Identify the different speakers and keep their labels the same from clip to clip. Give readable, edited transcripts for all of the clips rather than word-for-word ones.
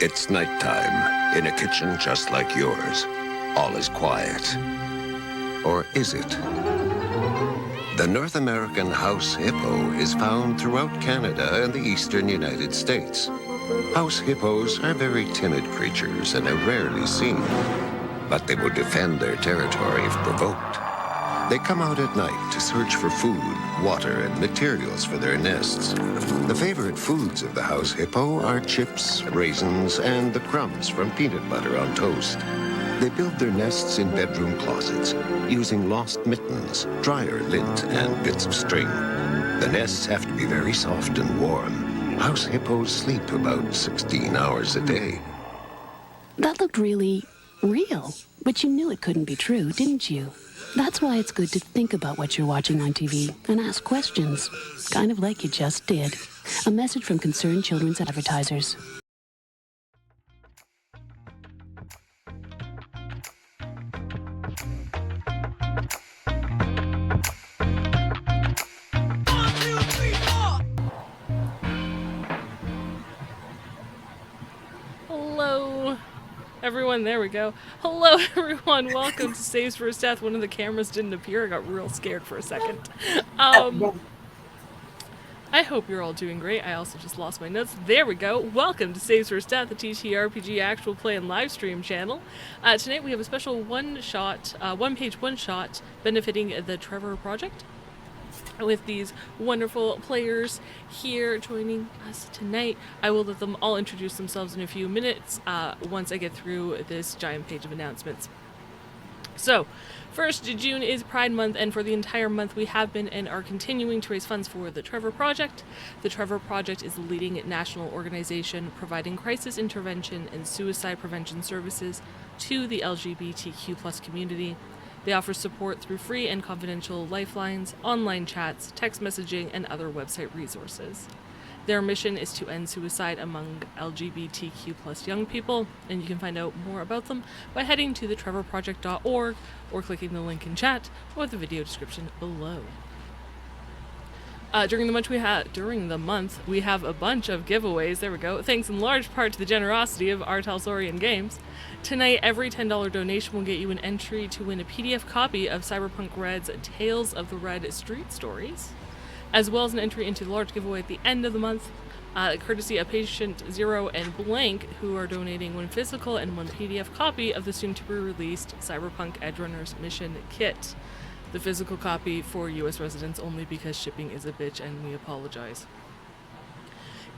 Speaker 1: It's nighttime in a kitchen just like yours. All is quiet. Or is it? The North American house hippo is found throughout Canada and the eastern United States. House hippos are very timid creatures and are rarely seen, but they will defend their territory if provoked. They come out at night to search for food, water, and materials for their nests. The favorite foods of the house hippo are chips, raisins, and the crumbs from peanut butter on toast. They build their nests in bedroom closets, using lost mittens, dryer lint, and bits of string. The nests have to be very soft and warm. House hippos sleep about 16 hours a day.
Speaker 2: That looked really real, but you knew it couldn't be true, didn't you? That's why it's good to think about what you're watching on TV and ask questions, kind of like you just did. A message from Concerned Children's Advertisers.
Speaker 3: Hello, everyone. There we go. Hello, everyone. Welcome to Saves for His Death. One of the cameras didn't appear. I got real scared for a second. I hope you're all doing great. I also just lost my notes. There we go. Welcome to Saves for His Death, the TTRPG actual play and live stream channel. Tonight we have a special one-page one-shot benefiting the Trevor Project, with these wonderful players here joining us tonight. I will let them all introduce themselves in a few minutes once I get through this giant page of announcements. So, 1st June is Pride Month, and for the entire month we have been and are continuing to raise funds for the Trevor Project. The Trevor Project is the leading national organization providing crisis intervention and suicide prevention services to the LGBTQ+ community. They offer support through free and confidential lifelines, online chats, text messaging, and other website resources. Their mission is to end suicide among LGBTQ+ young people, and you can find out more about them by heading to thetrevorproject.org or clicking the link in chat or the video description below. During the month we have a bunch of giveaways. There we go. Thanks in large part to the generosity of Alysshart Games. Tonight, every $10 donation will get you an entry to win a PDF copy of Cyberpunk Red's Tales of the Red Street Stories, as well as an entry into the large giveaway at the end of the month, courtesy of Patient Zero and Blank, who are donating one physical and one PDF copy of the soon-to-be-released Cyberpunk Edgerunners Mission Kit. The physical copy for US residents only because shipping is a bitch and we apologize.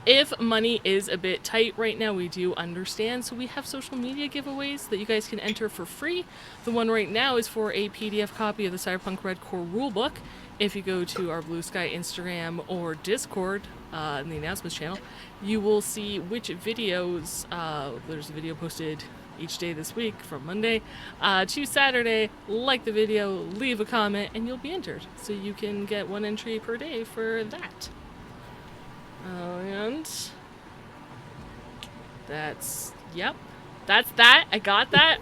Speaker 3: If money is a bit tight right now, we do understand, so we have social media giveaways that you guys can enter for free. The one right now is for a PDF copy of the Cyberpunk Red Core Rulebook. If you go to our Blue Sky Instagram or Discord in the announcements channel, you will see which videos, there's a video posted each day this week from Monday to Saturday. Like the video, leave a comment, and you'll be entered. So you can get one entry per day for that. And that's that. I got that.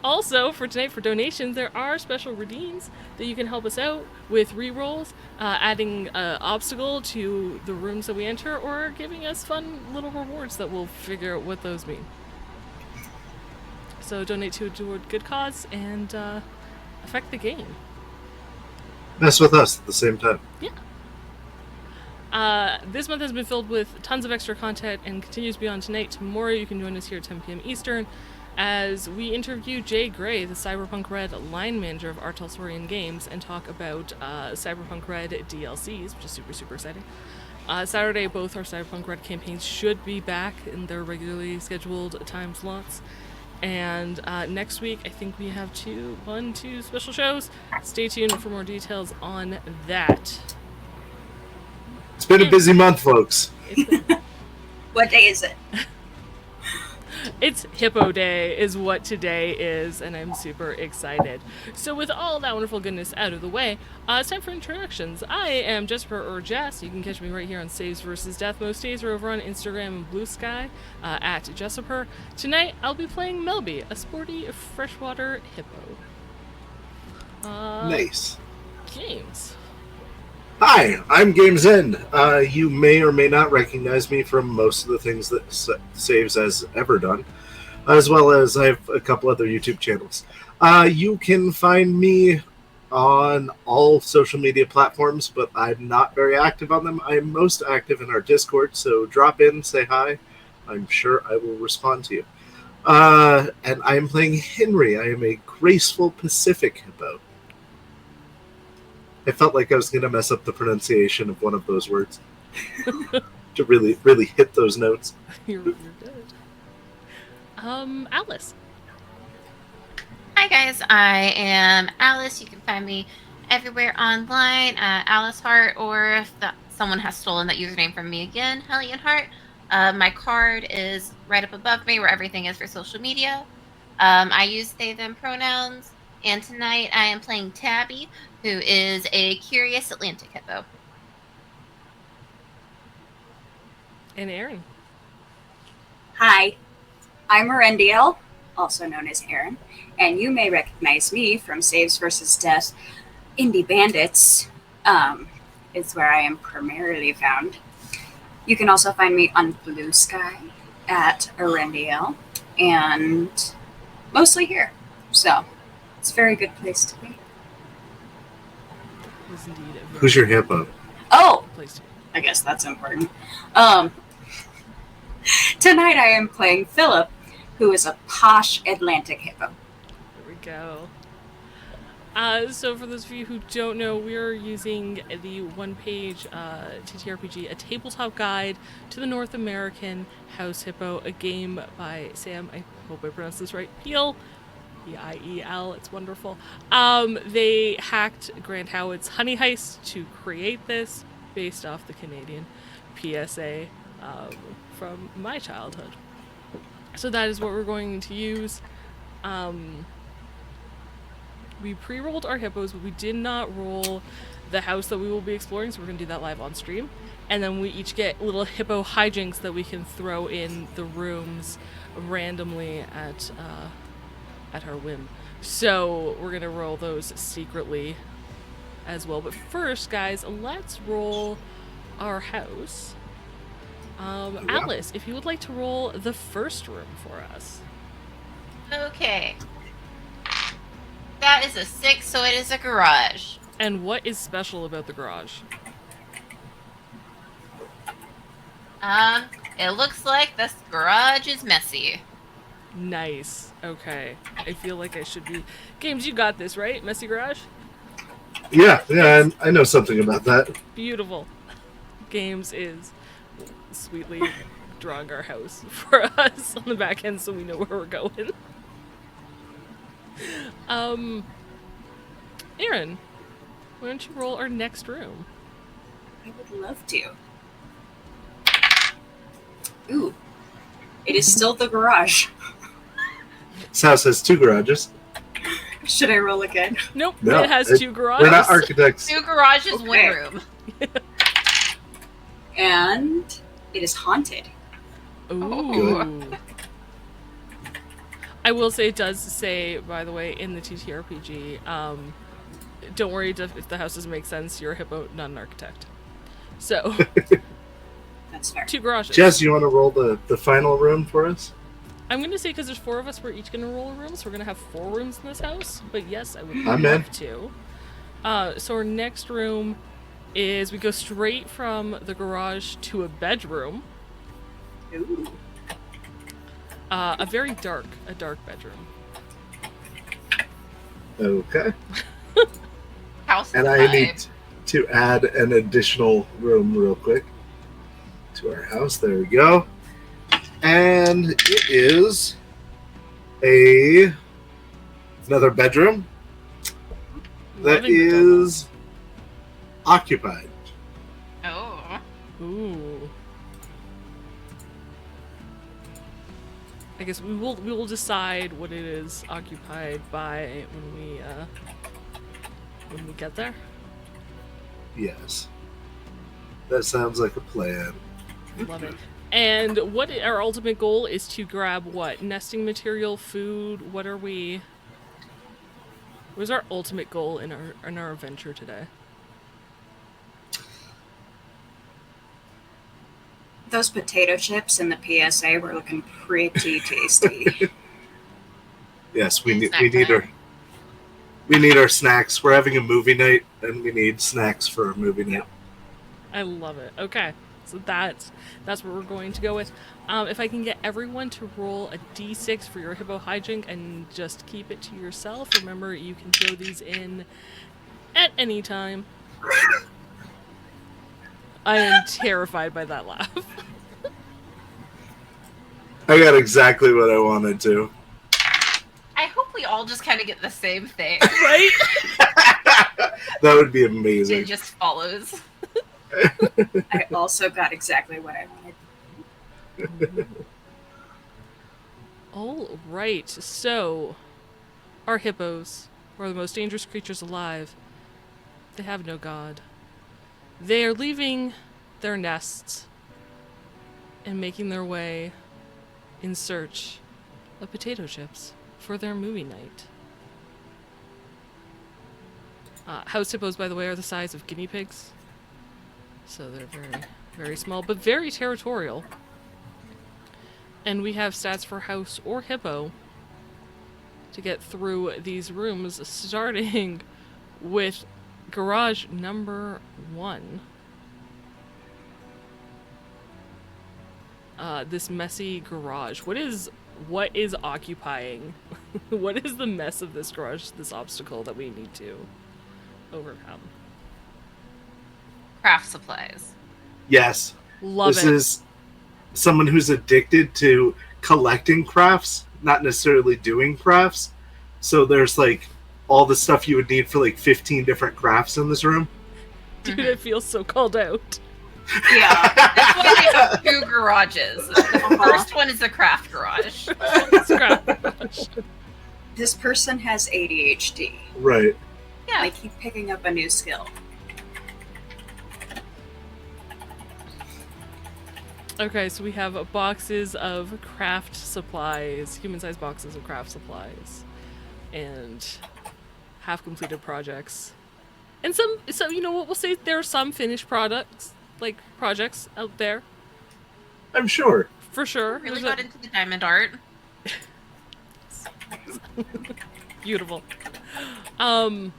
Speaker 3: Also, for tonight, for donations, there are special redeems that you can help us out with rerolls, adding an obstacle to the rooms that we enter, or giving us fun little rewards that we'll figure out what those mean. So donate to a good cause and affect the game.
Speaker 4: Mess with us at the same time.
Speaker 3: Yeah. This month has been filled with tons of extra content and continues beyond tonight. Tomorrow you can join us here at 10 p.m. Eastern as we interview Jay Gray, the Cyberpunk Red line manager of Alysshart Games, and talk about Cyberpunk Red DLCs, which is super, super exciting. Saturday, both our Cyberpunk Red campaigns should be back in their regularly scheduled time slots. And next week, I think we have two special shows. Stay tuned for more details on that.
Speaker 4: It's been a busy month, folks.
Speaker 5: What day is it?
Speaker 3: It's Hippo Day is what today is, and I'm super excited. So with all that wonderful goodness out of the way, it's time for introductions. I am Jesper or Jess. You can catch me right here on Saves vs. Death most days, or over on Instagram and Blue Sky at Jesper. Tonight, I'll be playing Melby, a sporty freshwater hippo.
Speaker 4: Nice.
Speaker 3: James.
Speaker 4: Hi, I'm Games End. You may or may not recognize me from most of the things that Saves has ever done, as well as I have a couple other YouTube channels. You can find me on all social media platforms, but I'm not very active on them. I'm most active in our Discord, so drop in, say hi. I'm sure I will respond to you. And I am playing Henry. I am a graceful Pacific hippo. I felt like I was going to mess up the pronunciation of one of those words to really, really hit those notes.
Speaker 3: You're good. Alyss.
Speaker 6: Hi guys, I am Alyss. You can find me everywhere online, alysshart, or if someone has stolen that username from me again, alysshart. My card is right up above me where everything is for social media. I use they, them pronouns, and tonight I am playing Tabby, who is a curious Atlantic hippo.
Speaker 3: And Aaron.
Speaker 5: Hi, I'm Arendiel, also known as Aaron, and you may recognize me from Saves vs. Death. Indie Bandits is where I am primarily found. You can also find me on Blue Sky at Arendiel, and mostly here. So it's a very good place to be.
Speaker 3: It is indeed a very
Speaker 4: Who's your hippo?
Speaker 5: Oh,
Speaker 3: good place to be.
Speaker 5: I guess that's important. Tonight I am playing Philip, who is a posh Atlantic hippo.
Speaker 3: There we go. So for those of you who don't know, we're using the one-page TTRPG, a tabletop guide to the North American House Hippo, a game by Sam, I hope I pronounced this right, Peel, P-I-E-L, it's wonderful. They hacked Grant Howitt's Honey Heist to create this, based off the Canadian PSA from my childhood. So that is what we're going to use. We pre-rolled our hippos, but we did not roll the house that we will be exploring, so we're going to do that live on stream. And then we each get little hippo hijinks that we can throw in the rooms randomly at our whim. So we're going to roll those secretly as well. But first, guys, let's roll our house. Alyss, if you would like to roll the first room for us.
Speaker 6: Okay. That is a 6, so it is a garage.
Speaker 3: And what is special about the garage?
Speaker 6: It looks like this garage is messy.
Speaker 3: Nice. Okay. I feel like I should be... Games, you got this, right? Messy garage?
Speaker 4: Yeah, I know something about that.
Speaker 3: Beautiful. Games is sweetly drawing our house for us on the back end so we know where we're going. Aaron, why don't you roll our next room?
Speaker 5: I would love to. Ooh. It is still the garage.
Speaker 4: This house has 2 garages.
Speaker 5: Should I roll again?
Speaker 3: Nope,
Speaker 4: No,
Speaker 3: it has 2 garages.
Speaker 4: We're not architects.
Speaker 6: 2 garages,
Speaker 5: Okay.
Speaker 6: 1 room.
Speaker 5: And it is haunted.
Speaker 3: Ooh. I will say, it does say, by the way, in the TTRPG, don't worry if the house doesn't make sense, you're a hippo, not an architect. So,
Speaker 5: That's fair.
Speaker 3: 2 garages.
Speaker 4: Jess, you want to roll the final room for us?
Speaker 3: I'm going to say, because there's 4 of us, we're each going to roll a room, so we're going to have 4 rooms in this house. But yes, I would
Speaker 4: I'm
Speaker 3: love
Speaker 4: in.
Speaker 3: to. So our next room is, we go straight from the garage to a bedroom.
Speaker 5: Ooh.
Speaker 3: A very dark bedroom.
Speaker 4: Okay.
Speaker 6: House
Speaker 4: And
Speaker 6: is
Speaker 4: I
Speaker 6: vibe.
Speaker 4: need to add an additional room real quick to our house. There we go. And it is another bedroom that
Speaker 3: Loving the double.
Speaker 4: is occupied.
Speaker 6: Oh.
Speaker 3: Ooh. I guess we will decide what it is occupied by when we get there.
Speaker 4: Yes. That sounds like a plan.
Speaker 3: Love it. And what our ultimate goal is to grab what? Nesting material, food. What are we? What is our ultimate goal in our adventure today?
Speaker 5: Those potato chips in the PSA were looking pretty tasty.
Speaker 4: Yes, we
Speaker 6: Snack
Speaker 4: need
Speaker 6: time.
Speaker 4: our snacks. We're having a movie night, and we need snacks for our movie night.
Speaker 3: I love it. Okay, so that's what we're going to go with. If I can get everyone to roll a d6 for your hippo hijink and just keep it to yourself. Remember, you can throw these in at any time. I am terrified by that laugh.
Speaker 4: I got exactly what I wanted to.
Speaker 6: I hope we all just kind of get the same thing.
Speaker 3: Right?
Speaker 4: That would be
Speaker 6: It
Speaker 4: amazing.
Speaker 6: just follows.
Speaker 5: I also got exactly what I wanted.
Speaker 3: All right, so our hippos are the most dangerous creatures alive. They have no god. They are leaving their nests and making their way in search of potato chips for their movie night. House hippos, by the way, are the size of guinea pigs. So they're very, very small, but very territorial. And we have stats for house or hippo to get through these rooms, starting with garage number 1. This messy garage. What is occupying? What is the mess of this garage, this obstacle that we need to overcome?
Speaker 6: Craft supplies.
Speaker 4: Yes.
Speaker 3: Love
Speaker 4: This
Speaker 3: it.
Speaker 4: is someone who's addicted to collecting crafts, not necessarily doing crafts. So there's like all the stuff you would need for like 15 different crafts in this room.
Speaker 3: Dude, I feel so called out.
Speaker 5: Yeah.
Speaker 6: That's why we have 2 garages. The first one is a craft garage.
Speaker 3: Scrap.
Speaker 5: This person has ADHD.
Speaker 4: Right.
Speaker 6: Yeah.
Speaker 5: They keep picking up a new skill.
Speaker 3: Okay, so we have boxes of craft supplies, human-sized boxes of craft supplies, and half-completed projects, and some. So you know what? We'll say there are some finished projects out there
Speaker 4: I'm sure.
Speaker 3: for sure.
Speaker 6: Really
Speaker 3: There's
Speaker 6: got into the diamond art.
Speaker 3: beautiful. So I'm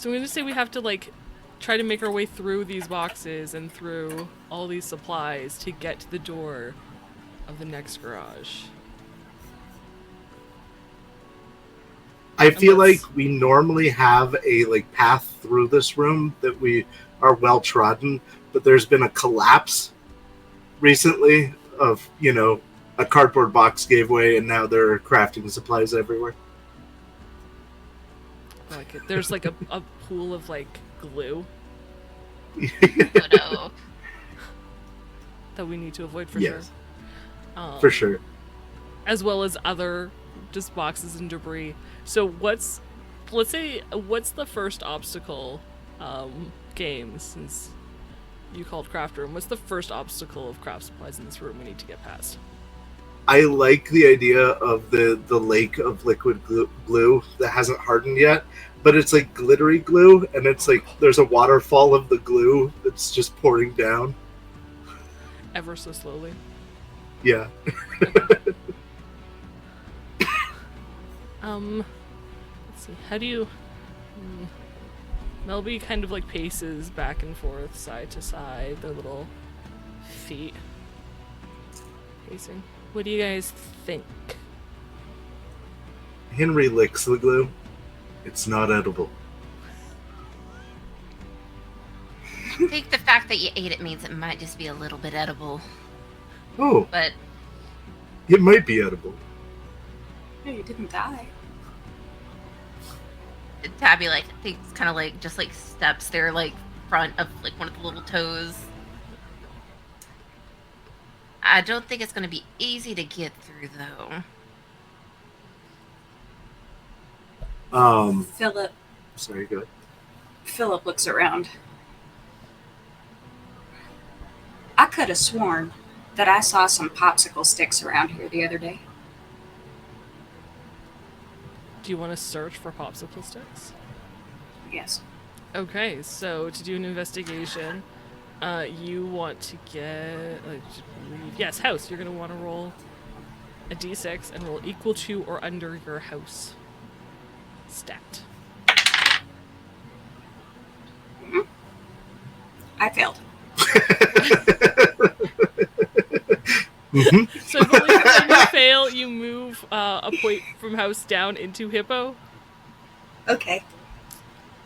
Speaker 3: gonna say we have to like try to make our way through these boxes and through all these supplies to get to the door of the next garage.
Speaker 4: I feel
Speaker 3: let's-
Speaker 4: like we normally have a like path through this room that we are well trodden, but there's been a collapse recently of, a cardboard box gave way and now there are crafting supplies everywhere.
Speaker 3: I like it. There's like a pool of like glue
Speaker 6: Oh, no.
Speaker 3: that we need to avoid for
Speaker 4: Yes.
Speaker 3: sure.
Speaker 4: For sure.
Speaker 3: As well as other just boxes and debris. So what's the first obstacle game, since you called craft room, what's the first obstacle of craft supplies in this room we need to get past?
Speaker 4: I like the idea of the lake of liquid glue that hasn't hardened yet, but it's like glittery glue, and it's like there's a waterfall of the glue that's just pouring down.
Speaker 3: Ever so slowly.
Speaker 4: Yeah.
Speaker 3: Let's see. How do you Melby kind of like paces back and forth, side to side, their little feet pacing. What do you guys think?
Speaker 4: Henry licks the glue. It's not edible.
Speaker 6: I think the fact that you ate it means it might just be a little bit edible.
Speaker 4: Oh,
Speaker 6: But
Speaker 4: it might be edible.
Speaker 5: Hey, you didn't die.
Speaker 6: Tabby, like, I think it's kind of like just like steps there, like front of like one of the little toes. I don't think it's going to be easy to get through, though.
Speaker 5: Philip
Speaker 4: Sorry, go ahead.
Speaker 5: Philip looks around. I could have sworn that I saw some popsicle sticks around here the other day.
Speaker 3: Do you want to search for popsicle sticks?
Speaker 5: Yes.
Speaker 3: Okay, so to do an investigation, You want to get... yes, house. You're going to want to roll a d6 and roll equal to or under your house stat.
Speaker 5: I failed.
Speaker 3: So I believe when you fail, you move a point from house down into Hippo.
Speaker 5: Okay.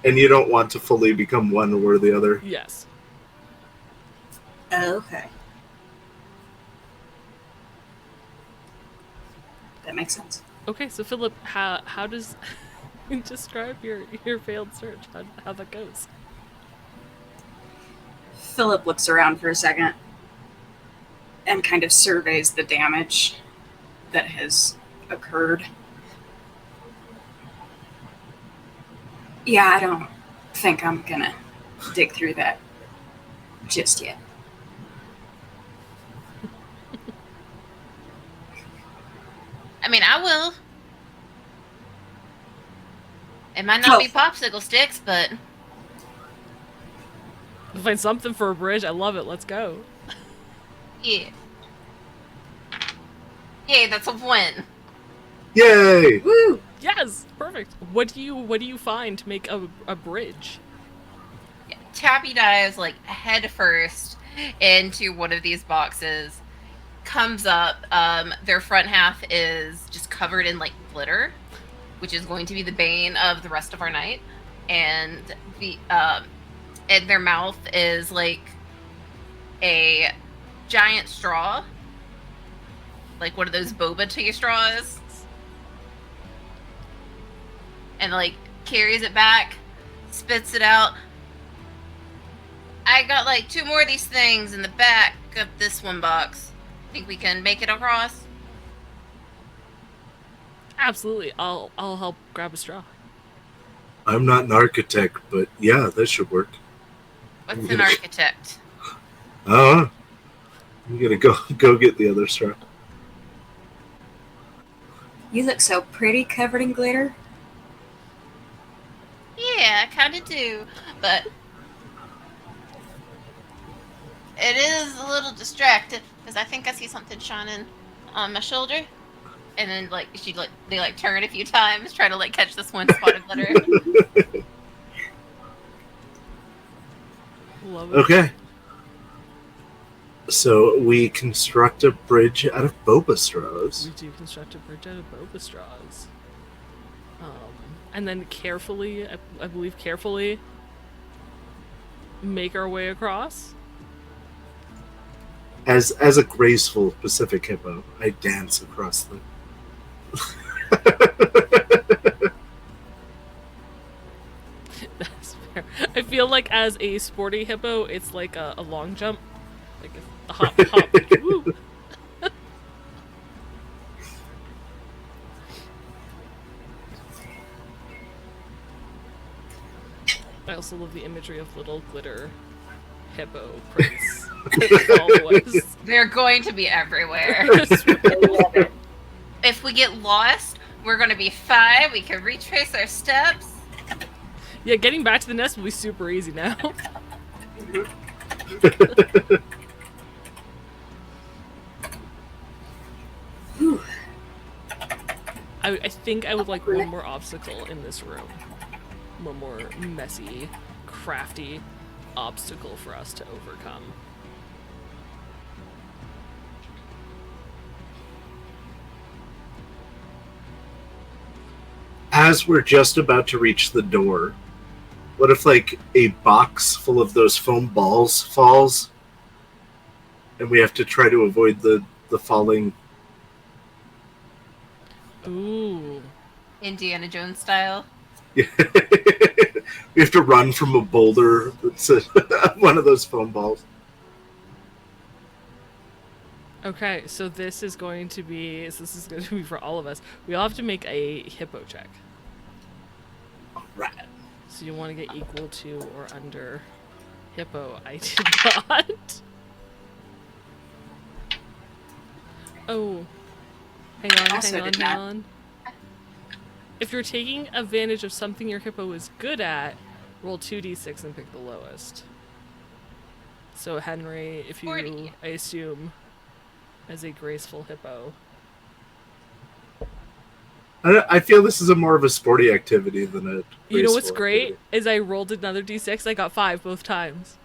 Speaker 4: And you don't want to fully become one or the other.
Speaker 3: Yes.
Speaker 5: Okay. That makes sense.
Speaker 3: Okay, so Philip, how does describe your failed search? How that goes?
Speaker 5: Philip looks around for a second and kind of surveys the damage that has occurred. Yeah, I don't think I'm gonna dig through that just yet.
Speaker 6: I mean, I will. It might not be popsicle sticks, but...
Speaker 3: We'll find something for a bridge. I love it. Let's go.
Speaker 6: Yeah. Yay, that's a win.
Speaker 4: Yay!
Speaker 5: Woo!
Speaker 3: Yes, perfect. What do you find to make a bridge?
Speaker 6: Yeah, Tabby dives like head first into one of these boxes. Comes up. Their front half is just covered in like glitter, which is going to be the bane of the rest of our night. And their mouth is like a giant straw, like one of those boba tea straws, and like carries it back, spits it out. I got like 2 more of these things in the back of this one box. Think we can make it across?
Speaker 3: Absolutely. I'll help grab a straw.
Speaker 4: I'm not an architect, but yeah, that should work.
Speaker 6: What's an architect?
Speaker 4: I'm gonna go get the other straw.
Speaker 5: You look so pretty covered in glitter.
Speaker 6: Yeah, I kind of do, but it is a little distracted because I think I see something shining on my shoulder, and then they turn a few times, try to like catch this one spot of glitter.
Speaker 3: Love it.
Speaker 4: Okay. So we construct a bridge out of boba straws.
Speaker 3: We do construct a bridge out of boba straws. And then carefully, I believe carefully, make our way across.
Speaker 4: As a graceful Pacific hippo, I dance across the...
Speaker 3: That's fair. I feel like as a sporty hippo, it's like a long jump. Like a hop, like, woo! I also love the imagery of little glitter hippo prints. Always.
Speaker 6: They're going to be everywhere. If we get lost, we're going to be fine. We can retrace our steps.
Speaker 3: Yeah, getting back to the nest will be super easy now. I think I would like one more obstacle in this room. One more messy, crafty obstacle for us to overcome.
Speaker 4: As we're just about to reach the door, what if like a box full of those foam balls falls and we have to try to avoid the falling?
Speaker 3: Ooh.
Speaker 6: Indiana Jones style.
Speaker 4: We have to run from a boulder that's one of those foam balls.
Speaker 3: Okay, so this is going to be for all of us. We all have to make a hippo check.
Speaker 4: Right.
Speaker 3: So you want to get equal to or under hippo. I did not. Oh. Hang on. If you're taking advantage of something your hippo is good at, roll 2d6 and pick the lowest. So Henry, if you,
Speaker 6: 40.
Speaker 3: I assume, as a graceful hippo.
Speaker 4: I feel this is a more of a sporty activity than a.
Speaker 3: You know what's
Speaker 4: graceful
Speaker 3: great?
Speaker 4: activity.
Speaker 3: Is I rolled another d6. I got 5 both times.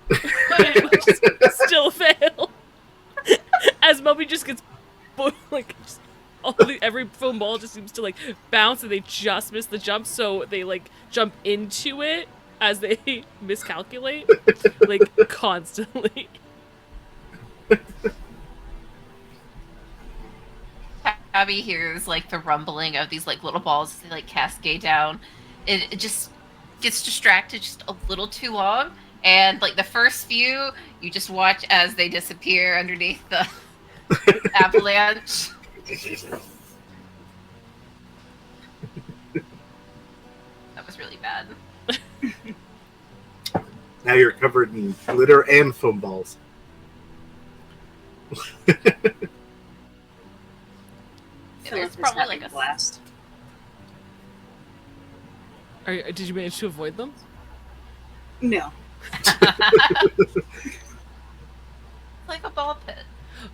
Speaker 3: But still fail. As Moby just gets like just every foam ball just seems to like bounce and they just miss the jump, so they like jump into it as they miscalculate like constantly.
Speaker 6: Abby hears like the rumbling of these like little balls as they like cascade down. It just gets distracted just a little too long, and like the first few, you just watch as they disappear underneath the avalanche. That was really bad.
Speaker 4: Now you're covered in glitter and foam balls.
Speaker 6: It's probably like a
Speaker 5: blast.
Speaker 3: Did you manage to avoid them?
Speaker 5: No.
Speaker 6: like a ball pit.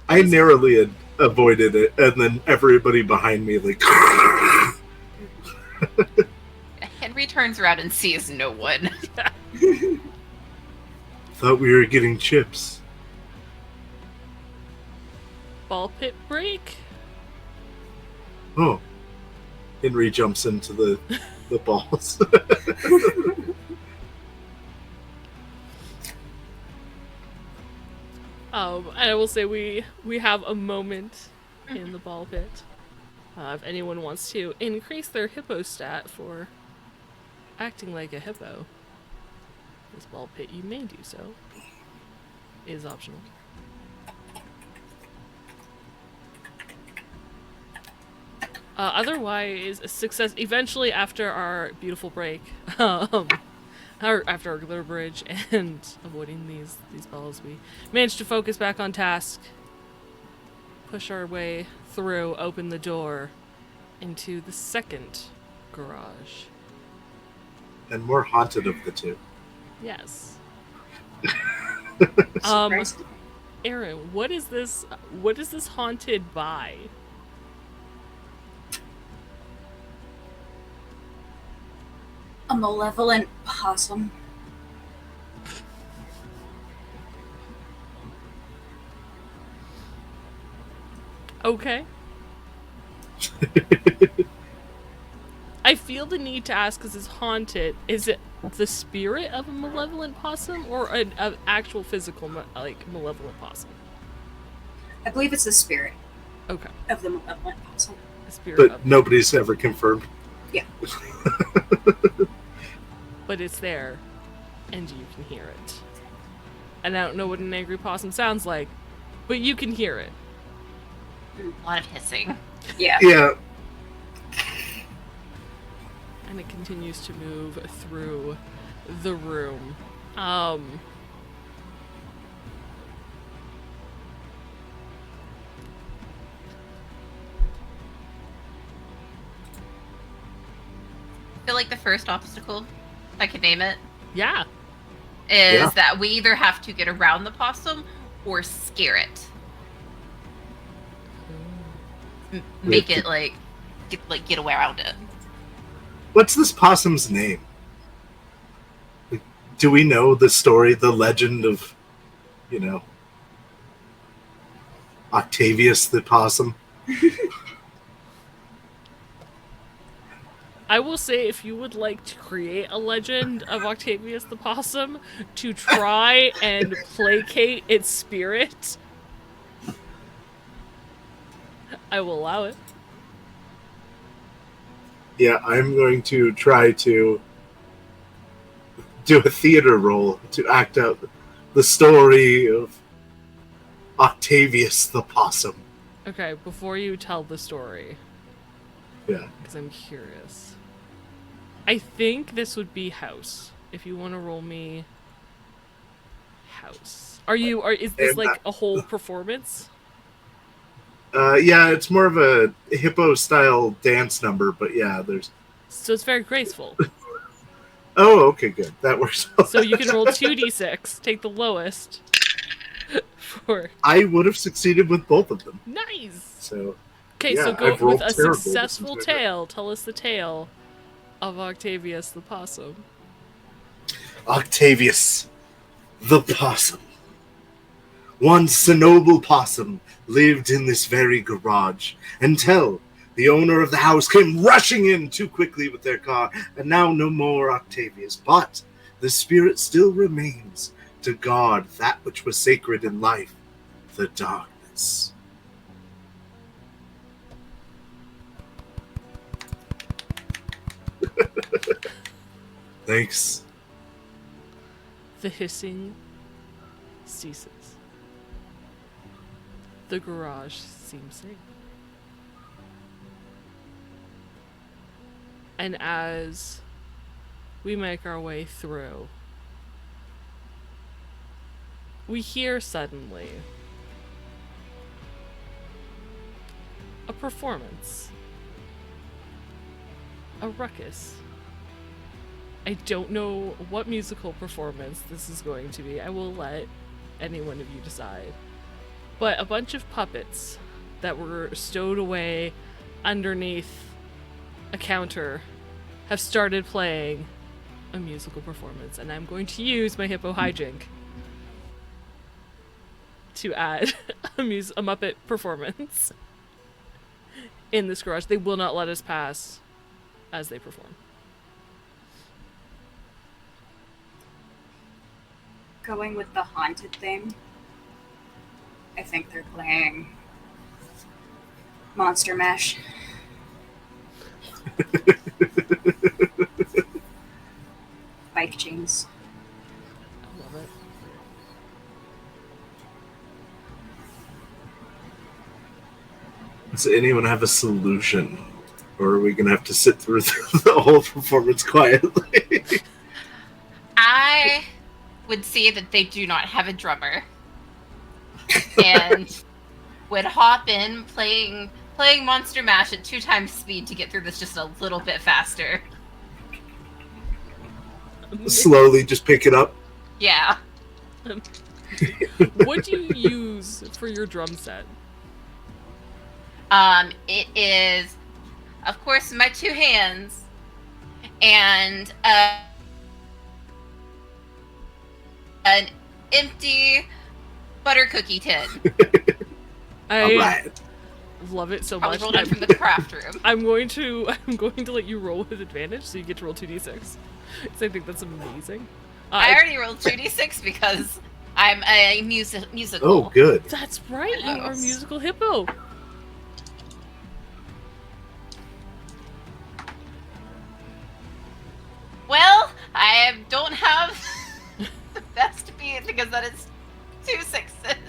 Speaker 4: I narrowly avoided it, and then everybody behind me like.
Speaker 6: Henry turns around and sees no one.
Speaker 4: Thought we were getting chips.
Speaker 3: Ball pit break?
Speaker 4: Oh. Henry jumps into the balls.
Speaker 3: And I will say we have a moment in the ball pit. If anyone wants to increase their hippo stat for acting like a hippo, this ball pit, you may do so. It is optional. Otherwise, a success. Eventually, after our beautiful break, after our glitter bridge and avoiding these balls, we managed to focus back on task, push our way through, open the door into the second garage.
Speaker 4: And more haunted of the two.
Speaker 3: Yes.
Speaker 5: Surprising.
Speaker 3: Aaron, what is this haunted by?
Speaker 5: A malevolent possum.
Speaker 3: Okay. I feel the need to ask because it's haunted. Is it the spirit of a malevolent possum or an actual physical malevolent possum?
Speaker 5: I believe it's the spirit
Speaker 3: Okay.
Speaker 5: of the malevolent possum.
Speaker 3: The spirit
Speaker 4: But
Speaker 3: of
Speaker 4: nobody's ever confirmed.
Speaker 5: Yeah.
Speaker 3: But it's there, and you can hear it. And I don't know what an angry possum sounds like, but you can hear it.
Speaker 6: A lot of hissing.
Speaker 5: Yeah.
Speaker 4: Yeah.
Speaker 3: And it continues to move through the room.
Speaker 6: I feel like the first obstacle, if I could name it,
Speaker 3: Yeah.
Speaker 6: is that we either have to get around the possum or scare it. Make it get around it.
Speaker 4: What's this possum's name? Like, do we know the story, the legend of, Octavius the possum?
Speaker 3: I will say, if you would like to create a legend of Octavius the possum to try and placate its spirit, I will allow it.
Speaker 4: Yeah, I'm going to try to do a theater role to act out the story of Octavius the possum.
Speaker 3: Okay, before you tell the story,
Speaker 4: Yeah.
Speaker 3: because I'm curious. I think this would be house. If you want to roll me house. Is this like a whole performance?
Speaker 4: Yeah, it's more of a hippo style dance number, but yeah, there's
Speaker 3: So it's very graceful.
Speaker 4: Oh, okay, good. That works.
Speaker 3: So you can roll 2d6, take the lowest. For
Speaker 4: I would have succeeded with both of them.
Speaker 3: nice.
Speaker 4: So
Speaker 3: Okay,
Speaker 4: yeah,
Speaker 3: so go
Speaker 4: I've rolled
Speaker 3: with a
Speaker 4: terrible
Speaker 3: successful
Speaker 4: this entire time.
Speaker 3: tale. Tell us the tale of Octavius the possum.
Speaker 4: Octavius, the possum. Once a noble possum lived in this very garage until the owner of the house came rushing in too quickly with their car, and now no more Octavius. But the spirit still remains to guard that which was sacred in life, the darkness. Thanks.
Speaker 3: The hissing ceases. The garage seems safe. And as we make our way through, we hear suddenly a performance. A ruckus. I don't know what musical performance this is going to be. I will let any one of you decide. But a bunch of puppets that were stowed away underneath a counter have started playing a musical performance, and I'm going to use my Hippo hijink to add a Muppet performance in this garage. They will not let us pass as they perform.
Speaker 5: Going with the haunted theme, I think they're playing Monster Mash. Bike chains.
Speaker 3: I love it.
Speaker 4: Does anyone have a solution? Or are we going to have to sit through the whole performance quietly?
Speaker 6: I would see that they do not have a drummer, and would hop in playing Monster Mash at 2 times speed to get through this just a little bit faster.
Speaker 4: Slowly just pick it up.
Speaker 6: Yeah.
Speaker 3: What do you use for your drum set?
Speaker 6: It is, of course, my 2 hands, and an empty butter cookie tin.
Speaker 3: I
Speaker 4: Right.
Speaker 3: love it so
Speaker 6: Probably
Speaker 3: much.
Speaker 6: rolled in from the craft room.
Speaker 3: I'm going to let you roll with advantage, so you get to roll 2d6. So I think that's amazing.
Speaker 6: I already rolled 2d6 because I'm a musical.
Speaker 4: Oh, good.
Speaker 3: That's right. You are
Speaker 6: Yes.
Speaker 3: musical hippo.
Speaker 6: Well, I don't have the best beat because that is 2 6s.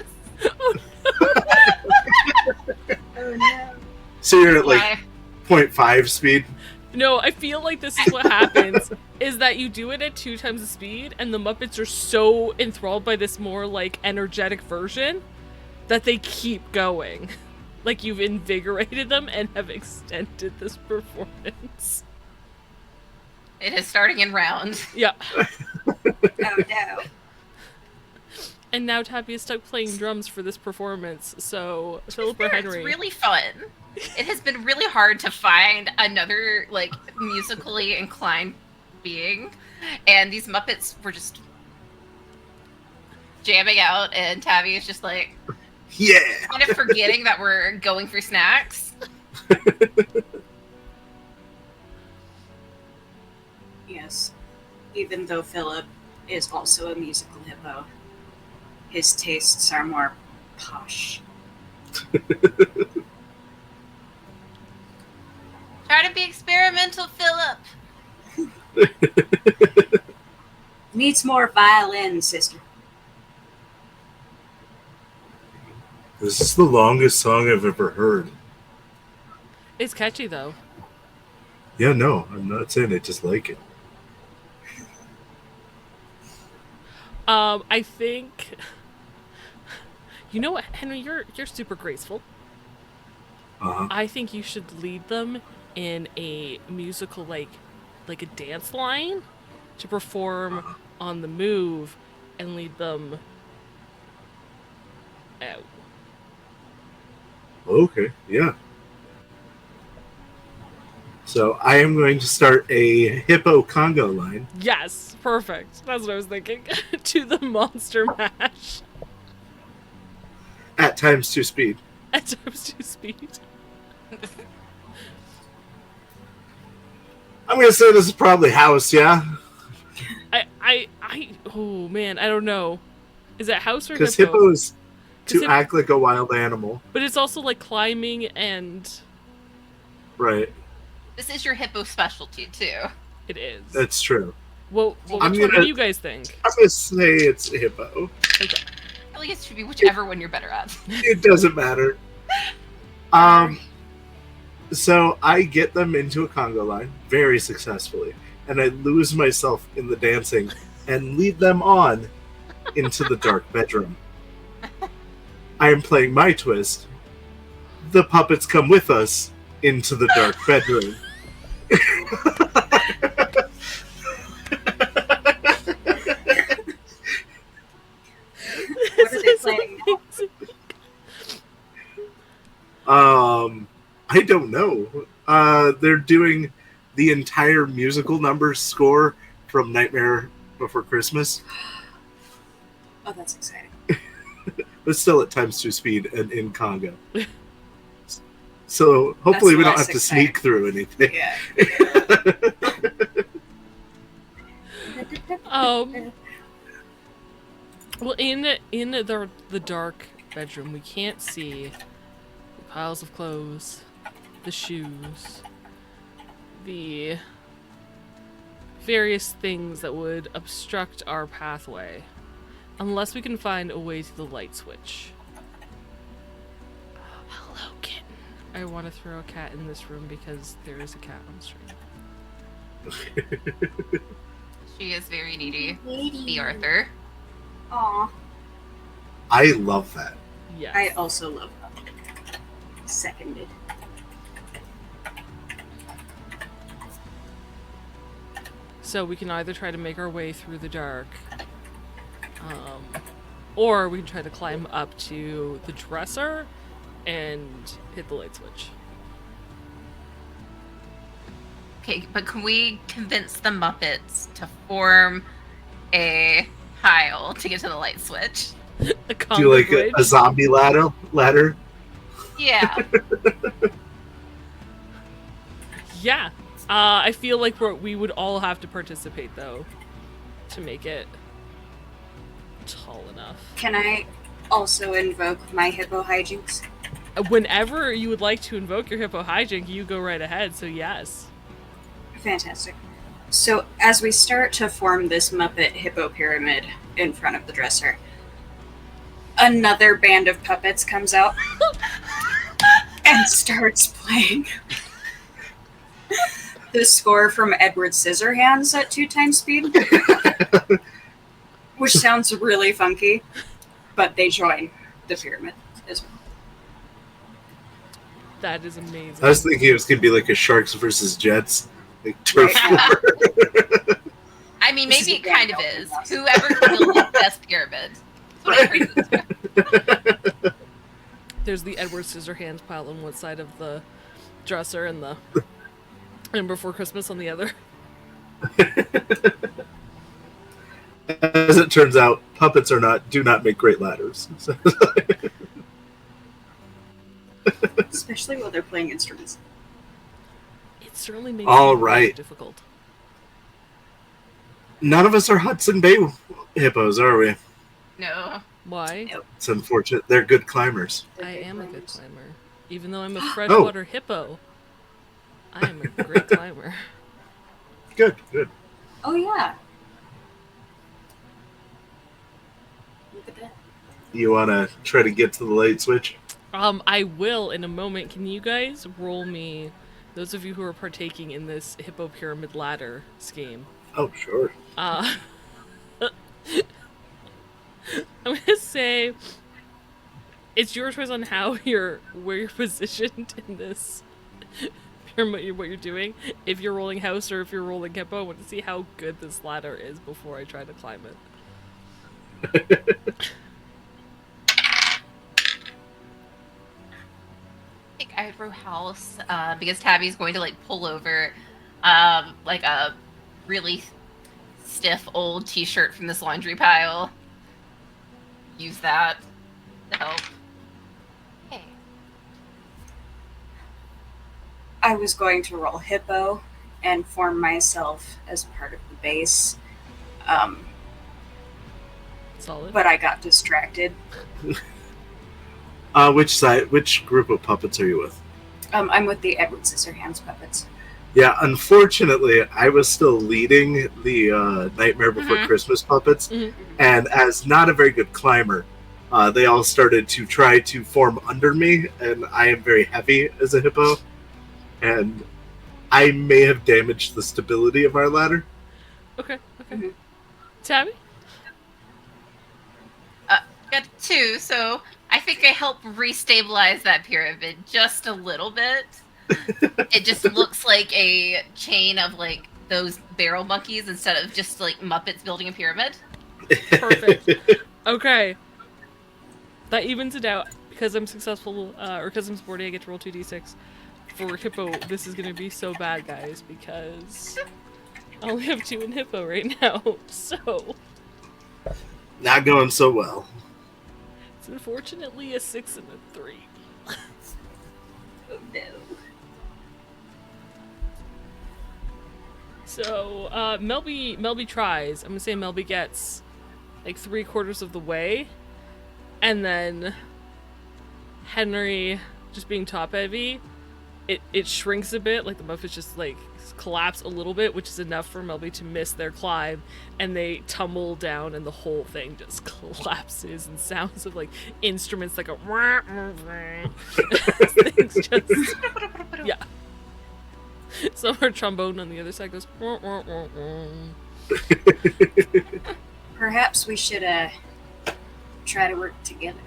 Speaker 5: Oh no.
Speaker 4: So you're at like
Speaker 6: Why?
Speaker 4: 0.5 speed?
Speaker 3: No, I feel like this is what happens. Is that you do it at 2 times the speed, and the Muppets are so enthralled by this more like energetic version that they keep going. Like you've invigorated them and have extended this performance.
Speaker 6: It is starting in round.
Speaker 3: Yeah.
Speaker 5: Oh no.
Speaker 3: And now Tabby is stuck playing drums for this performance, so Philip or
Speaker 6: It's
Speaker 3: Henry.
Speaker 6: really fun. It has been really hard to find another like musically inclined being, and these Muppets were just jamming out, and Tabby is just like
Speaker 4: Yeah.
Speaker 6: kind of forgetting that we're going for snacks.
Speaker 5: Yes. Even though Philip is also a musical hippo, his tastes are more posh.
Speaker 6: Try to be experimental, Philip.
Speaker 5: Needs more violin, sister.
Speaker 4: This is the longest song I've ever heard.
Speaker 3: It's catchy though.
Speaker 4: Yeah, no, I'm not saying I just like it.
Speaker 3: I think you know what, Henry, you're super graceful.
Speaker 4: Uh-huh.
Speaker 3: I think you should lead them in a musical like a dance line to perform on the move and lead them out.
Speaker 4: Okay, yeah. So I am going to start a Hippo Congo line.
Speaker 3: Yes, perfect. That's what I was thinking. To the monster mash
Speaker 4: At times 2 speed.
Speaker 3: at times 2 speed.
Speaker 4: I'm going to say this is probably house, yeah?
Speaker 3: Oh man, I don't know. Is it house or
Speaker 4: Because
Speaker 3: hippo?
Speaker 4: Hippo is to
Speaker 3: Hip-
Speaker 4: act like a wild animal.
Speaker 3: But it's also like climbing and
Speaker 4: Right.
Speaker 6: This is your hippo specialty too.
Speaker 3: it is.
Speaker 4: That's true.
Speaker 3: Well, which
Speaker 4: I'm
Speaker 3: one
Speaker 4: gonna-
Speaker 3: do you guys think?
Speaker 4: I'm going to say it's Hippo.
Speaker 3: Okay.
Speaker 6: Really, it should be whichever one you're better at.
Speaker 4: It doesn't matter. So I get them into a Congo line very successfully, and I lose myself in the dancing and lead them on into the dark bedroom. I am playing my twist. The puppets come with us into the dark bedroom.
Speaker 5: What are they playing now?
Speaker 4: I don't know. They're doing the entire musical number score from Nightmare Before Christmas,
Speaker 5: Oh, that's exciting.
Speaker 4: but still at times 2 speed and in Congo. So hopefully
Speaker 5: That's
Speaker 4: we don't
Speaker 5: less
Speaker 4: have to sneak through anything.
Speaker 5: Yeah.
Speaker 3: Well, in the dark bedroom, we can't see the piles of clothes, the shoes, the various things that would obstruct our pathway, unless we can find a way to the light switch. Hello, kitten. I want to throw a cat in this room because there is a cat on stream.
Speaker 6: She is very needy. The Arthur.
Speaker 5: Aw.
Speaker 4: I love that.
Speaker 3: Yes.
Speaker 5: I also love that. Seconded.
Speaker 3: So we can either try to make our way through the dark, or we can try to climb up to the dresser and hit the light switch.
Speaker 6: Okay, but can we convince the Muppets to form a pile to get to the light switch?
Speaker 3: A
Speaker 4: Do like
Speaker 3: bridge.
Speaker 4: a zombie ladder?
Speaker 6: Yeah.
Speaker 3: Yeah. I feel like we would all have to participate, though, to make it tall enough.
Speaker 5: Can I also invoke my hippo hijinks?
Speaker 3: Whenever you would like to invoke your hippo hijink, you go right ahead, so yes.
Speaker 5: Fantastic. So as we start to form this Muppet hippo pyramid in front of the dresser, another band of puppets comes out and starts playing the score from Edward Scissorhands at 2 times speed, which sounds really funky, but they join the pyramid as well.
Speaker 3: That is amazing.
Speaker 4: I was thinking it was going to be like a Sharks versus Jets. Like turf
Speaker 5: Right.
Speaker 4: war.
Speaker 6: I mean,
Speaker 5: This
Speaker 6: maybe
Speaker 5: is
Speaker 6: it kind of
Speaker 5: a
Speaker 6: is.
Speaker 5: band.
Speaker 6: Whoever can build the best pyramid. That's what I heard this from.
Speaker 3: There's the Edward Scissorhands pile on one side of the dresser and the and Before Christmas on the other.
Speaker 4: As it turns out, puppets do not make great ladders. So-
Speaker 5: Especially while they're playing instruments.
Speaker 3: It certainly makes
Speaker 4: All
Speaker 3: it very
Speaker 4: right.
Speaker 3: difficult.
Speaker 4: None of us are Hudson Bay hippos, are we?
Speaker 6: No.
Speaker 3: Why?
Speaker 4: It's unfortunate. They're good climbers.
Speaker 5: They're
Speaker 3: I
Speaker 5: big
Speaker 3: am a good
Speaker 5: climbers.
Speaker 3: climber. Even though I'm a freshwater hippo, I am a great climber.
Speaker 4: Good, good.
Speaker 5: Oh yeah. Look at that.
Speaker 4: You want to try to get to the light switch?
Speaker 3: I will in a moment. Can you guys roll me, those of you who are partaking in this hippo pyramid ladder scheme?
Speaker 4: Oh, sure.
Speaker 3: I'm gonna say it's your choice on where you're positioned in this what you're doing. If you're rolling house or if you're rolling hippo, I want to see how good this ladder is before I try to climb it.
Speaker 6: I think I would row house because Tabby's going to like pull over like a really stiff old t-shirt from this laundry pile. Use that to help. Okay.
Speaker 5: I was going to roll hippo and form myself as part of the base,
Speaker 3: Solid.
Speaker 5: but I got distracted.
Speaker 4: Which group of puppets are you with?
Speaker 5: I'm with the Edward Scissorhands puppets.
Speaker 4: Yeah, unfortunately, I was still leading the Nightmare Before Christmas puppets, and as not a very good climber, they all started to try to form under me, and I am very heavy as a hippo, and I may have damaged the stability of our ladder.
Speaker 3: Okay. Tabby?
Speaker 6: Got 2, so I think I help restabilize that pyramid just a little bit. It just looks like a chain of like those barrel monkeys instead of just like Muppets building a pyramid.
Speaker 3: Perfect. Okay. That evens it out. Because I'm successful, or because I'm sporty, I get to roll 2d6. For Hippo, this is gonna be so bad, guys, because I only have 2 in Hippo right now, so...
Speaker 4: Not going so well.
Speaker 3: It's unfortunately a 6 and a 3.
Speaker 5: Oh no.
Speaker 3: So, Melby tries. I'm gonna say Melby gets like 3/4 of the way, and then Henry, just being top heavy, it shrinks a bit, like the Muppets just like collapse a little bit, which is enough for Melby to miss their climb, and they tumble down, and the whole thing just collapses, and sounds of like instruments like a things just yeah. So our trombone on the other side goes.
Speaker 5: Perhaps we should try to work together.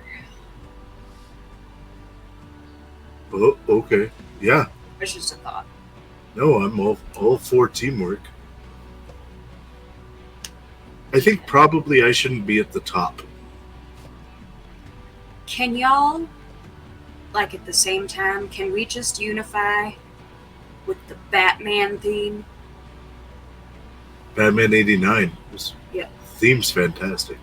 Speaker 4: Oh, okay. Yeah.
Speaker 5: It's just a thought.
Speaker 4: No, I'm all for teamwork. I think probably I shouldn't be at the top.
Speaker 5: Can y'all, like at the same time, can we just unify with the Batman theme?
Speaker 4: Batman 89.
Speaker 5: Yeah.
Speaker 4: Theme's fantastic.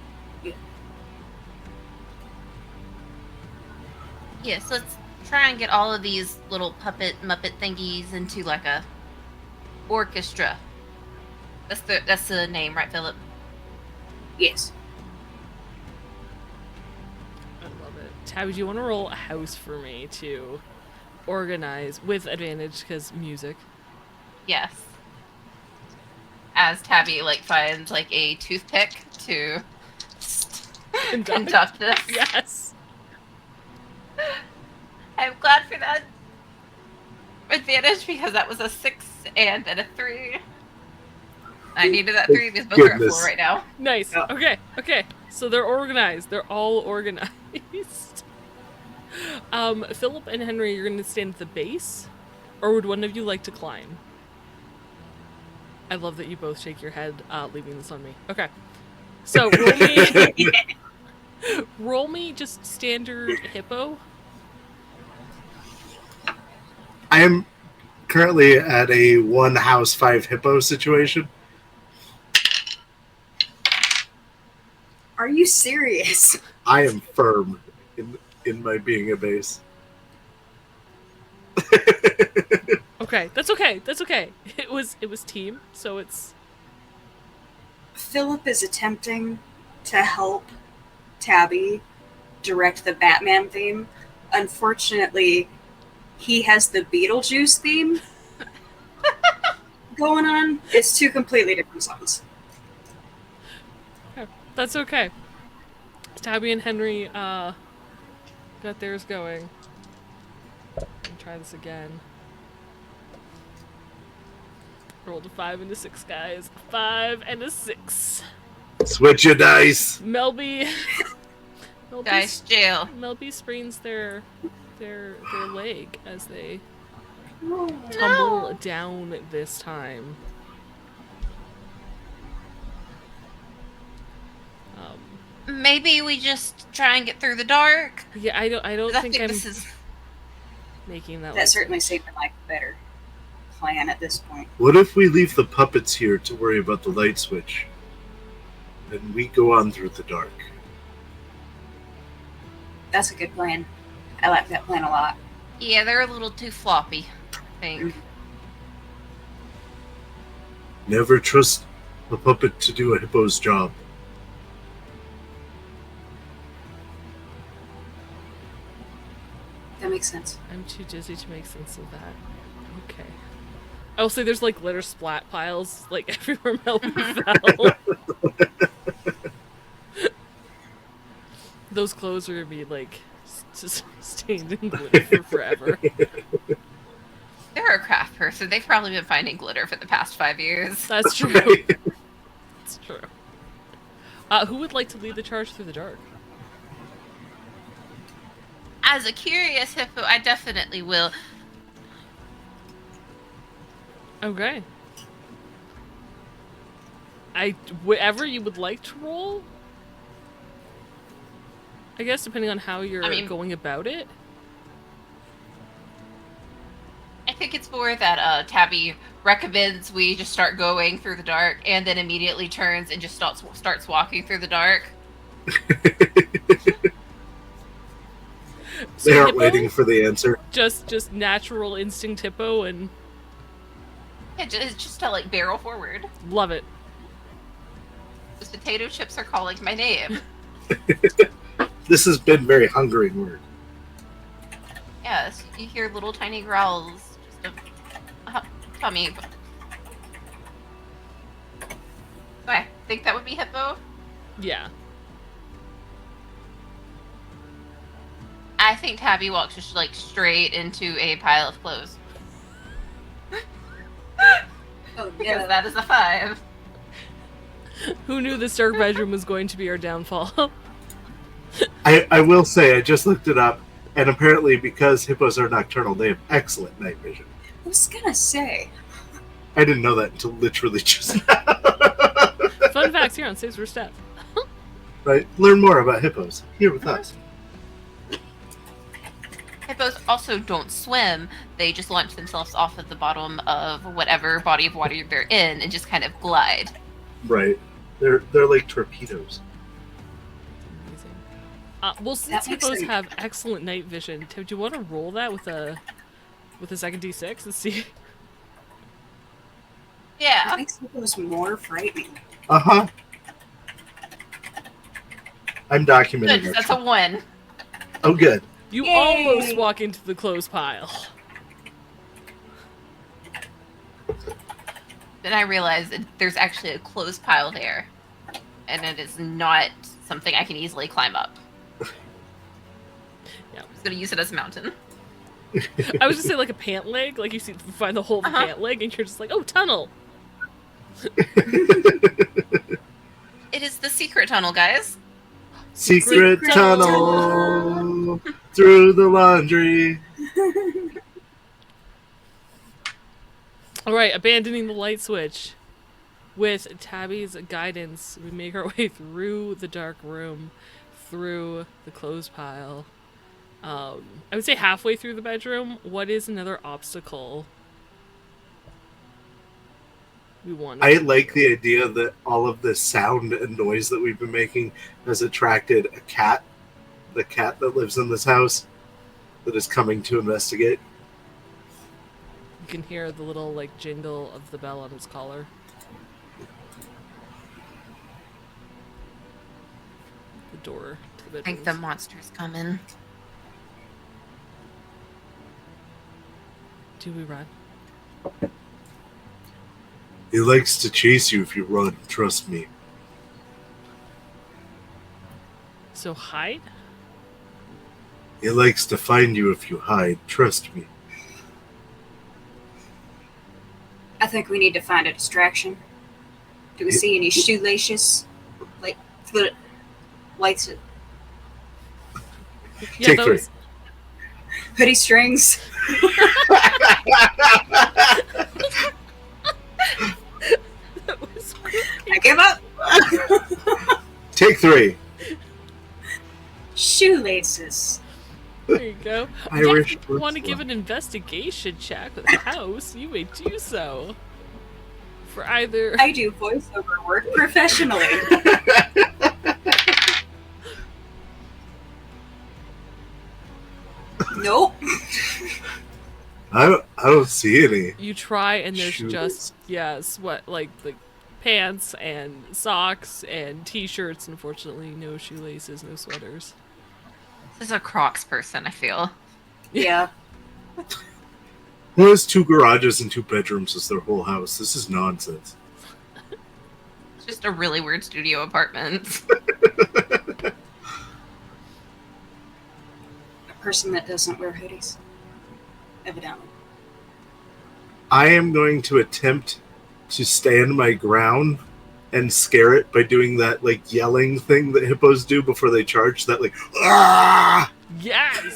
Speaker 6: Yes, let's try and get all of these little puppet Muppet thingies into like a orchestra. That's the name, right, Philip?
Speaker 5: Yes.
Speaker 3: I love it. Tabby, do you want to roll a house for me to organize with advantage because music?
Speaker 6: Yes. As Tabby like finds like a toothpick to conduct this.
Speaker 3: Yes.
Speaker 6: I'm glad for that advantage because that was a 6 and then a 3. I needed that 3 because both are at 4 right now.
Speaker 3: Nice.
Speaker 4: Yeah.
Speaker 3: Okay. So they're organized. They're all organized. Philip and Henry, you're going to stand at the base, or would one of you like to climb? I love that you both shake your head, leaving this on me. Okay. So roll me just standard hippo.
Speaker 4: I am currently at a 1 house 5 hippo situation.
Speaker 5: Are you serious?
Speaker 4: I am firm in my being a base.
Speaker 3: Okay, that's okay. That's okay. It was team, so it's...
Speaker 5: Philip is attempting to help Tabby direct the Batman theme. Unfortunately, he has the Beetlejuice theme going on. It's 2 completely different songs.
Speaker 3: Okay, that's okay. Tabby and Henry got theirs going. Let me try this again. Rolled a 5 and a 6, guys. 5 and a 6.
Speaker 4: Switch your dice.
Speaker 3: Melby
Speaker 6: Guys, jail.
Speaker 3: Melby sprains their leg as they tumble down this time.
Speaker 6: Maybe we just try and get through the dark.
Speaker 3: Yeah, I don't think I'm
Speaker 6: this is.
Speaker 3: making that.
Speaker 5: That certainly seemed like a better plan at this point.
Speaker 4: What if we leave the puppets here to worry about the light switch? And we go on through the dark.
Speaker 5: That's a good plan. I like that plan a lot.
Speaker 6: Yeah, they're a little too floppy, I think.
Speaker 4: Never trust a puppet to do a hippo's job.
Speaker 5: That makes sense.
Speaker 3: I'm too dizzy to make sense of that. Okay. I will say there's like glitter splat piles like everywhere Melvin fell. Those clothes are gonna be like just stained in glitter for forever.
Speaker 6: They're a craft person. They've probably been finding glitter for the past 5 years.
Speaker 3: That's true. That's true. Who would like to lead the charge through the dark?
Speaker 6: As a curious hippo, I definitely will.
Speaker 3: Okay. Whatever you would like to roll. I guess depending on how you're going about it.
Speaker 6: I think it's more that Tabby recommends we just start going through the dark and then immediately turns and just starts walking through the dark.
Speaker 4: They aren't
Speaker 3: Hippo?
Speaker 4: waiting for the answer.
Speaker 3: Just natural instinct hippo and
Speaker 6: Yeah, just to like barrel forward.
Speaker 3: love it.
Speaker 6: Those potato chips are calling my name.
Speaker 4: This has been very hungering word.
Speaker 6: Yes, you hear little tiny growls. Just a tummy. So I think that would be hippo.
Speaker 3: Yeah.
Speaker 6: I think Tabby walks just like straight into a pile of clothes.
Speaker 5: Oh,
Speaker 6: Because that is a 5.
Speaker 3: Who knew this dark bedroom was going to be our downfall?
Speaker 4: I will say, I just looked it up, and apparently because hippos are nocturnal, they have excellent night vision.
Speaker 5: I was gonna say.
Speaker 4: I didn't know that until literally just now.
Speaker 3: Fun facts here on Saves for Step.
Speaker 4: Right? Learn more about hippos here with us.
Speaker 6: Hippos also don't swim. They just launch themselves off of the bottom of whatever body of water they're in and just kind of glide.
Speaker 4: Right. They're like torpedoes.
Speaker 3: Amazing. Well, since hippos have excellent night vision, Tim, do you want to roll that with a second D6 and see?
Speaker 6: Yeah.
Speaker 5: I think it was more frightening.
Speaker 4: Uh-huh. I'm documenting
Speaker 6: Good,
Speaker 4: it.
Speaker 6: that's a 1.
Speaker 4: Oh, good.
Speaker 3: You
Speaker 5: Yay!
Speaker 3: almost walk into the clothes pile.
Speaker 6: Then I realized that there's actually a clothes pile there. And it is not something I can easily climb up.
Speaker 3: Yeah.
Speaker 6: I'm just going to use it as a mountain.
Speaker 3: I was just saying like a pant leg, like you find the hole of the pant leg and you're just like, oh, tunnel.
Speaker 6: It is the secret tunnel, guys.
Speaker 4: Secret tunnel through the laundry.
Speaker 3: All right, abandoning the light switch. With Tabby's guidance, we make our way through the dark room, through the clothes pile. I would say halfway through the bedroom. What is another obstacle we want?
Speaker 4: I like the idea that all of the sound and noise that we've been making has attracted a cat. The cat that lives in this house that is coming to investigate.
Speaker 3: You can hear the little like jingle of the bell on his collar. The door to the bedroom.
Speaker 6: I think the monster's coming.
Speaker 3: Do we run?
Speaker 4: He likes to chase you if you run, trust me.
Speaker 3: So hide?
Speaker 4: He likes to find you if you hide, trust me.
Speaker 5: I think we need to find a distraction. Do we see any shoelaces? Like, lights,
Speaker 3: Yeah,
Speaker 4: Take
Speaker 3: those.
Speaker 5: hoodie strings?
Speaker 3: That was
Speaker 5: I give up.
Speaker 4: Take 3.
Speaker 5: Shoelaces.
Speaker 3: There you go.
Speaker 4: Irish
Speaker 3: If you want to
Speaker 4: wrestler.
Speaker 3: give an investigation check with the house, you may do so. For either...
Speaker 5: I do voiceover work professionally. Nope.
Speaker 4: I don't see any.
Speaker 3: You try and there's
Speaker 4: Shoes.
Speaker 3: just, like pants and socks and t-shirts. Unfortunately, no shoelaces, no sweaters.
Speaker 6: This is a Crocs person, I feel.
Speaker 5: Yeah.
Speaker 4: Who has 2 garages and 2 bedrooms as their whole house? This is nonsense.
Speaker 6: It's just a really weird studio apartment.
Speaker 5: A person that doesn't wear hoodies. Evidently.
Speaker 4: I am going to attempt to stand my ground and scare it by doing that like yelling thing that hippos do before they charge. That like, ah!
Speaker 3: Yes!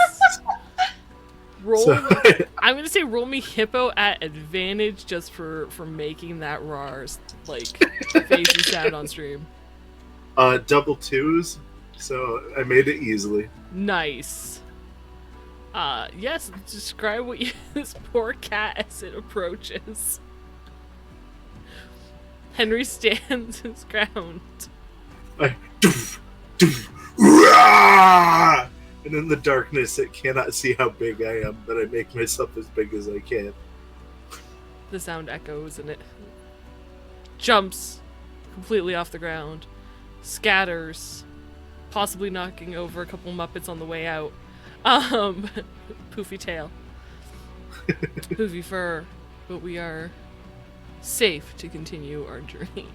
Speaker 3: Roll.
Speaker 4: So-
Speaker 3: I'm gonna say roll me Hippo at advantage just for making that roar like face and sound on stream.
Speaker 4: Double 2s, so I made it easily.
Speaker 3: Nice. Yes. Describe what this poor cat as it approaches. Henry stands his ground.
Speaker 4: Like, doof, doof, rah! And in the darkness, it cannot see how big I am, but I make myself as big as I can.
Speaker 3: The sound echoes and it jumps completely off the ground, scatters, possibly knocking over a couple Muppets on the way out. Poofy tail, poofy fur, but we are safe to continue our journey.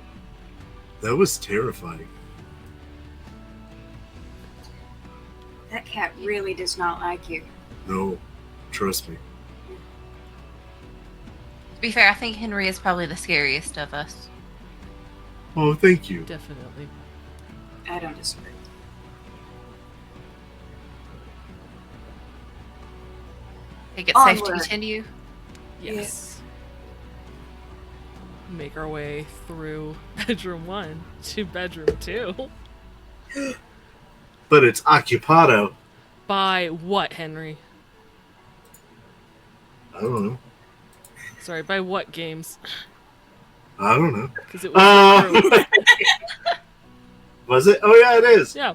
Speaker 4: That was terrifying.
Speaker 5: That cat really does not like you.
Speaker 4: No, trust me.
Speaker 6: To be fair, I think Henry is probably the scariest of us.
Speaker 4: Oh, thank you.
Speaker 3: Definitely.
Speaker 5: I don't disagree.
Speaker 6: Think it's safe to
Speaker 5: Onward.
Speaker 6: continue?
Speaker 3: Yes. Make our way through bedroom 1 to bedroom 2.
Speaker 4: But it's occupado.
Speaker 3: By what, Henry?
Speaker 4: I don't know.
Speaker 3: Sorry, by what games?
Speaker 4: I don't know.
Speaker 3: Because it was through.
Speaker 4: Was it? Oh yeah, it is.
Speaker 3: Yeah.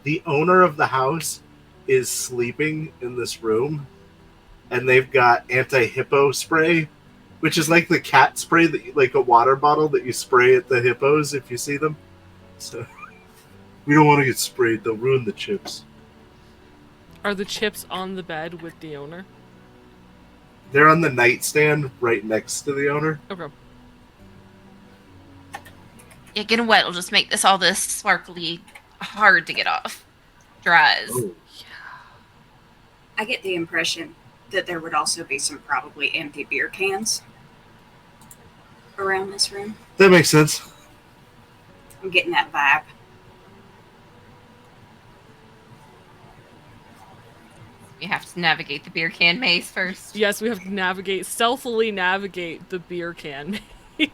Speaker 4: The owner of the house is sleeping in this room, and they've got anti-hippo spray, which is like the cat spray that you, like a water bottle that you spray at the hippos if you see them. So we don't want to get sprayed; they'll ruin the chips.
Speaker 3: Are the chips on the bed with the owner?
Speaker 4: They're on the nightstand right next to the owner.
Speaker 3: Okay.
Speaker 6: Yeah, getting wet will just make all this sparkly hard to get off. Dries.
Speaker 4: Oh,
Speaker 5: I get the impression that there would also be some probably empty beer cans around this room.
Speaker 4: that makes sense.
Speaker 5: I'm getting that vibe.
Speaker 6: You have to navigate the beer can maze first.
Speaker 3: Yes, we have to stealthily navigate the beer can maze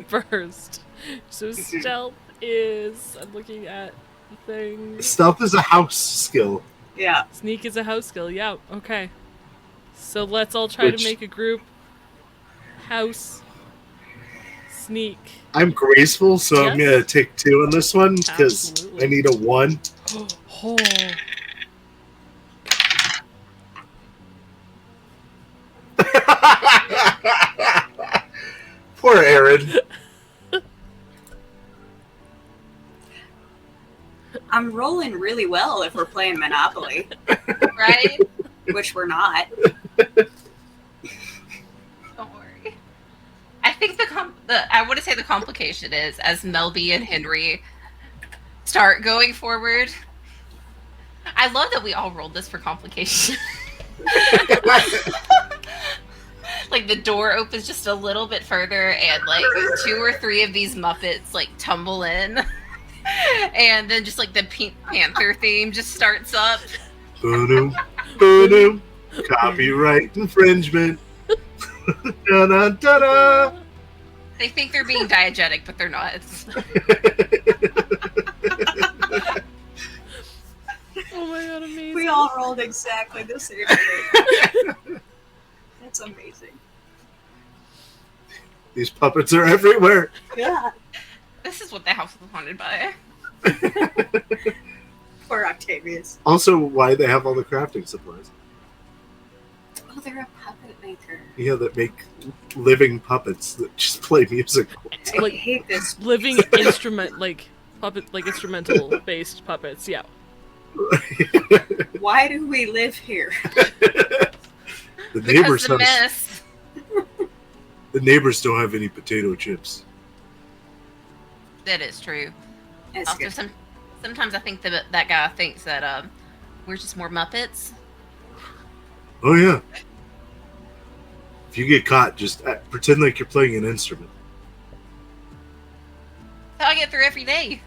Speaker 3: first. So stealth is, I'm looking at the thing.
Speaker 4: Stealth is a house skill.
Speaker 5: Yeah.
Speaker 3: Sneak is a house skill, yeah, okay. So let's all try to
Speaker 4: Which-
Speaker 3: make a group. House. Sneak.
Speaker 4: I'm graceful, so I'm
Speaker 3: Yes.
Speaker 4: gonna take 2 on this one because
Speaker 3: Absolutely.
Speaker 4: I need a 1.
Speaker 3: Oh.
Speaker 4: Poor Aaron.
Speaker 5: I'm rolling really well if we're playing Monopoly,
Speaker 6: Right?
Speaker 5: which we're not.
Speaker 6: Don't worry. I think I want to say the complication is as Melby and Henry start going forward. I love that we all rolled this for complication. Like the door opens just a little bit further and like 2 or 3 of these Muppets like tumble in. And then just like the Pink Panther theme just starts up.
Speaker 4: Boom. Boom. Copyright infringement. Da-da-da-da.
Speaker 6: They think they're being diegetic, but they're not.
Speaker 3: Oh my god, amazing.
Speaker 5: We all rolled exactly the same way. That's amazing.
Speaker 4: These puppets are everywhere.
Speaker 5: Yeah.
Speaker 6: This is what the house was haunted by.
Speaker 5: Poor Octavius.
Speaker 4: Also, why they have all the crafting supplies.
Speaker 5: Oh, they're a puppet maker.
Speaker 4: Yeah, that make living puppets that just play music.
Speaker 5: I
Speaker 3: Like,
Speaker 5: hate this.
Speaker 3: living instrument, like puppet, like instrumental based puppets. Yeah.
Speaker 5: Why do we live here?
Speaker 4: The
Speaker 6: Because
Speaker 4: neighbors
Speaker 6: the
Speaker 4: have,
Speaker 6: mess.
Speaker 4: the neighbors don't have any potato chips.
Speaker 6: That is true.
Speaker 5: That's
Speaker 6: Also,
Speaker 5: good.
Speaker 6: sometimes I think that guy thinks that we're just more Muppets.
Speaker 4: Oh yeah. If you get caught, just pretend like you're playing an instrument.
Speaker 6: That's how I get through every day.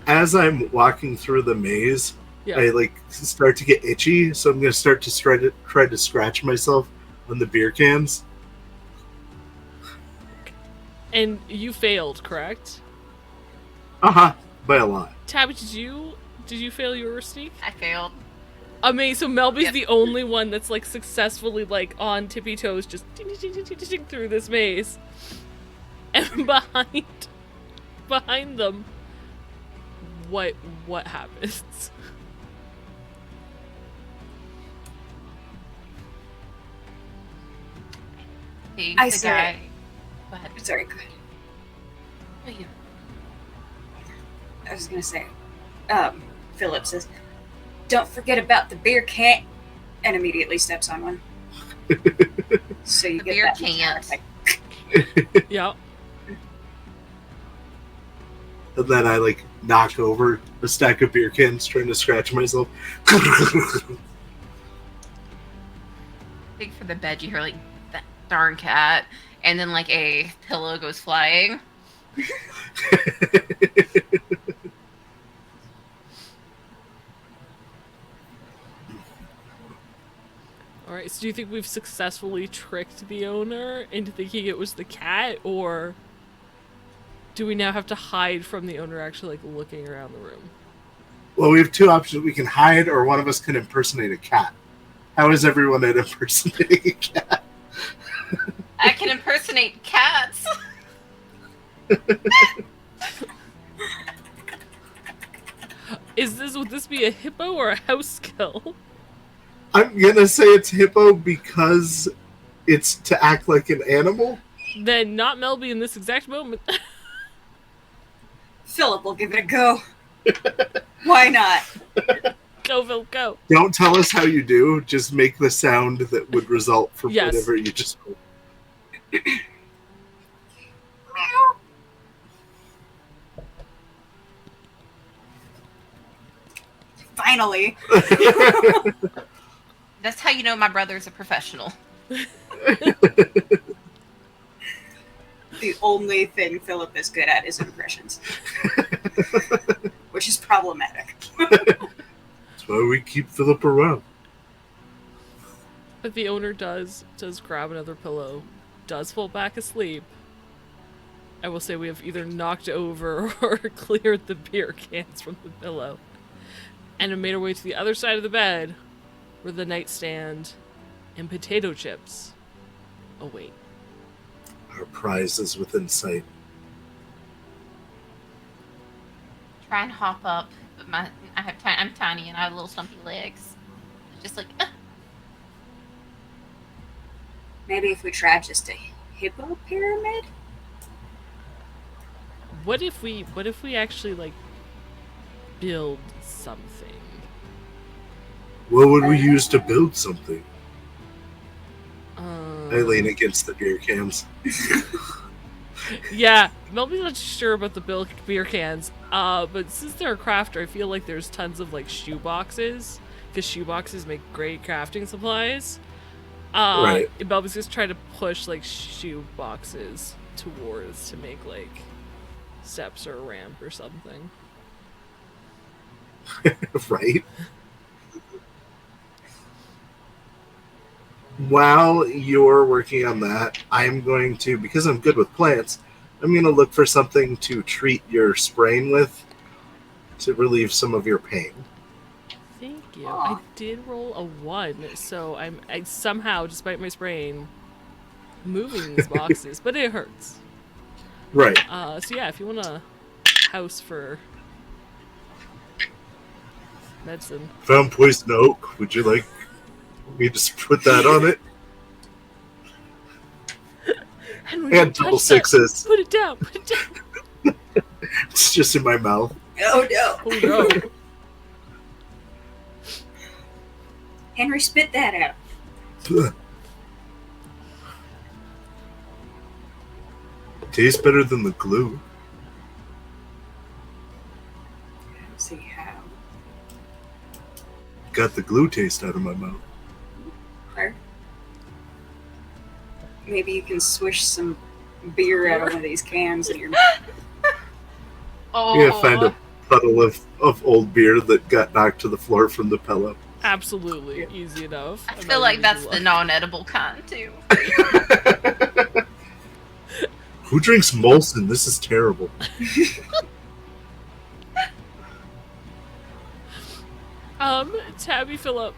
Speaker 4: As I'm walking through the maze,
Speaker 3: Yeah.
Speaker 4: I like start to get itchy, so I'm gonna start to try to scratch myself on the beer cans.
Speaker 3: And you failed, correct?
Speaker 4: By a lot.
Speaker 3: Tabby, did you fail your sneak?
Speaker 6: I failed.
Speaker 3: Amazing. So Melby's
Speaker 6: Yep.
Speaker 3: the only one that's like successfully like on tippy toes, just ding, ding, ding, ding, ding, ding, through this maze. And behind them, what happens?
Speaker 6: He's
Speaker 5: I
Speaker 6: the
Speaker 5: said
Speaker 6: guy. Go ahead.
Speaker 5: Sorry, go ahead.
Speaker 6: Oh, you.
Speaker 5: I was gonna say, Philip says, "Don't forget about the beer can," and immediately steps on one. So you
Speaker 6: The
Speaker 5: get
Speaker 6: beer
Speaker 5: that
Speaker 6: can.
Speaker 5: entire effect.
Speaker 3: Yeah.
Speaker 4: And then I like knock over a stack of beer cans trying to scratch myself.
Speaker 6: Big for the bed, you hear like that darn cat, and then like a pillow goes flying.
Speaker 3: Alright, so do you think we've successfully tricked the owner into thinking it was the cat, or do we now have to hide from the owner actually like looking around the room?
Speaker 4: Well, we have two options. We can hide, or one of us can impersonate a cat. How is everyone at impersonating a cat?
Speaker 6: I can impersonate cats.
Speaker 3: Would this be a hippo or a house skill?
Speaker 4: I'm gonna say it's Hippo because it's to act like an animal.
Speaker 3: Then not Melby in this exact moment.
Speaker 5: Philip will give it a go. Why not?
Speaker 3: Go, Phil, go.
Speaker 4: Don't tell us how you do. Just make the sound that would result from
Speaker 3: Yes.
Speaker 4: whatever you just.
Speaker 5: Finally.
Speaker 6: That's how you know my brother's a professional.
Speaker 5: The only thing Philip is good at is impressions. Which is problematic.
Speaker 4: That's why we keep Philip around.
Speaker 3: But the owner does grab another pillow, does fall back asleep. I will say we have either knocked over or cleared the beer cans from the pillow, and have made our way to the other side of the bed, where the nightstand and potato chips await.
Speaker 4: Our prize is within sight.
Speaker 6: Try and hop up, but I'm tiny and I have little stumpy legs. It's just like,
Speaker 5: Maybe if we try just a hippo pyramid?
Speaker 3: What if we actually like build something?
Speaker 4: What would we use to build something? I lean
Speaker 3: Um,
Speaker 4: against the beer cans.
Speaker 3: Yeah, Melby's not sure about the beer cans. But since they're a crafter, I feel like there's tons of like shoe boxes, because shoe boxes make great crafting supplies.
Speaker 4: Right.
Speaker 3: Melby's just trying to push like shoe boxes towards to make like steps or a ramp or something.
Speaker 4: Right? while you're working on that, I'm going to, because I'm good with plants, I'm going to look for something to treat your sprain with to relieve some of your pain.
Speaker 3: Thank you.
Speaker 5: Aw.
Speaker 3: I did roll a 1, so I somehow, despite my sprain, moving these boxes, but it hurts.
Speaker 4: Right.
Speaker 3: So yeah, if you want a house for medicine.
Speaker 4: Found poison oak. Would you like me to put that on it?
Speaker 3: Henry,
Speaker 4: And
Speaker 3: don't
Speaker 4: double
Speaker 3: touch that.
Speaker 4: sixes.
Speaker 3: Put it down. Put it down.
Speaker 4: It's just in my mouth.
Speaker 5: Oh no.
Speaker 3: Oh no.
Speaker 5: Henry, spit that out.
Speaker 4: Tastes better than the glue.
Speaker 5: Let's see how.
Speaker 4: Got the glue taste out of my mouth.
Speaker 5: Or maybe you can swish some beer out of one of these cans in your
Speaker 6: Oh,
Speaker 4: You're gonna find a puddle of old beer that got knocked to the floor from the pillow.
Speaker 3: Absolutely. Easy enough.
Speaker 6: I feel like that's the non-edible kind too.
Speaker 4: Who drinks Molson? This is terrible.
Speaker 3: Tabby Phillip.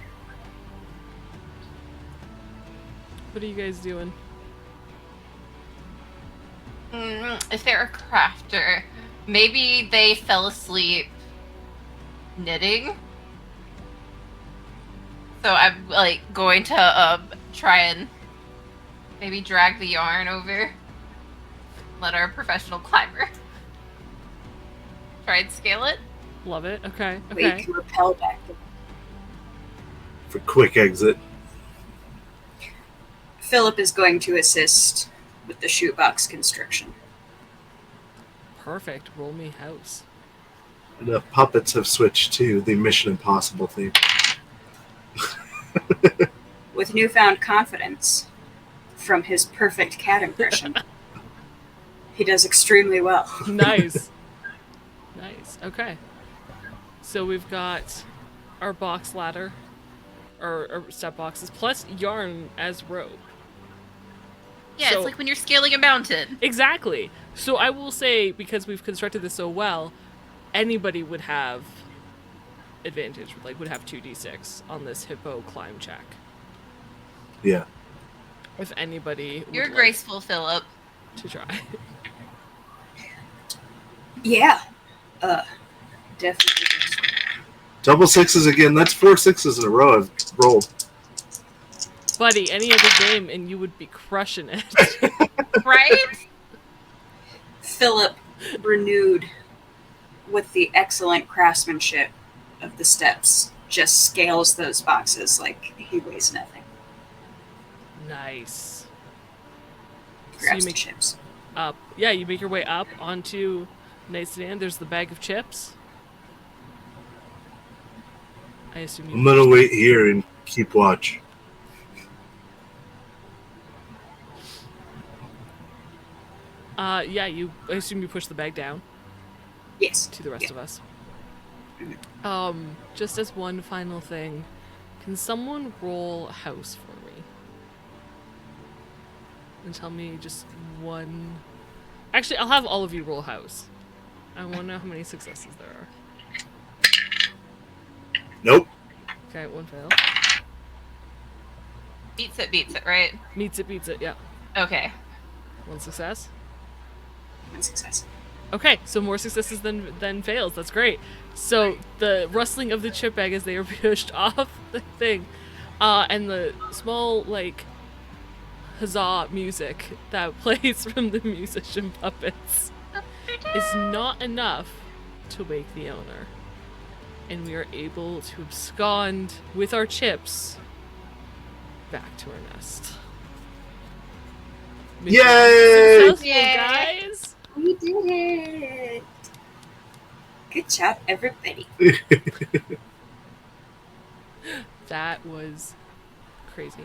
Speaker 3: What are you guys doing?
Speaker 6: If they're a crafter, maybe they fell asleep knitting. So I'm like going to try and maybe drag the yarn over. Let our professional climber try and scale it.
Speaker 3: Love it. Okay.
Speaker 5: way
Speaker 3: Okay.
Speaker 5: to repel back.
Speaker 4: For quick exit.
Speaker 5: Philip is going to assist with the shoebox construction.
Speaker 3: Perfect. Roll me house.
Speaker 4: The puppets have switched to the Mission Impossible theme.
Speaker 5: With newfound confidence from his perfect cat impression, he does extremely well.
Speaker 3: Nice. Nice. Okay. So we've got our box ladder, or step boxes, plus yarn as rope.
Speaker 6: Yeah,
Speaker 3: So-
Speaker 6: it's like when you're scaling a mountain.
Speaker 3: Exactly. So I will say, because we've constructed this so well, anybody would have advantage, like would have 2d6 on this hippo climb check.
Speaker 4: Yeah.
Speaker 3: If anybody would
Speaker 6: You're
Speaker 3: like
Speaker 6: graceful, Philip.
Speaker 3: to try.
Speaker 5: Yeah. Definitely.
Speaker 4: Double sixes again. That's 4 sixes in a row I've rolled.
Speaker 3: Buddy, any other game and you would be crushing it.
Speaker 6: Right?
Speaker 5: Philip, renewed with the excellent craftsmanship of the steps, just scales those boxes like he weighs nothing.
Speaker 3: Nice. So
Speaker 5: Grabs
Speaker 3: you
Speaker 5: the
Speaker 3: make
Speaker 5: chips.
Speaker 3: up. Yeah, you make your way up onto nightstand. There's the bag of chips. I assume you
Speaker 4: I'm gonna wait here and keep watch.
Speaker 3: Yeah, I assume you push the bag down
Speaker 5: Yes.
Speaker 3: to the rest
Speaker 5: Yeah.
Speaker 3: of us. Just as one final thing, can someone roll house for me? And tell me just one. Actually, I'll have all of you roll house. I want to know how many successes there are.
Speaker 4: Nope.
Speaker 3: Okay, one fail.
Speaker 6: Beats it, right?
Speaker 3: Meets it, beats it. Yeah,
Speaker 6: Okay.
Speaker 3: one success.
Speaker 5: One success.
Speaker 3: Okay, so more successes than fails. That's great. So the rustling of the chip bag as they are pushed off the thing, and the small like huzzah music that plays from the musician puppets is not enough to wake the owner, and we are able to abscond with our chips back to our nest. Mission
Speaker 4: Yay!
Speaker 3: successful,
Speaker 6: Yay!
Speaker 3: guys!
Speaker 5: We did it! Good job, everybody.
Speaker 3: That was crazy.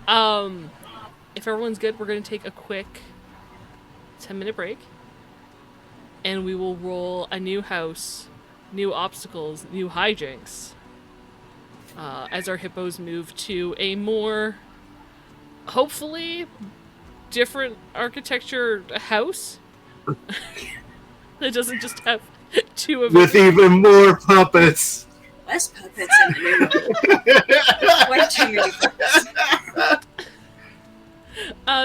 Speaker 3: If everyone's good, we're going to take a quick 10-minute break. And we will roll a new house, new obstacles, new hijinks. As our hippos move to a more hopefully different architecture house that doesn't just have two of
Speaker 4: With
Speaker 3: them.
Speaker 4: even more puppets.
Speaker 5: Less puppets in the new one. Way too many puppets.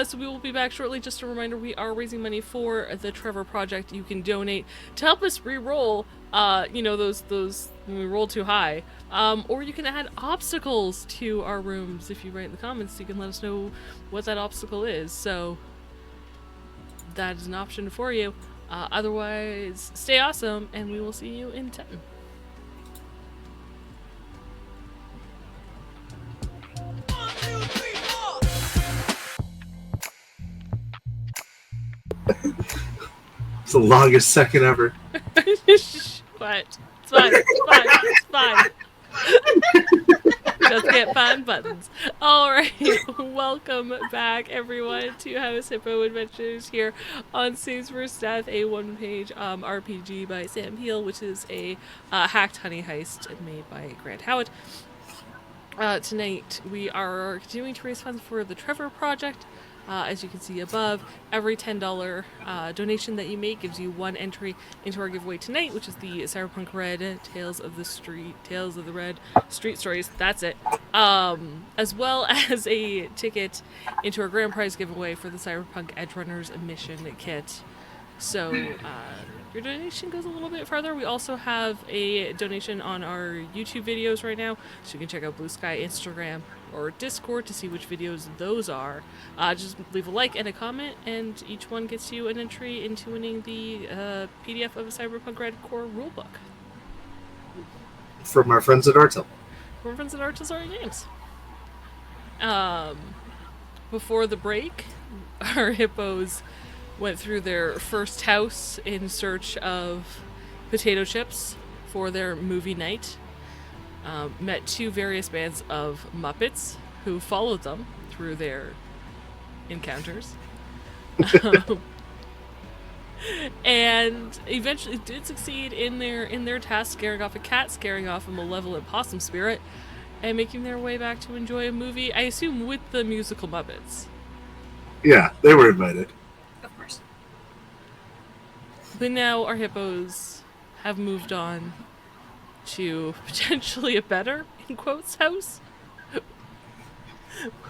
Speaker 3: So we will be back shortly. Just a reminder, we are raising money for the Trevor Project. You can donate to help us re-roll, those when we roll too high. Or you can add obstacles to our rooms. If you write in the comments, you can let us know what that obstacle is. So that is an option for you. Otherwise, stay awesome, and we will see you in 10.
Speaker 4: It's the longest second ever.
Speaker 3: Quiet. It's fine. It's fine. Just can't find buttons. Alright, welcome back everyone to House Hippo Adventures here on Saves vs. Death, a one-page RPG by Sam Peel, which is a hacked honey heist made by Grant Howitt. Tonight we are continuing to raise funds for the Trevor Project. As you can see above, every $10 donation that you make gives you one entry into our giveaway tonight, which is the Cyberpunk Red Tales of the Red Street Stories. That's it. As well as a ticket into our grand prize giveaway for the Cyberpunk Edgerunners mission kit. So your donation goes a little bit further. We also have a donation on our YouTube videos right now, so you can check out Blue Sky, Instagram, or Discord to see which videos those are. Just leave a like and a comment, and each one gets you an entry into winning the PDF of a Cyberpunk Red Core rulebook.
Speaker 4: From our friends at Artel.
Speaker 3: From our friends at Artel Games. Before the break, our hippos went through their first house in search of potato chips for their movie night. Met two various bands of Muppets who followed them through their encounters. And eventually did succeed in their task, scaring off a cat, scaring off a malevolent possum spirit, and making their way back to enjoy a movie, I assume with the musical Muppets.
Speaker 4: Yeah, they were invited.
Speaker 5: Of course.
Speaker 3: But now our hippos have moved on to potentially a better, in quotes, house.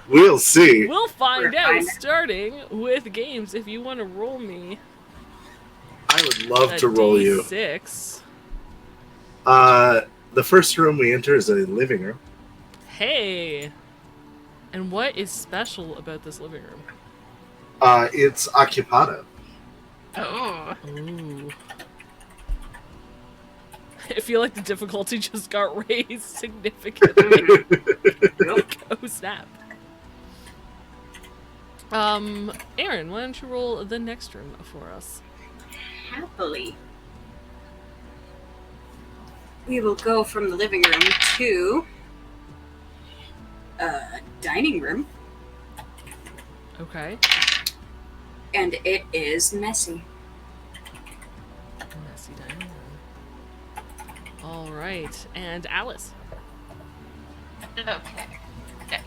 Speaker 4: We'll see.
Speaker 3: We'll find out, starting with games. If you want to roll me
Speaker 4: I would love to roll you.
Speaker 3: D6.
Speaker 4: The first room we enter is a living room.
Speaker 3: Hey! And what is special about this living room?
Speaker 4: It's occupado.
Speaker 6: Oh.
Speaker 3: Ooh. I feel like the difficulty just got raised significantly. Like, oh snap. Aaron, why don't you roll the next room for us?
Speaker 5: Happily. We will go from the living room to a dining room,
Speaker 3: Okay.
Speaker 5: and it is messy.
Speaker 3: Messy dining room. Alright, and Alyss.
Speaker 6: Okay. Okay.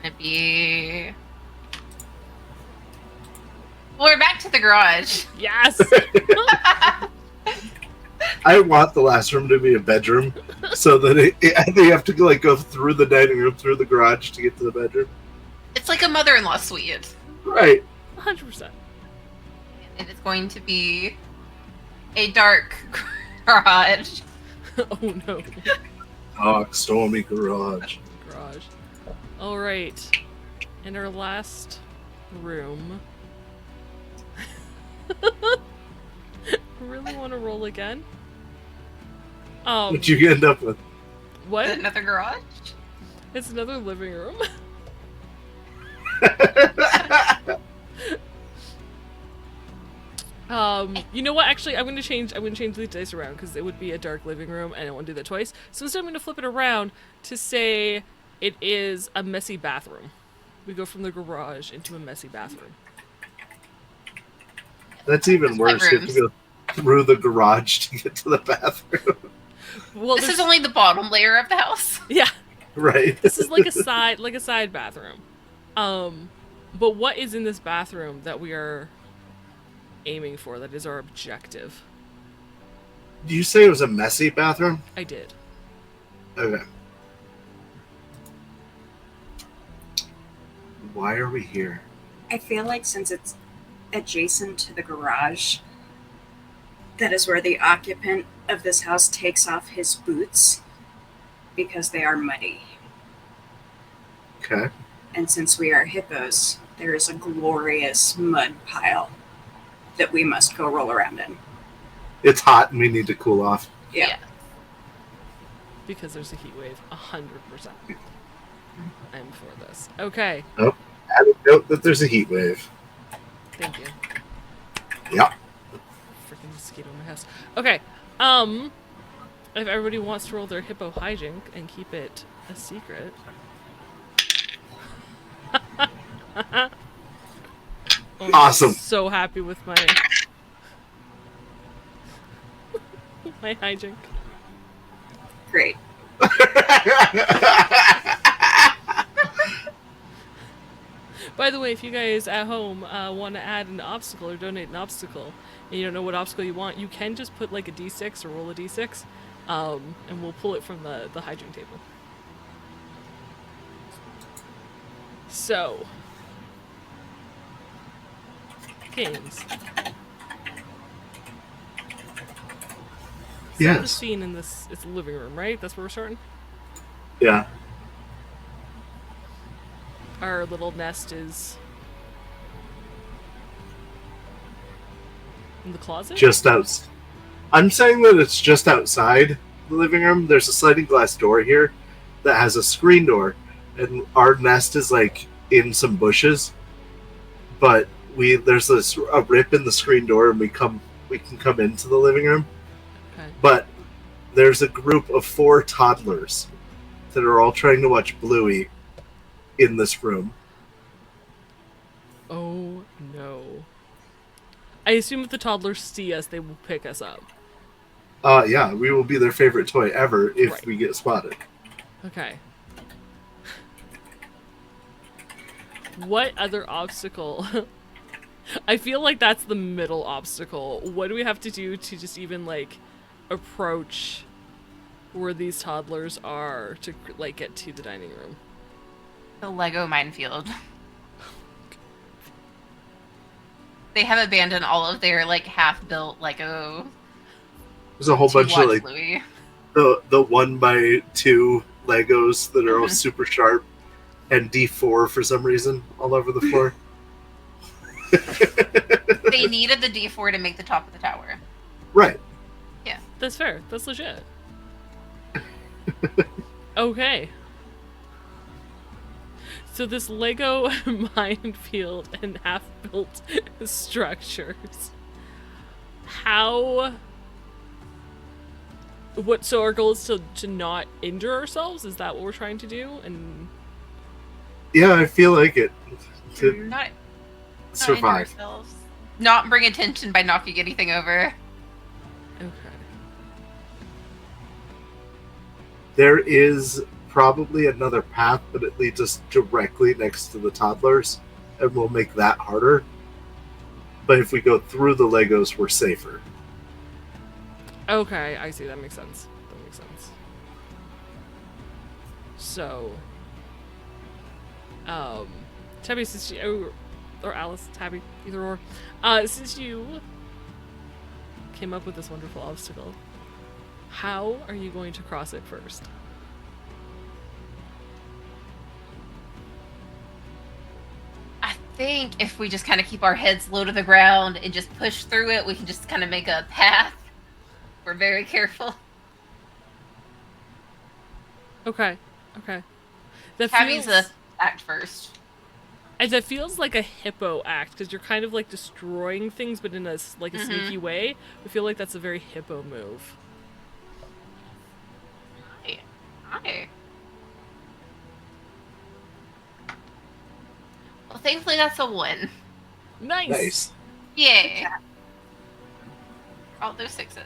Speaker 6: Gonna be. Well, we're back to the garage.
Speaker 3: Yes!
Speaker 4: I want the last room to be a bedroom, so that they have to go through the dining room, through the garage to get to the bedroom.
Speaker 6: It's like a mother-in-law suite.
Speaker 4: Right.
Speaker 3: 100%.
Speaker 6: It is going to be a dark garage.
Speaker 3: Oh no.
Speaker 4: Dark, stormy garage.
Speaker 3: Garage. Alright. And our last room. Really want to roll again?
Speaker 4: What you end up with?
Speaker 3: What?
Speaker 6: Another garage?
Speaker 3: It's another living room. You know what? Actually, I'm gonna change the dice around because it would be a dark living room, and I don't want to do that twice. So instead, I'm gonna flip it around to say it is a messy bathroom. We go from the garage into a messy bathroom.
Speaker 4: That's even worse. You have to go through the garage to get to the bathroom.
Speaker 3: Well,
Speaker 6: This is only the bottom layer of the house.
Speaker 3: yeah.
Speaker 4: Right.
Speaker 3: This is like a side bathroom. But what is in this bathroom that we are aiming for? That is our objective.
Speaker 4: Do you say it was a messy bathroom?
Speaker 3: I did.
Speaker 4: Okay. Why are we here?
Speaker 5: I feel like since it's adjacent to the garage, that is where the occupant of this house takes off his boots because they are muddy.
Speaker 4: Okay.
Speaker 5: And since we are hippos, there is a glorious mud pile that we must go roll around in.
Speaker 4: It's hot and we need to cool off.
Speaker 5: Yeah.
Speaker 3: Because there's a heat wave. 100%. I'm for this. Okay.
Speaker 4: Add a note that there's a heat wave.
Speaker 3: Thank you.
Speaker 4: Yeah.
Speaker 3: Freaking mosquito in my house. Okay. If everybody wants to roll their hippo hijink and keep it a secret. Oh,
Speaker 4: Awesome.
Speaker 3: I'm so happy with my my hijink.
Speaker 5: Great.
Speaker 3: By the way, if you guys at home want to add an obstacle or donate an obstacle, and you don't know what obstacle you want, you can just put like a d6 or roll a d6, and we'll pull it from the hijink table. So, games. Set the scene in this. It's the living room, right? That's where we're starting.
Speaker 4: Yeah.
Speaker 3: Our little nest is in the closet.
Speaker 4: Just out. I'm saying that it's just outside the living room. There's a sliding glass door here that has a screen door, and our nest is like in some bushes. But there's a rip in the screen door, and we can come into the living room.
Speaker 3: Okay.
Speaker 4: But there's a group of 4 toddlers that are all trying to watch Bluey in this room.
Speaker 3: Oh no. I assume if the toddlers see us, they will pick us up.
Speaker 4: Yeah, we will be their favorite toy ever if we get spotted.
Speaker 3: Okay. What other obstacle? I feel like that's the middle obstacle. What do we have to do to just even, like, approach where these toddlers are to, like, get to the dining room?
Speaker 6: The Lego minefield. They have abandoned all of their, like, half-built Lego.
Speaker 4: There's a whole bunch of, like,
Speaker 6: Louis.
Speaker 4: the 1x2 Legos that are all super sharp and D4 for some reason all over the floor.
Speaker 6: They needed the D4 to make the top of the tower.
Speaker 4: Right.
Speaker 6: Yeah.
Speaker 3: That's fair. That's legit. Okay. So this Lego minefield and half-built structures. So our goal is to not injure ourselves? Is that what we're trying to do? And
Speaker 4: Yeah, I feel like it. To
Speaker 6: Not
Speaker 4: survive.
Speaker 6: injure ourselves. Not bring attention by knocking anything over.
Speaker 3: okay.
Speaker 4: There is probably another path, but it leads us directly next to the toddlers, and we'll make that harder. But if we go through the Legos, we're safer.
Speaker 3: Okay, I see. That makes sense. So, Tabby, since you, or Alyss, Tabby, either or, since you came up with this wonderful obstacle, how are you going to cross it first?
Speaker 6: I think if we just kind of keep our heads low to the ground and just push through it, we can just kind of make a path. We're very careful.
Speaker 3: Okay. That
Speaker 6: Tabby's
Speaker 3: feels,
Speaker 6: act first.
Speaker 3: and that feels like a hippo act, because you're kind of like destroying things, but in a sneaky way. I feel like that's a very hippo move.
Speaker 6: Okay. Well, thankfully that's a 1.
Speaker 3: Nice.
Speaker 6: Yay. All those 6s.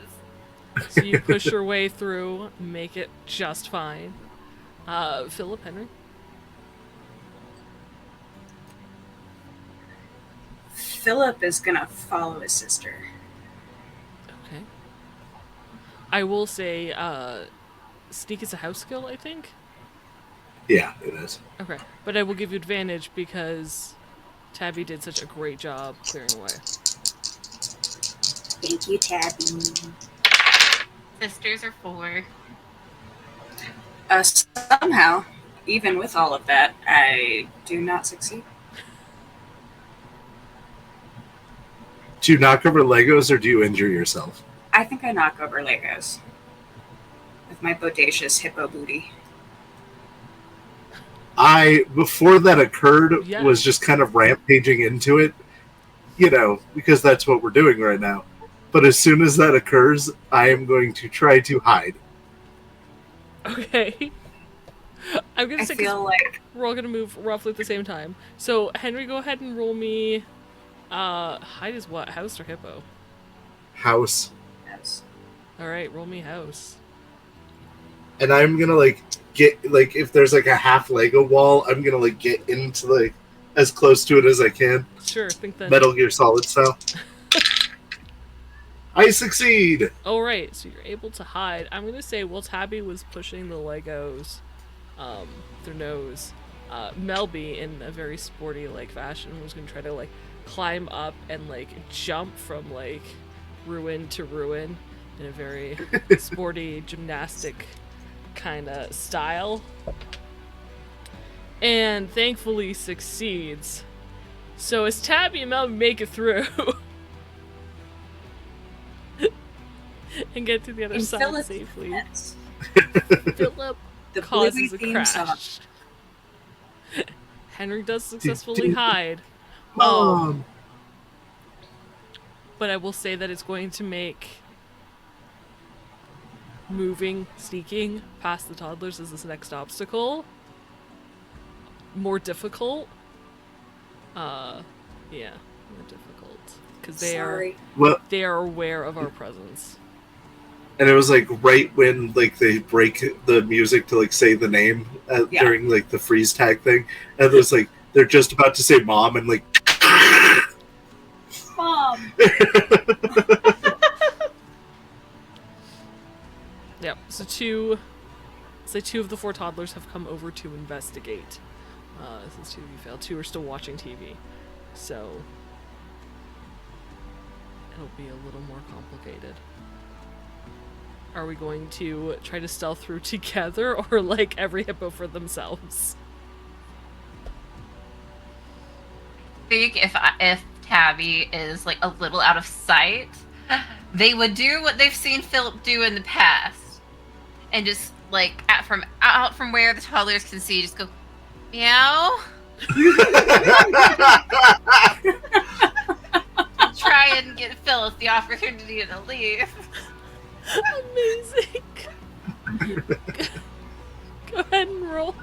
Speaker 3: So you push your way through, make it just fine. Philip, Henry.
Speaker 5: Philip is gonna follow his sister.
Speaker 3: Okay. I will say, sneak is a house skill, I think.
Speaker 4: Yeah, it is.
Speaker 3: Okay, but I will give you advantage because Tabby did such a great job clearing away.
Speaker 5: Thank you, Tabby.
Speaker 6: Sisters are 4.
Speaker 5: Somehow, even with all of that, I do not succeed.
Speaker 4: Do you knock over Legos or do you injure yourself?
Speaker 5: I think I knock over Legos with my bodacious hippo booty.
Speaker 4: Before that occurred,
Speaker 3: Yeah.
Speaker 4: was just kind of rampaging into it, because that's what we're doing right now. But as soon as that occurs, I am going to try to hide.
Speaker 3: Okay. I'm gonna
Speaker 5: I
Speaker 3: say
Speaker 5: feel like
Speaker 3: we're all gonna move roughly at the same time. So Henry, go ahead and roll me. Hide is what? House or hippo?
Speaker 4: House.
Speaker 5: yes.
Speaker 3: All right, roll me house.
Speaker 4: And I'm gonna get if there's a half Lego wall, I'm gonna get into as close to it as I can.
Speaker 3: Sure, think that.
Speaker 4: Metal Gear Solid style. I succeed.
Speaker 3: All right, so you're able to hide. I'm gonna say while Tabby was pushing the Legos, their nose, Melby in a very sporty fashion was gonna try to climb up and jump from ruin to ruin in a very sporty gymnastic kind of style, and thankfully succeeds. So as Tabby and Melby make it through and get to the other
Speaker 5: In
Speaker 3: side
Speaker 5: Philip's
Speaker 3: safely,
Speaker 5: defense,
Speaker 3: Philip
Speaker 5: the
Speaker 3: causes
Speaker 5: Bluey
Speaker 3: a
Speaker 5: theme song.
Speaker 3: crash. Henry does successfully hide,
Speaker 4: Mom.
Speaker 3: but I will say that it's going to make sneaking past the toddlers as this next obstacle more difficult. Yeah, more difficult because
Speaker 5: Sorry.
Speaker 3: they are aware of our presence.
Speaker 4: And it was right when they break the music to say the name
Speaker 5: Yeah.
Speaker 4: during the freeze tag thing, and it was they're just about to say mom and
Speaker 5: Mom.
Speaker 3: Yep. So two of the 4 toddlers have come over to investigate. Since 2 of you failed, 2 are still watching TV. So it'll be a little more complicated. Are we going to try to stealth through together, or every hippo for themselves?
Speaker 6: I think if Tabby is a little out of sight, they would do what they've seen Philip do in the past, and just out from where the toddlers can see, just go meow. Try and get Philip the opportunity to leave.
Speaker 3: Amazing. Go ahead and roll.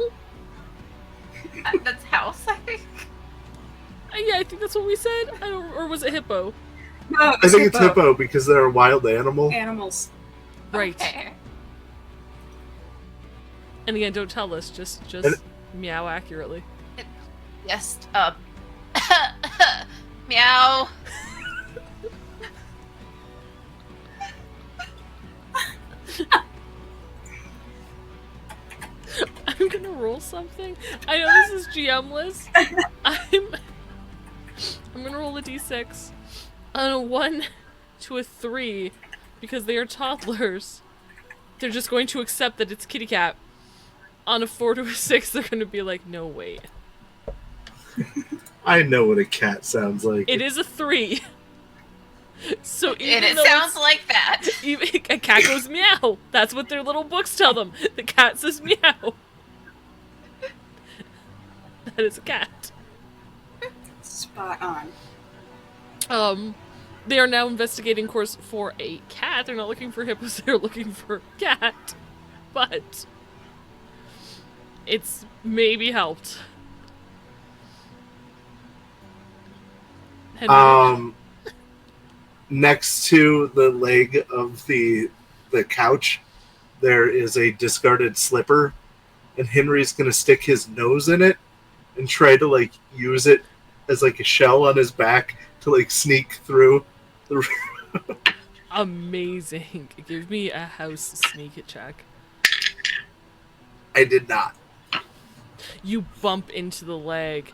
Speaker 6: That's house, I think.
Speaker 3: Yeah, I think that's what we said. Or was it hippo?
Speaker 5: No,
Speaker 4: I think it's hippo because they're a wild animal.
Speaker 5: Animals.
Speaker 3: Right.
Speaker 6: Okay.
Speaker 3: And again, don't tell us. Just meow accurately.
Speaker 6: Yes. Meow.
Speaker 3: I'm gonna roll something. I know this is GM-less. I'm gonna roll a d6 on a 1 to a 3 because they are toddlers. They're just going to accept that it's kitty cat. On a 4 to a 6, they're gonna be like, no, wait.
Speaker 4: I know what a cat sounds like.
Speaker 3: It is a 3. So even
Speaker 6: And it
Speaker 3: though
Speaker 6: sounds like that.
Speaker 3: even, a cat goes meow. That's what their little books tell them. The cat says meow. That is a cat.
Speaker 5: Spot on.
Speaker 3: They are now investigating course for a cat. They're not looking for hippos. They're looking for a cat. But it's maybe helped. Henry.
Speaker 4: Next to the leg of the couch, there is a discarded slipper and Henry's gonna stick his nose in it and try to like use it as like a shell on his back to like sneak through the.
Speaker 3: Amazing. Give me a house sneak it check.
Speaker 4: I did not.
Speaker 3: You bump into the leg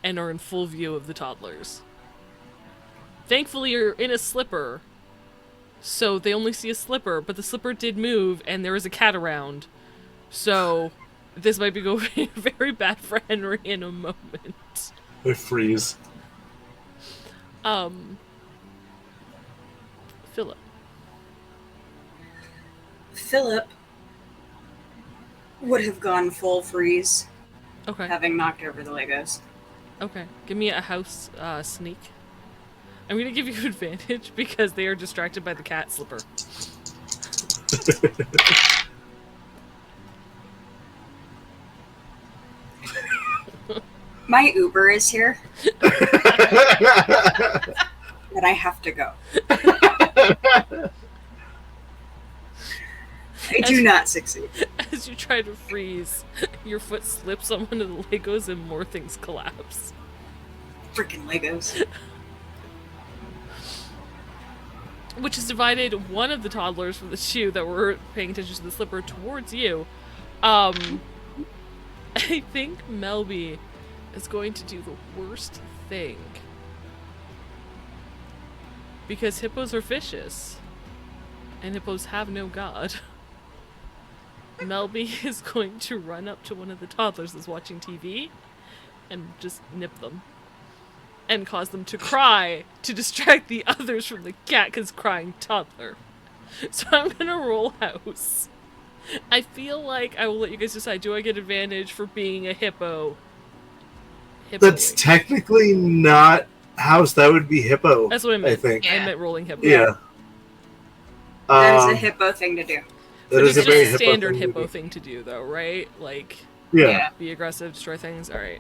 Speaker 3: and are in full view of the toddlers. Thankfully, you're in a slipper, so they only see a slipper, but the slipper did move, and there is a cat around. So, this might be going very bad for Henry in a moment.
Speaker 4: I freeze.
Speaker 3: Philip.
Speaker 5: Philip would have gone full freeze,
Speaker 3: Okay.
Speaker 5: having knocked over the Legos.
Speaker 3: Okay. Give me a house sneak. I'm gonna give you advantage because they are distracted by the cat slipper.
Speaker 5: My Uber is here, but I have to go. I do not succeed.
Speaker 3: As you try to freeze, your foot slips on one of the Legos and more things collapse.
Speaker 5: Freaking Legos.
Speaker 3: Which has divided one of the toddlers from the two that were paying attention to the slipper towards you. I think Melby is going to do the worst thing. Because hippos are vicious. And hippos have no god. Melby is going to run up to one of the toddlers that's watching TV and just nip them. And cause them to cry to distract the others from the cat because crying toddler. So I'm gonna roll house. I feel like I will let you guys decide. Do I get advantage for being a hippo?
Speaker 4: That's technically not house. That would be hippo.
Speaker 3: That's what I meant.
Speaker 4: I think.
Speaker 3: I meant rolling hippo.
Speaker 4: Yeah.
Speaker 5: That is a hippo thing to do.
Speaker 4: That is
Speaker 3: It's
Speaker 4: a very
Speaker 3: just a standard
Speaker 4: thing to
Speaker 3: hippo
Speaker 4: do.
Speaker 3: thing to do, though, right? Like,
Speaker 4: Yeah.
Speaker 3: be aggressive, destroy things. All right.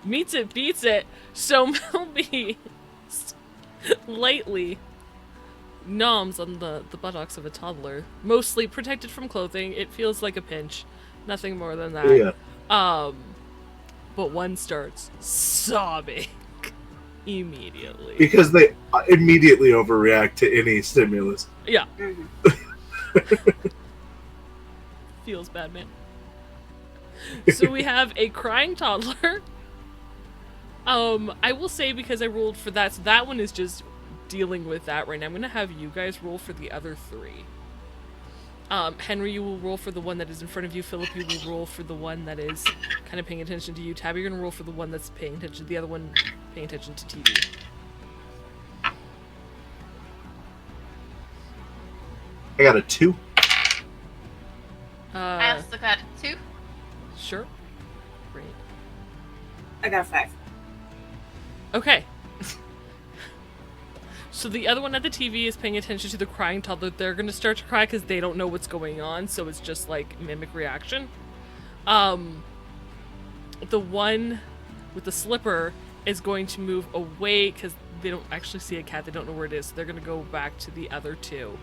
Speaker 3: Meets it, beats it. So Melby lightly noms on the buttocks of a toddler, mostly protected from clothing. It feels like a pinch, nothing more than that.
Speaker 4: Yeah.
Speaker 3: But one starts sobbing immediately.
Speaker 4: Because they immediately overreact to any stimulus.
Speaker 3: Yeah.
Speaker 5: Mhm.
Speaker 3: Feels bad, man. So we have a crying toddler. I will say because I rolled for that, so that one is just dealing with that right now. I'm gonna have you guys roll for the other three. Henry, you will roll for the one that is in front of you. Philip, you will roll for the one that is kind of paying attention to you. Tabby, you're gonna roll for the one that's paying attention to the other one, paying attention to TV.
Speaker 4: I got a 2.
Speaker 6: I also got 2.
Speaker 3: Sure. Great.
Speaker 5: I got a 5.
Speaker 3: Okay. So the other one at the TV is paying attention to the crying toddler. They're going to start to cry because they don't know what's going on, so it's just like mimic reaction. The one with the slipper is going to move away because they don't actually see a cat. They don't know where it is, so they're going to go back to the other two.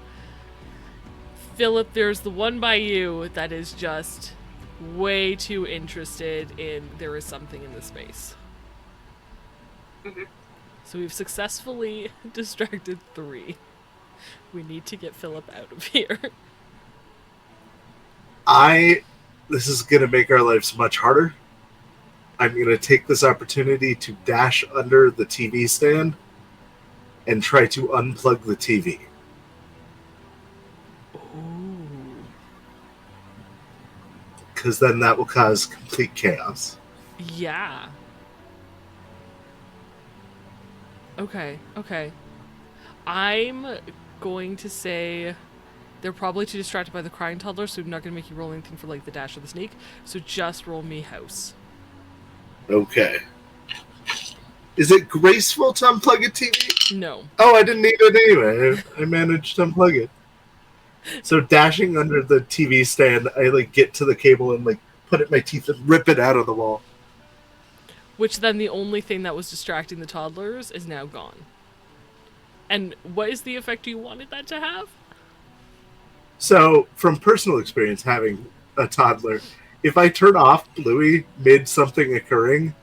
Speaker 3: Philip, there's the one by you that is just way too interested in there is something in the space.
Speaker 5: Mhm.
Speaker 3: So we've successfully distracted 3. We need to get Philip out of here.
Speaker 4: This is going to make our lives much harder. I'm going to take this opportunity to dash under the TV stand and try to unplug the TV.
Speaker 3: Ooh.
Speaker 4: Because then that will cause complete chaos.
Speaker 3: Yeah. Okay. I'm going to say they're probably too distracted by the crying toddler, so I'm not going to make you roll anything for like the dash or the sneak. So just roll me house.
Speaker 4: Okay. Is it graceful to unplug a TV?
Speaker 3: No.
Speaker 4: Oh, I didn't need it anyway. I managed to unplug it. So dashing under the TV stand, I like get to the cable and like put it in my teeth and rip it out of the wall.
Speaker 3: Which then the only thing that was distracting the toddlers is now gone. And what is the effect you wanted that to have?
Speaker 4: So, from personal experience, having a toddler. If I turn off Bluey mid something occurring,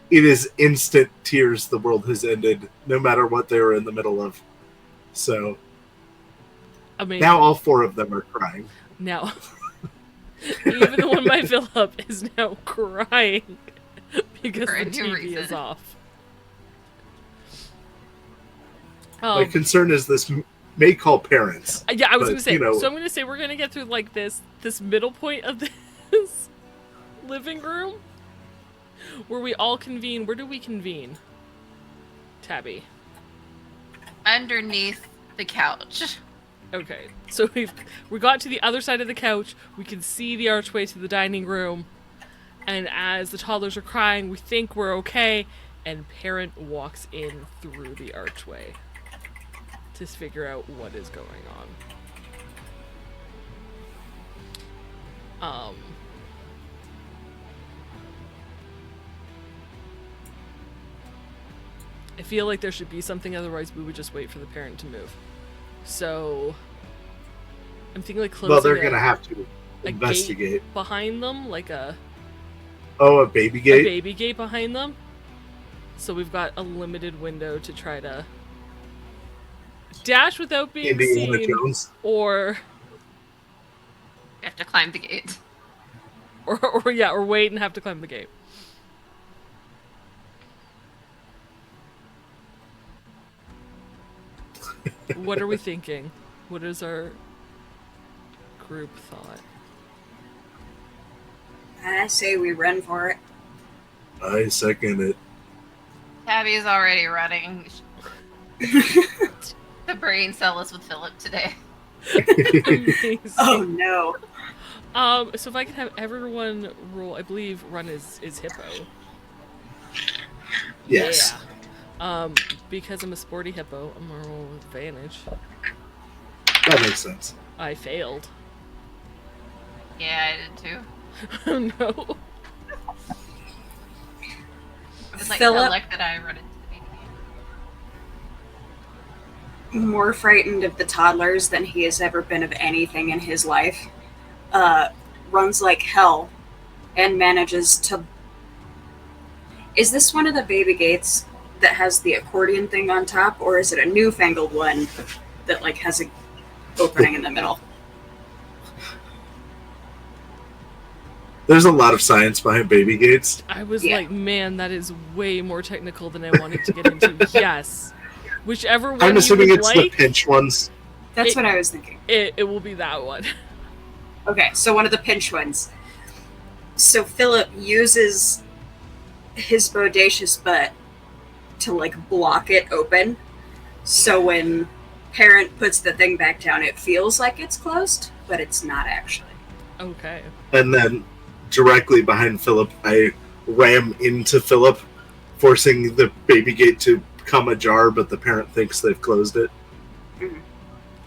Speaker 4: it is instant tears. The world has ended, no matter what they were in the middle of. So
Speaker 3: I mean,
Speaker 4: now all 4 of them are crying.
Speaker 3: now even the one by Philip is now crying because
Speaker 6: For a
Speaker 3: the
Speaker 6: new
Speaker 3: TV is
Speaker 6: reason.
Speaker 3: off.
Speaker 4: My concern is this may call parents.
Speaker 3: Yeah, I was
Speaker 4: but,
Speaker 3: gonna say.
Speaker 4: you know-
Speaker 3: So I'm gonna say we're gonna get through like this middle point of this living room where we all convene. Where do we convene, Tabby?
Speaker 6: Underneath the couch.
Speaker 3: Okay, so we got to the other side of the couch. We can see the archway to the dining room, and as the toddlers are crying, we think we're okay. And parent walks in through the archway to figure out what is going on. I feel like there should be something, otherwise we would just wait for the parent to move. So I'm thinking like closing
Speaker 4: Well, they're going to have to
Speaker 3: a
Speaker 4: investigate.
Speaker 3: gate behind them, like a
Speaker 4: Baby gate?
Speaker 3: a baby gate behind them. So we've got a limited window to try to dash without being
Speaker 4: Indiana
Speaker 3: seen,
Speaker 4: Jones.
Speaker 3: or
Speaker 6: You have to climb the gate.
Speaker 3: or wait and have to climb the gate. What are we thinking? What is our group thought?
Speaker 5: I say we run for it.
Speaker 4: I second it.
Speaker 6: Tabby's already running. The brain cell is with Philip today.
Speaker 3: Amazing.
Speaker 5: Oh no.
Speaker 3: So if I could have everyone roll, I believe run is Hippo.
Speaker 4: Yes.
Speaker 3: Yeah. Because I'm a sporty hippo, I'm gonna roll with advantage.
Speaker 4: That makes sense.
Speaker 3: I failed.
Speaker 6: Yeah, I did too.
Speaker 3: Oh no.
Speaker 6: It's like
Speaker 5: Philip,
Speaker 6: the luck that I run into the baby.
Speaker 5: more frightened of the toddlers than he has ever been of anything in his life, runs like hell and manages to... Is this one of the baby gates that has the accordion thing on top, or is it a newfangled one that like has a opening in the middle?
Speaker 4: There's a lot of science behind baby gates.
Speaker 3: I was
Speaker 5: Yeah.
Speaker 3: like, man, that is way more technical than I wanted to get into. Yes. Whichever one
Speaker 4: I'm assuming
Speaker 3: you would
Speaker 4: it's
Speaker 3: like,
Speaker 4: the pinch ones.
Speaker 5: That's what I was thinking.
Speaker 3: it will be that one.
Speaker 5: Okay, so one of the pinch ones. So Philip uses his bodacious butt to like block it open. So when parent puts the thing back down, it feels like it's closed, but it's not actually.
Speaker 3: Okay.
Speaker 4: And then directly behind Philip, I ram into Philip, forcing the baby gate to come ajar, but the parent thinks they've closed it.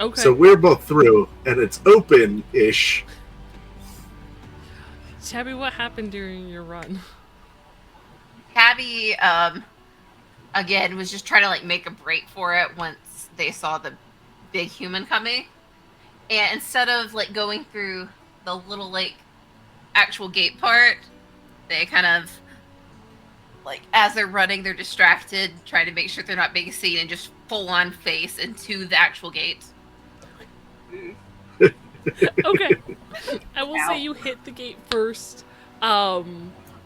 Speaker 3: Okay.
Speaker 4: So we're both through, and it's open-ish.
Speaker 3: Tabby, what happened during your run?
Speaker 6: Tabby, again, was just trying to like make a break for it once they saw the big human coming. And instead of like going through the little like actual gate part, they kind of like as they're running, they're distracted, trying to make sure they're not being seen, and just full on face into the actual gate.
Speaker 3: Okay. I will
Speaker 5: Ow.
Speaker 3: say you hit the gate first,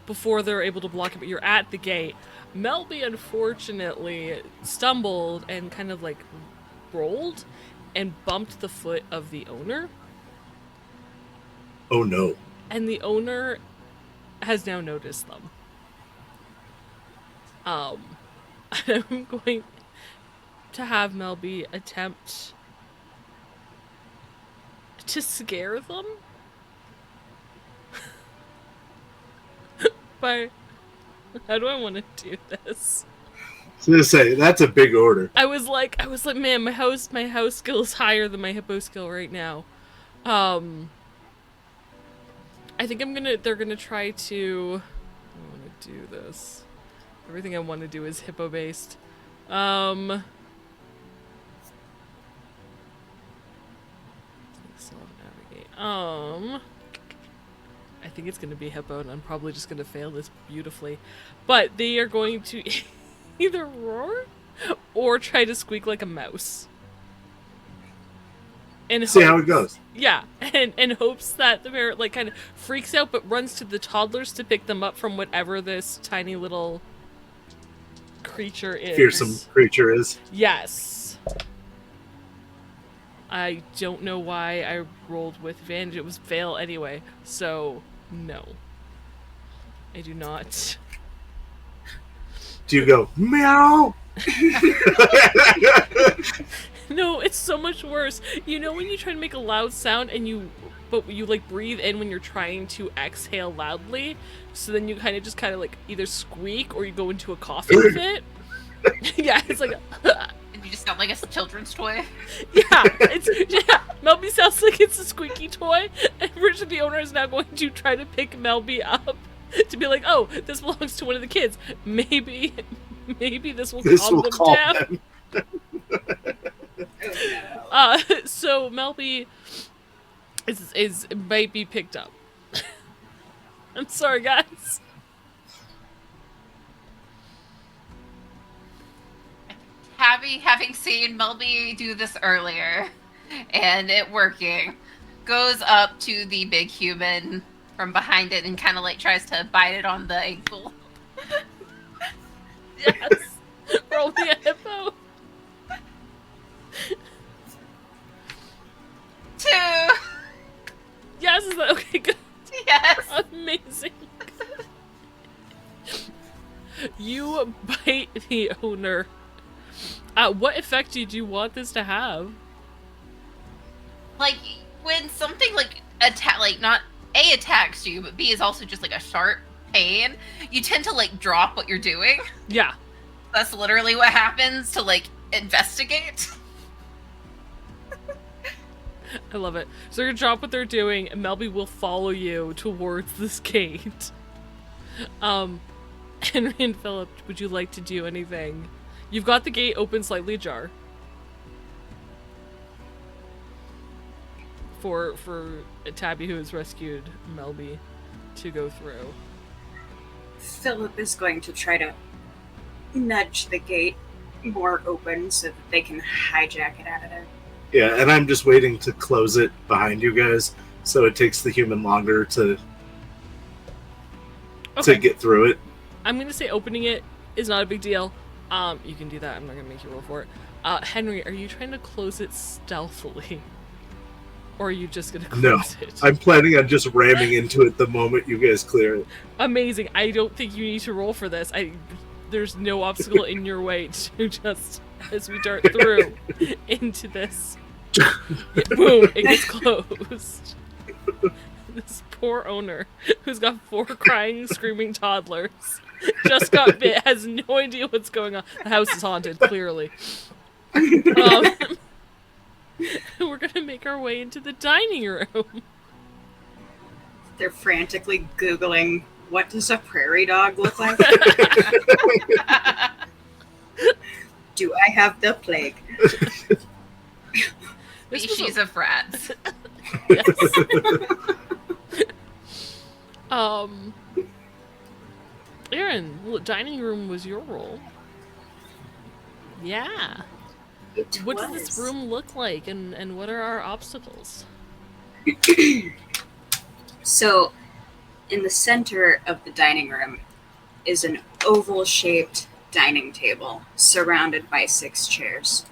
Speaker 3: before they're able to block it, but you're at the gate. Melby unfortunately stumbled and kind of like rolled and bumped the foot of the owner.
Speaker 4: Oh no.
Speaker 3: And the owner has now noticed them. I'm going to have Melby attempt to scare them by... How do I want to do this?
Speaker 4: I was gonna say, that's a big order.
Speaker 3: I was like, man, my house skill is higher than my hippo skill right now. I think they're gonna try to... I want to do this. Everything I want to do is hippo based. Self navigate. think it's going to be Hippo, and I'm probably just going to fail this beautifully. But they are going to either roar or try to squeak like a mouse. And
Speaker 4: See how it goes.
Speaker 3: Yeah, and hopes that the bear like kind of freaks out but runs to the toddlers to pick them up from whatever this tiny little creature is.
Speaker 4: Fearsome creature is.
Speaker 3: Yes. I don't know why I rolled with advantage. It was fail anyway, so no. I do not.
Speaker 4: Do you go, meow?
Speaker 3: No, it's so much worse. You know when you try to make a loud sound and you like breathe in when you're trying to exhale loudly, so then you kind of like either squeak or you go into a coughing fit. Yeah, it's like
Speaker 6: And you just got like a children's toy.
Speaker 3: yeah, Melby sounds like it's a squeaky toy, and Richard the owner is now going to try to pick Melby up to be like, oh, this belongs to one of the kids. Maybe this will calm them down. So Melby is might be picked up. I'm sorry, guys.
Speaker 6: Having seen Melby do this earlier and it working, goes up to the big human from behind it and kind of like tries to bite it on the ankle.
Speaker 3: Yes. Roll me a Hippo.
Speaker 6: 2.
Speaker 3: Yes, is that okay? Good.
Speaker 6: Yes.
Speaker 3: Amazing. You bite the owner. What effect did you want this to have?
Speaker 6: Like when something like not A attacks you, but B is also just like a sharp pain, you tend to like drop what you're doing.
Speaker 3: Yeah.
Speaker 6: That's literally what happens to like investigate.
Speaker 3: I love it. So you're gonna drop what they're doing, and Melby will follow you towards this gate. Henry and Philip, would you like to do anything? You've got the gate open slightly ajar. For Tabby, who has rescued Melby, to go through.
Speaker 5: Philip is going to try to nudge the gate more open so that they can hijack it out of there.
Speaker 4: Yeah, and I'm just waiting to close it behind you guys, so it takes the human longer to get through it.
Speaker 3: I'm gonna say opening it is not a big deal. You can do that. I'm not gonna make you roll for it. Henry, are you trying to close it stealthily? Or are you just gonna close it?
Speaker 4: I'm planning on just ramming into it the moment you guys clear it.
Speaker 3: Amazing. I don't think you need to roll for this. There's no obstacle in your way to just, as we dart through into this. Boom, it gets closed. This poor owner, who's got 4 crying, screaming toddlers, just got bit, has no idea what's going on. The house is haunted, clearly. We're gonna make our way into the dining room.
Speaker 5: They're frantically Googling, what does a prairie dog look like? Do I have the plague?
Speaker 6: Species of rats.
Speaker 3: Yes. Aaron, dining room was your role. Yeah. What does this room look like, and what are our obstacles?
Speaker 5: So, in the center of the dining room is an oval-shaped dining table surrounded by 6 chairs.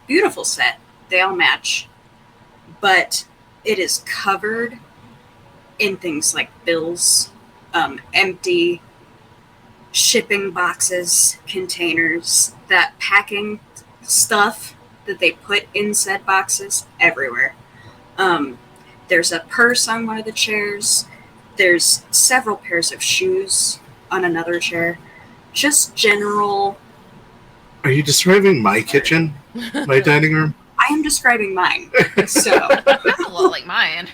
Speaker 5: Beautiful set. They all match. But it is covered in things like bills, empty shipping boxes, containers, that packing stuff that they put in said boxes everywhere. There's a purse on one of the chairs. There's several pairs of shoes on another chair. Just general...
Speaker 4: Are you describing my kitchen? My dining room?
Speaker 5: I am describing mine. So
Speaker 6: That's a lot like mine.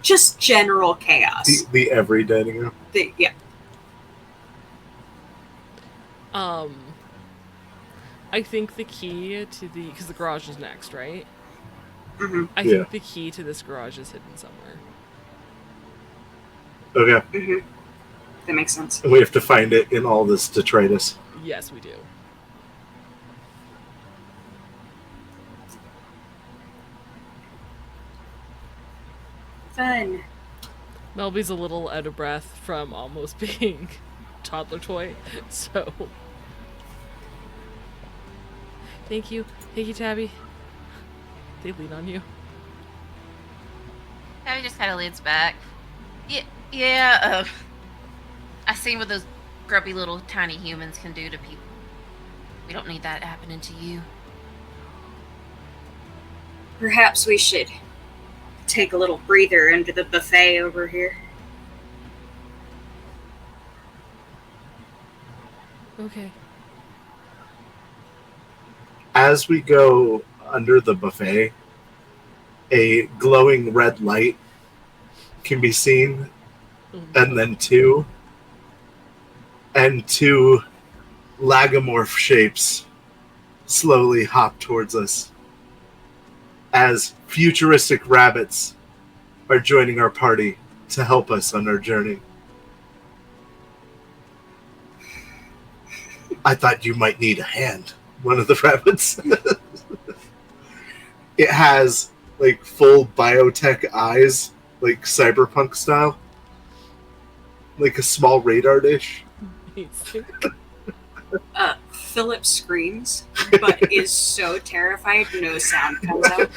Speaker 5: just general chaos.
Speaker 4: The every dining room?
Speaker 5: Yeah.
Speaker 3: I think the key to because the garage is next, right?
Speaker 5: Mm-hmm.
Speaker 3: I think the key to this garage is hidden somewhere.
Speaker 4: Okay.
Speaker 5: Mm-hmm. That makes sense.
Speaker 4: And we have to find it in all this detritus.
Speaker 3: Yes, we do.
Speaker 5: Fun.
Speaker 3: Melby's a little out of breath from almost being toddler toy, so... Thank you, Tabby. They lean on you.
Speaker 6: Tabby just kind of leans back. Yeah, I've seen what those grubby little tiny humans can do to people. We don't need that happening to you.
Speaker 5: Perhaps we should take a little breather into the buffet over here.
Speaker 3: Okay.
Speaker 4: As we go under the buffet, a glowing red light can be seen, and then two lagomorph shapes slowly hop towards us as futuristic rabbits are joining our party to help us on our journey. I thought you might need a hand, one of the rabbits. It has like full biotech eyes, like cyberpunk style, like a small radar dish.
Speaker 5: Philip screams, but is so terrified no sound comes out.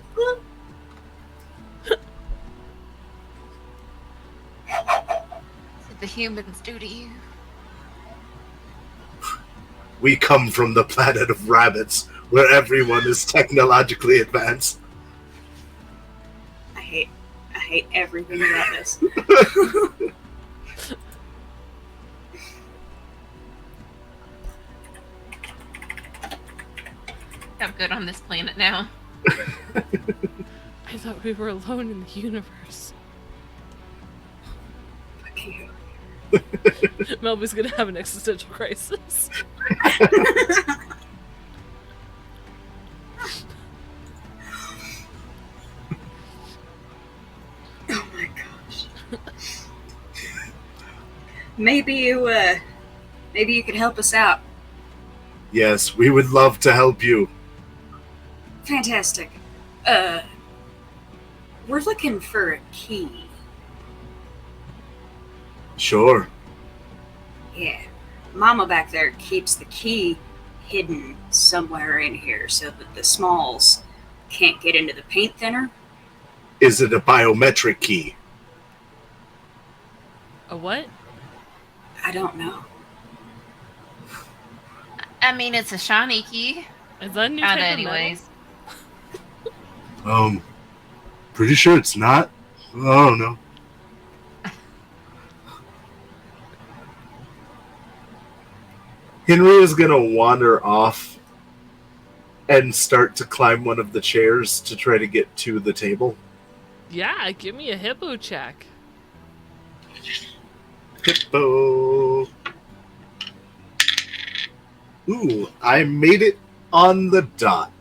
Speaker 6: What did the humans do to you?
Speaker 4: We come from the planet of rabbits, where everyone is technologically advanced.
Speaker 5: I hate everything about this.
Speaker 6: I'm good on this planet now.
Speaker 3: I thought we were alone in the universe.
Speaker 5: Fuck you.
Speaker 3: Melby's gonna have an existential crisis.
Speaker 5: Oh my gosh. Maybe you could help us out.
Speaker 4: Yes, we would love to help you.
Speaker 5: Fantastic. We're looking for a key.
Speaker 4: Sure.
Speaker 5: Yeah. Mama back there keeps the key hidden somewhere in here so that the smalls can't get into the paint thinner.
Speaker 4: Is it a biometric key?
Speaker 3: A what?
Speaker 5: I don't know.
Speaker 6: I mean, it's a shiny key.
Speaker 3: Is that a new
Speaker 6: Kinda
Speaker 3: type of
Speaker 6: anyways.
Speaker 4: Pretty sure it's not. I don't know. Henry is going to wander off and start to climb one of the chairs to try to get to the table.
Speaker 3: Yeah, give me a hippo check.
Speaker 4: Hippo. Ooh, I made it on the dot.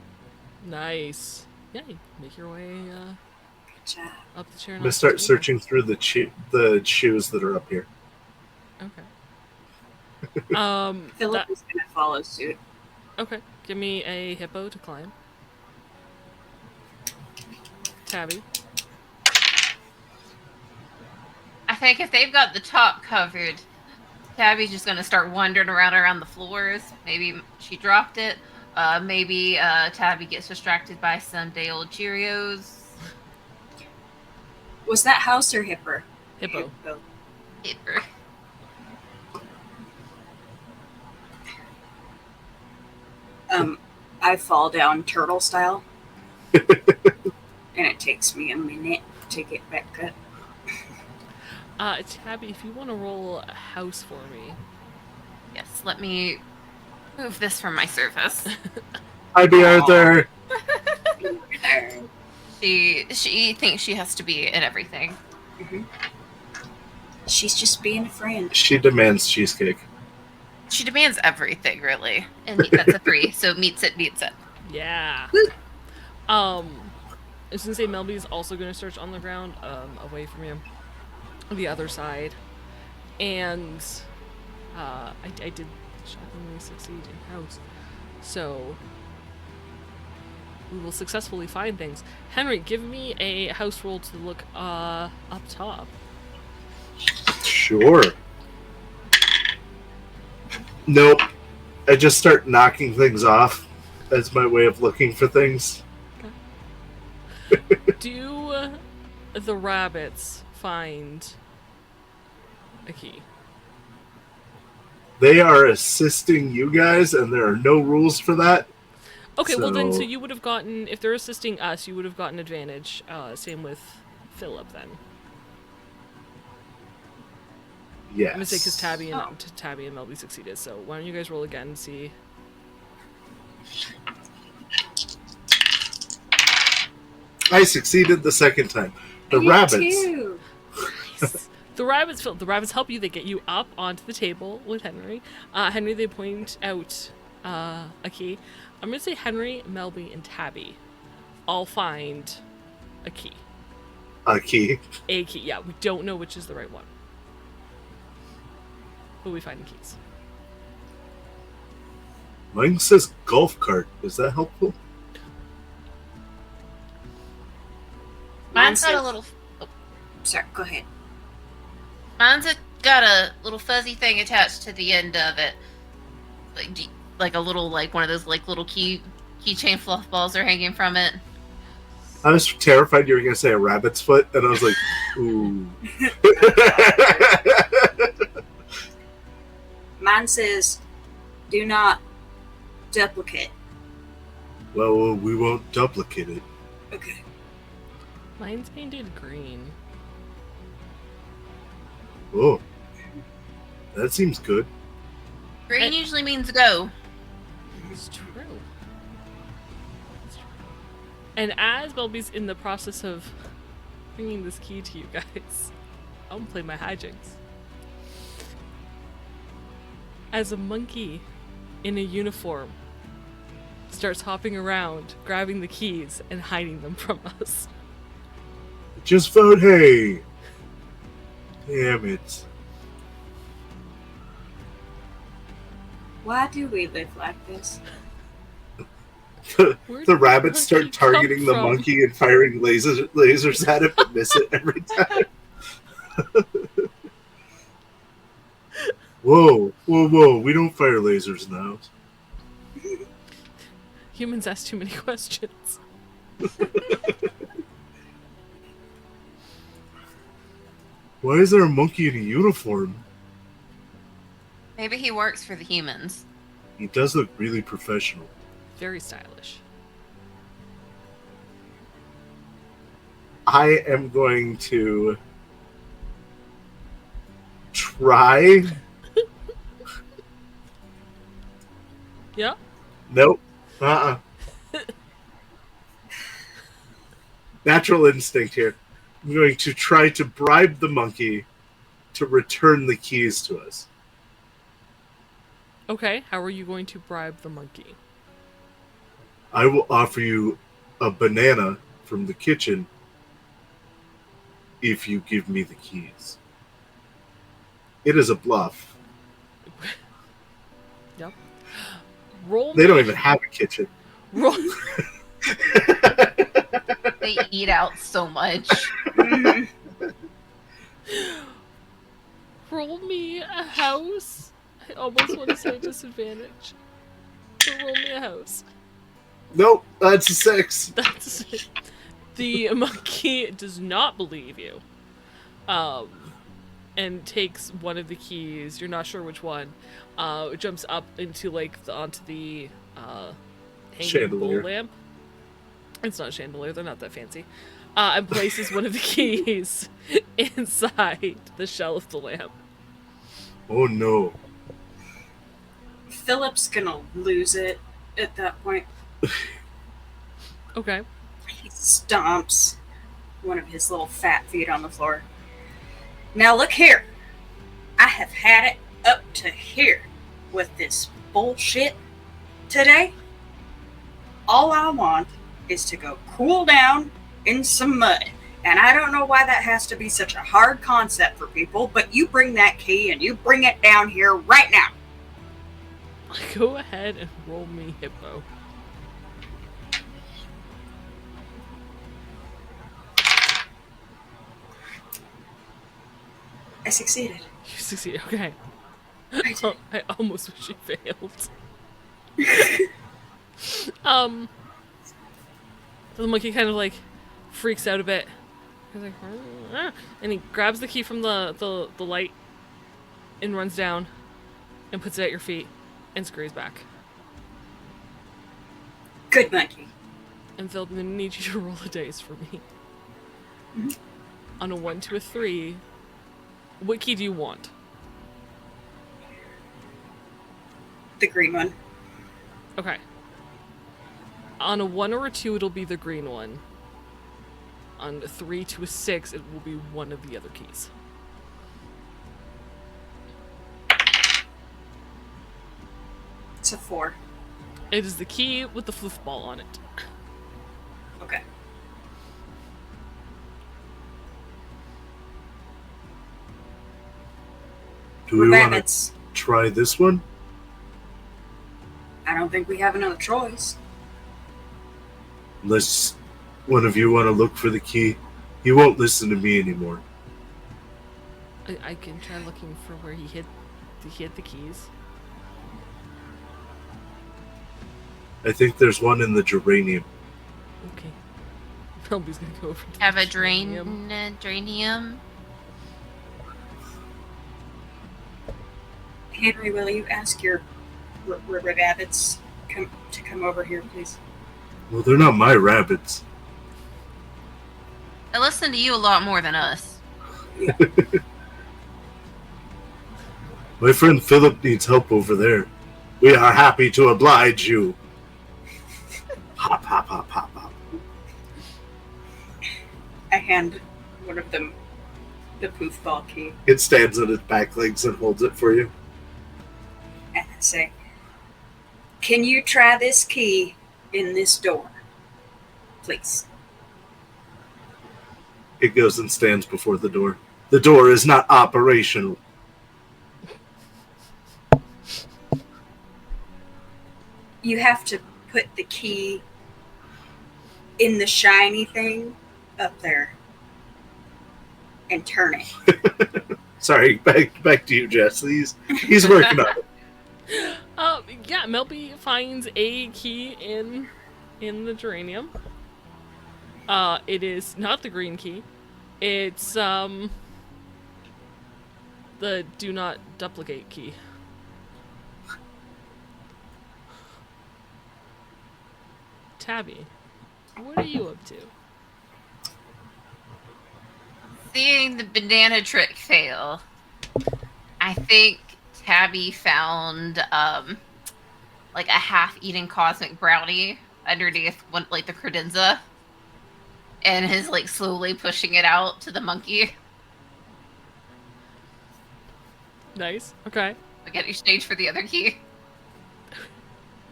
Speaker 3: Nice. Yeah, you make your way
Speaker 5: Good job.
Speaker 3: up the chair.
Speaker 4: I'm going to start searching through the shoes that are up here.
Speaker 3: Okay.
Speaker 5: Philip is going to follow suit.
Speaker 3: Okay, give me a hippo to climb. Tabby.
Speaker 6: I think if they've got the top covered, Tabby's just gonna start wandering around the floors. Maybe she dropped it. Maybe Tabby gets distracted by some day old Cheerios.
Speaker 5: Was that house or hipper?
Speaker 3: Hippo.
Speaker 6: Hit her.
Speaker 5: I fall down turtle style. And it takes me a minute to get back up.
Speaker 3: Tabby, if you want to roll a house for me.
Speaker 6: Yes, let me move this from my surface.
Speaker 4: Hi, B. Arthur.
Speaker 6: She thinks she has to be in everything.
Speaker 5: Mm-hmm. She's just being a friend.
Speaker 4: She demands cheesecake.
Speaker 6: She demands everything, really. And that's a 3, so meets it.
Speaker 3: Yeah.
Speaker 5: Woo.
Speaker 3: I was gonna say Melby's also gonna search on the ground, away from you. the other side. And I did shockingly succeed in house. So we will successfully find things. Henry, give me a house roll to look up top.
Speaker 4: Sure. Nope. I just start knocking things off as my way of looking for things.
Speaker 3: Do the rabbits find a key?
Speaker 4: They are assisting you guys, and there are no rules for that.
Speaker 3: Okay, well then, so you would have gotten, if they're assisting us, you would have gotten advantage. Same with Philip then.
Speaker 4: Yes.
Speaker 3: I'm gonna say because Tabby and Melby succeeded. So why don't you guys roll again and see?
Speaker 4: I succeeded the second time. The
Speaker 5: Me
Speaker 4: rabbits.
Speaker 5: too.
Speaker 3: Nice. The rabbits help you. They get you up onto the table with Henry. Henry, they point out a key. I'm gonna say Henry, Melby, and Tabby all find a key.
Speaker 4: A key.
Speaker 3: A key. Yeah, we don't know which is the right one, but we find the keys.
Speaker 4: Mine says golf cart. Is that helpful?
Speaker 6: Mine's got a little.
Speaker 5: Sorry, go ahead.
Speaker 6: Got a little fuzzy thing attached to the end of it, like a little, like one of those like little keychain fluff balls are hanging from it.
Speaker 4: I was terrified you were going to say a rabbit's foot, and I was like, ooh.
Speaker 5: Mine says, "Do not duplicate."
Speaker 4: Well, we won't duplicate it.
Speaker 5: Okay.
Speaker 3: Mine's painted green.
Speaker 4: Oh, that seems good.
Speaker 6: Green usually means go.
Speaker 3: It's true. And as Melby's in the process of bringing this key to you guys, I'm gonna play my hijinks. As a monkey in a uniform starts hopping around, grabbing the keys and hiding them from us.
Speaker 4: Just vote hay. Damn it.
Speaker 5: Why do we live like this?
Speaker 3: Where
Speaker 4: The
Speaker 3: did
Speaker 4: rabbits start
Speaker 3: monkey come
Speaker 4: targeting the
Speaker 3: from?
Speaker 4: monkey and firing lasers at it, but miss it every time. Whoa. We don't fire lasers now.
Speaker 3: Humans ask too many questions.
Speaker 4: Why is there a monkey in a uniform?
Speaker 6: Maybe he works for the humans.
Speaker 4: He does look really professional.
Speaker 3: Very stylish.
Speaker 4: I am going to try.
Speaker 3: Yeah?
Speaker 4: Nope. Natural instinct here. I'm going to try to bribe the monkey to return the keys to us.
Speaker 3: Okay, how are you going to bribe the monkey?
Speaker 4: I will offer you a banana from the kitchen if you give me the keys. It is a bluff.
Speaker 3: Yep. Roll
Speaker 4: They
Speaker 3: me.
Speaker 4: don't even have a kitchen.
Speaker 3: Roll.
Speaker 6: They eat out so much.
Speaker 3: Roll me a house. I almost want to say disadvantage. So roll me a house.
Speaker 4: Nope, that's a 6.
Speaker 3: That's it. The monkey does not believe you. And takes one of the keys. You're not sure which one. Jumps up into onto the hanging
Speaker 4: Chandelier.
Speaker 3: bowl lamp. It's not a chandelier. They're not that fancy. And places one of the keys inside the shell of the lamp.
Speaker 4: Oh no.
Speaker 5: Philip's gonna lose it at that point.
Speaker 3: Okay.
Speaker 5: He stomps one of his little fat feet on the floor. Now look here. I have had it up to here with this bullshit today. All I want is to go cool down in some mud And I don't know why that has to be such a hard concept for people, but you bring that key and you bring it down here right now.
Speaker 3: Go ahead and roll me Hippo.
Speaker 5: I succeeded.
Speaker 3: You succeed. Okay.
Speaker 5: I did.
Speaker 3: I almost wish you failed. The monkey kind of like freaks out a bit. He's like, "Ah," and he grabs the key from the light and runs down and puts it at your feet and scurries back.
Speaker 5: Good monkey.
Speaker 3: And Phil, I'm gonna need you to roll a dice for me.
Speaker 5: Mm-hmm.
Speaker 3: On a 1 to a 3, what key do you want?
Speaker 5: The green one.
Speaker 3: Okay. On a 1 or a 2, it'll be the green one. On a 3 to a 6, it will be one of the other keys.
Speaker 5: It's a 4.
Speaker 3: It is the key with the football on it.
Speaker 5: Okay.
Speaker 4: Do we want to
Speaker 5: Rabbits.
Speaker 4: try this one?
Speaker 5: I don't think we have another choice.
Speaker 4: Unless one of you want to look for the key. He won't listen to me anymore.
Speaker 3: I can try looking for where he hid the keys.
Speaker 4: I think there's one in the geranium.
Speaker 3: Okay. Nobody's gonna go over to
Speaker 6: Have
Speaker 3: the
Speaker 6: a
Speaker 3: geranium.
Speaker 6: dranium.
Speaker 5: Henry, will you ask your rabbits to come over here, please?
Speaker 4: Well, they're not my rabbits.
Speaker 6: I listen to you a lot more than us.
Speaker 4: My friend Philip needs help over there. We are happy to oblige you. Hop, hop, hop, hop, hop.
Speaker 5: I hand one of them the poof ball key
Speaker 4: It stands on its back legs and holds it for you.
Speaker 5: and I say, "Can you try this key in this door, please?"
Speaker 4: It goes and stands before the door. The door is not operational.
Speaker 5: You have to put the key in the shiny thing up there and turn it.
Speaker 4: Sorry, back to you, Jess. He's working on it.
Speaker 3: Yeah, Melby finds a key in the geranium. It is not the green key. It's the do not duplicate key. Tabby, what are you up to?
Speaker 6: Seeing the banana trick fail, I think Tabby found like a half-eaten cosmic brownie underneath one, like the credenza, and is like slowly pushing it out to the monkey.
Speaker 3: Nice. Okay.
Speaker 6: Like at exchange for the other key.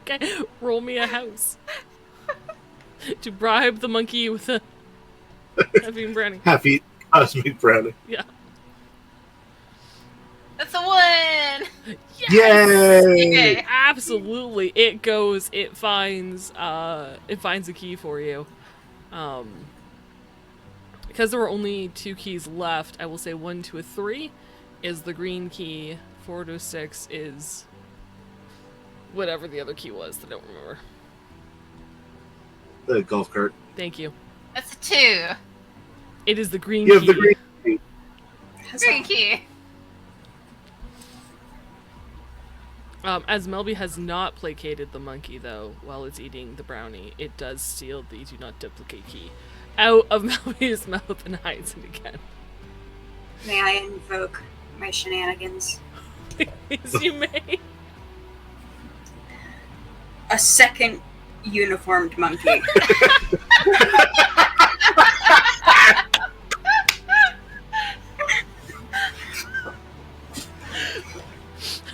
Speaker 3: Okay. Roll me a house. To bribe the monkey with a heavy brownie.
Speaker 4: Half-eat cosmic brownie.
Speaker 3: Yeah.
Speaker 6: That's a 1!
Speaker 3: Yes!
Speaker 4: Yay!
Speaker 6: Okay.
Speaker 3: Absolutely. It goes, it finds a key for you. Because there were only 2 keys left, I will say 1 to a 3 is the green key, 4 to a 6 is whatever the other key was that I don't remember.
Speaker 4: The golf cart.
Speaker 3: Thank you.
Speaker 6: That's a 2.
Speaker 3: It is the green
Speaker 4: You
Speaker 3: key.
Speaker 4: have the green key.
Speaker 6: Green key.
Speaker 3: As Melby has not placated the monkey, though, while it's eating the brownie, it does steal the do not duplicate key out of Melby's mouth and hides it again.
Speaker 5: May I invoke my shenanigans?
Speaker 3: Yes, you may.
Speaker 5: A second uniformed monkey.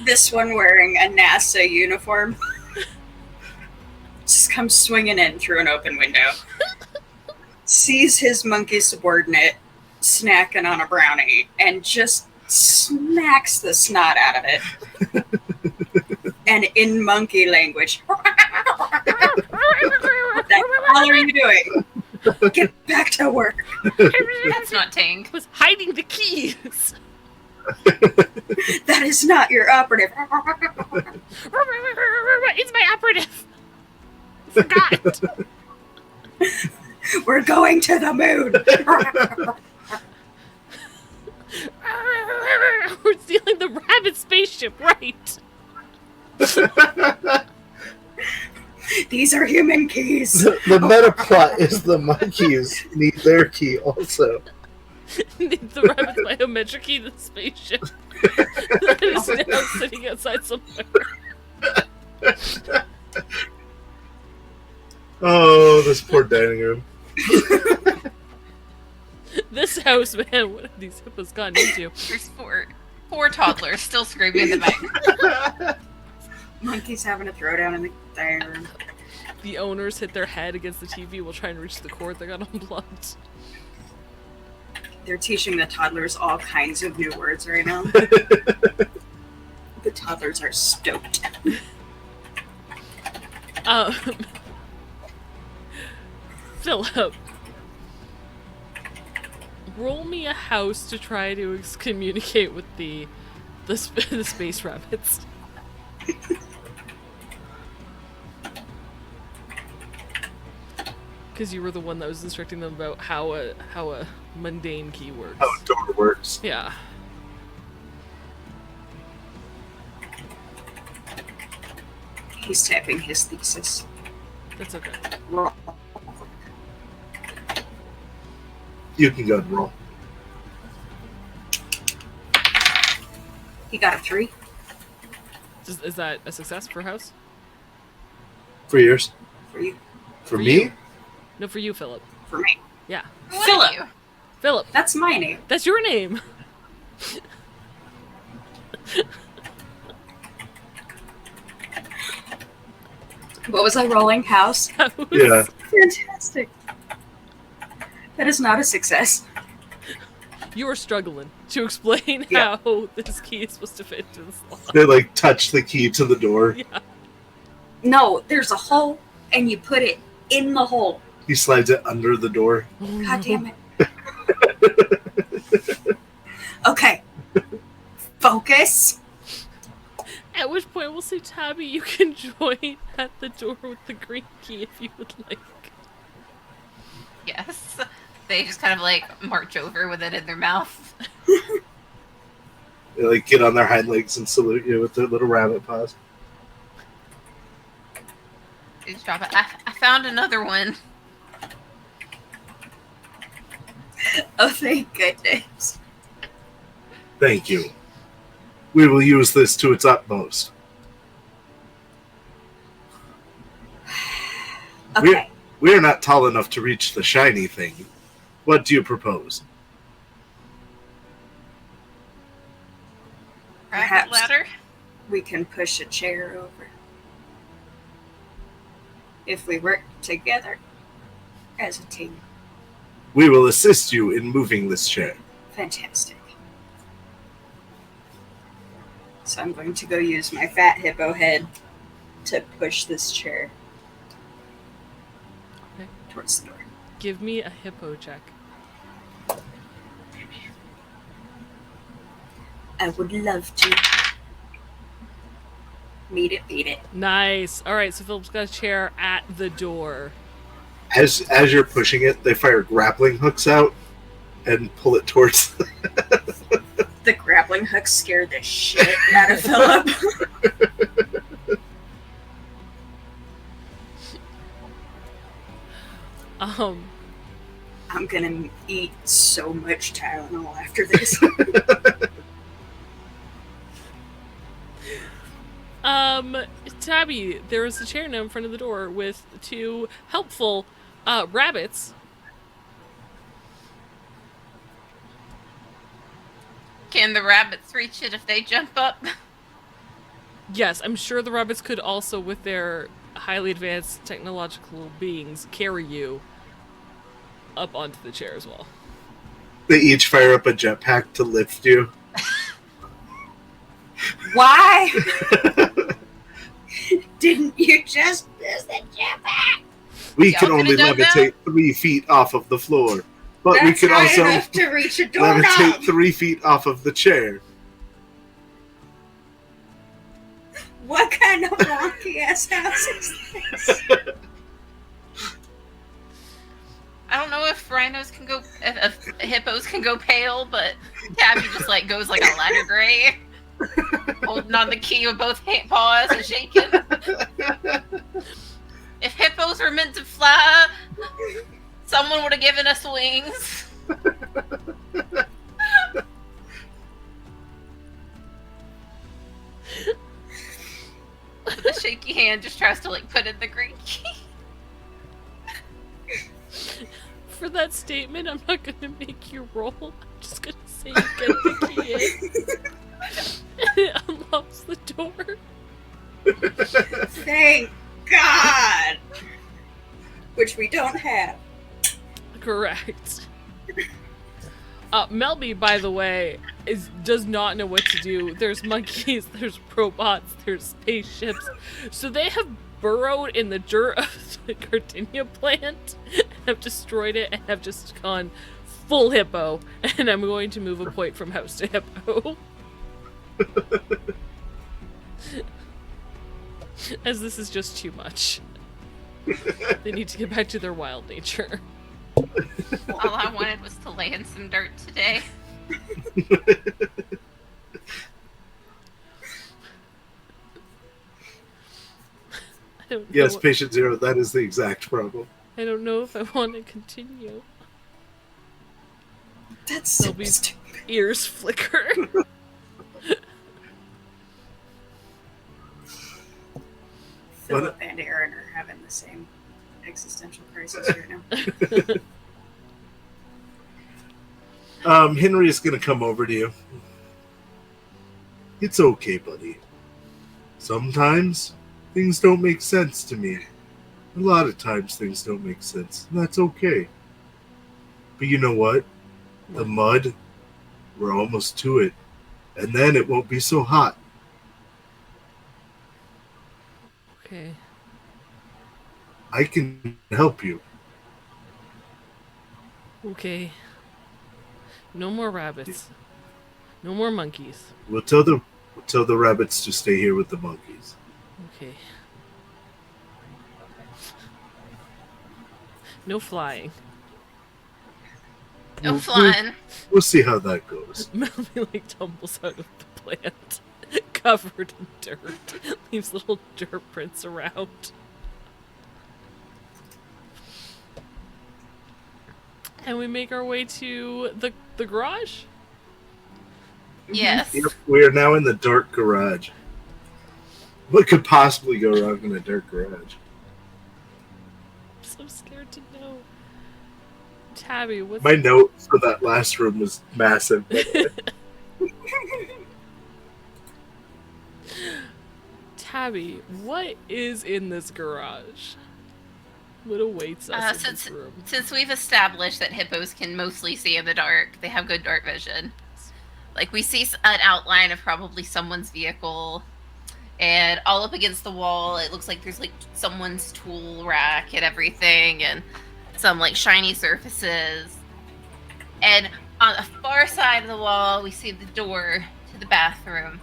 Speaker 5: This one wearing a NASA uniform just comes swinging in through an open window. sees his monkey subordinate snacking on a brownie and just smacks the snot out of it. And in monkey language, what the hell are you doing? Get back to work.
Speaker 6: That's not Tang.
Speaker 3: Was hiding the keys.
Speaker 5: That is not your operative.
Speaker 3: It's my operative. Forgot.
Speaker 5: We're going to the moon.
Speaker 3: We're stealing the rabbit spaceship, right?
Speaker 5: These are human keys.
Speaker 4: The meta plot is the monkeys need their key also.
Speaker 3: Needs the rabbit's biometric key to the spaceship. That is now sitting outside somewhere.
Speaker 4: Oh, this poor dining room.
Speaker 3: This house, man, what have these hippos gotten into?
Speaker 6: There's four toddlers still screaming in the back.
Speaker 5: Monkeys having a throwdown in the dining room.
Speaker 3: The owners hit their head against the TV while trying to reach the cord that got unplugged.
Speaker 5: They're teaching the toddlers all kinds of new words right now. The toddlers are stoked.
Speaker 3: Philip, roll me a house to try to communicate with the space rabbits. Because you were the one that was instructing them about how a mundane key works.
Speaker 4: How a door works.
Speaker 3: Yeah.
Speaker 5: He's tapping his thesis.
Speaker 3: That's okay.
Speaker 5: Roll.
Speaker 4: You can go and roll.
Speaker 5: He got a 3.
Speaker 3: Is that a success for house?
Speaker 4: For yours?
Speaker 5: For you.
Speaker 4: For
Speaker 3: For
Speaker 4: me?
Speaker 3: you. No, for you, Philip.
Speaker 5: For me.
Speaker 3: Yeah.
Speaker 5: Philip.
Speaker 6: You.
Speaker 3: Philip,
Speaker 5: That's my name.
Speaker 3: that's your name.
Speaker 5: What was I rolling? House?
Speaker 3: That was-
Speaker 4: Yeah.
Speaker 5: Fantastic. That is not a success.
Speaker 3: You are struggling to explain
Speaker 5: Yeah.
Speaker 3: how this key is supposed to fit into the slot.
Speaker 4: They like touch the key to the door.
Speaker 3: Yeah.
Speaker 5: No, there's a hole, and you put it in the hole.
Speaker 4: He slides it under the door.
Speaker 5: God damn it. Okay. Focus.
Speaker 3: At which point we'll say, Tabby, you can join at the door with the green key if you would like.
Speaker 6: Yes. They just kind of like march over with it in their mouth.
Speaker 4: They like get on their hind legs and salute you with their little rabbit paws.
Speaker 6: They just drop it. I found another one.
Speaker 5: Oh, thank goodness.
Speaker 4: Thank you. We will use this to its utmost.
Speaker 5: Okay.
Speaker 4: We are not tall enough to reach the shiny thing. What do you propose?
Speaker 6: Rabbit
Speaker 5: Perhaps.
Speaker 6: ladder.
Speaker 5: We can push a chair over. If we work together as a team.
Speaker 4: We will assist you in moving this chair.
Speaker 5: Fantastic. So I'm going to go use my fat hippo head to push this chair
Speaker 3: Okay.
Speaker 5: towards the door.
Speaker 3: Give me a hippo check.
Speaker 5: I would love to. Meet it, beat it.
Speaker 3: Nice. Alright, so Philip's got a chair at the door.
Speaker 4: As you're pushing it, they fire grappling hooks out and pull it towards.
Speaker 5: The grappling hook scared the shit out of Philip. I'm gonna eat so much Tylenol after this.
Speaker 3: Tabby, there is a chair now in front of the door with 2 helpful rabbits.
Speaker 6: Can the rabbits reach it if they jump up?
Speaker 3: Yes, I'm sure the rabbits could also, with their highly advanced technological beings, carry you. up onto the chair as well.
Speaker 4: They each fire up a jetpack to lift you.
Speaker 5: Why didn't you just use the jetpack?
Speaker 4: We
Speaker 6: Y'all
Speaker 4: can only
Speaker 6: could've done
Speaker 4: levitate 3 feet off of the floor, but we
Speaker 5: That's
Speaker 4: can
Speaker 5: high
Speaker 4: also
Speaker 5: enough to reach a doorknob.
Speaker 4: levitate 3 feet off of the chair.
Speaker 5: What kind of wonky ass house is this?
Speaker 6: I don't know if rhinos can go, if hippos can go pale, but Tabby just like goes like a lighter gray, holding on the key with both paws and shaking. If hippos were meant to fly, someone would have given us wings. The shaky hand just tries to like put in the green key.
Speaker 3: For that statement, I'm not gonna make you roll. I'm just gonna say you get the key in. And it unlocks the door.
Speaker 5: Thank God. Which we don't have.
Speaker 3: Correct. Melby, by the way, does not know what to do. There's monkeys, there's robots, there's spaceships. So they have burrowed in the dirt of the gardenia plant and have destroyed it and have just gone full hippo. And I'm going to move a point from house to hippo. As this is just too much. They need to get back to their wild nature.
Speaker 6: All I wanted was to lay in some dirt today.
Speaker 4: Yes, patient 0, that is the exact problem.
Speaker 3: I don't know if I want to continue.
Speaker 5: That's so
Speaker 3: Sylvie's
Speaker 5: stupid.
Speaker 3: ears flicker.
Speaker 5: Philip and Aaron are having the same existential crisis right now.
Speaker 4: Henry is going to come over to you. It's okay, buddy. Sometimes things don't make sense to me. A lot of times things don't make sense, and that's okay. But you know what? The mud, we're almost to it. And then it won't be so hot.
Speaker 3: Okay.
Speaker 4: I can help you.
Speaker 3: Okay. No more rabbits. No more monkeys.
Speaker 4: We'll tell the rabbits to stay here with the monkeys.
Speaker 3: Okay. No flying.
Speaker 6: No flying.
Speaker 4: We'll see how that goes.
Speaker 3: Melody like tumbles out of the plant, covered in dirt, leaves little dirt prints around. And we make our way to the garage?
Speaker 6: Yes.
Speaker 4: Yep, we are now in the dark garage. What could possibly go wrong in a dark garage?
Speaker 3: I'm so scared to know. Tabby, what's
Speaker 4: My note for that last room was massive.
Speaker 3: Tabby, what is in this garage? What awaits us in this room?
Speaker 6: Since we've established that hippos can mostly see in the dark, they have good dark vision. Like, we see an outline of probably someone's vehicle, and all up against the wall, it looks like there's, like, someone's tool rack and everything, and some, like, shiny surfaces. And on the far side of the wall, we see the door to the bathroom.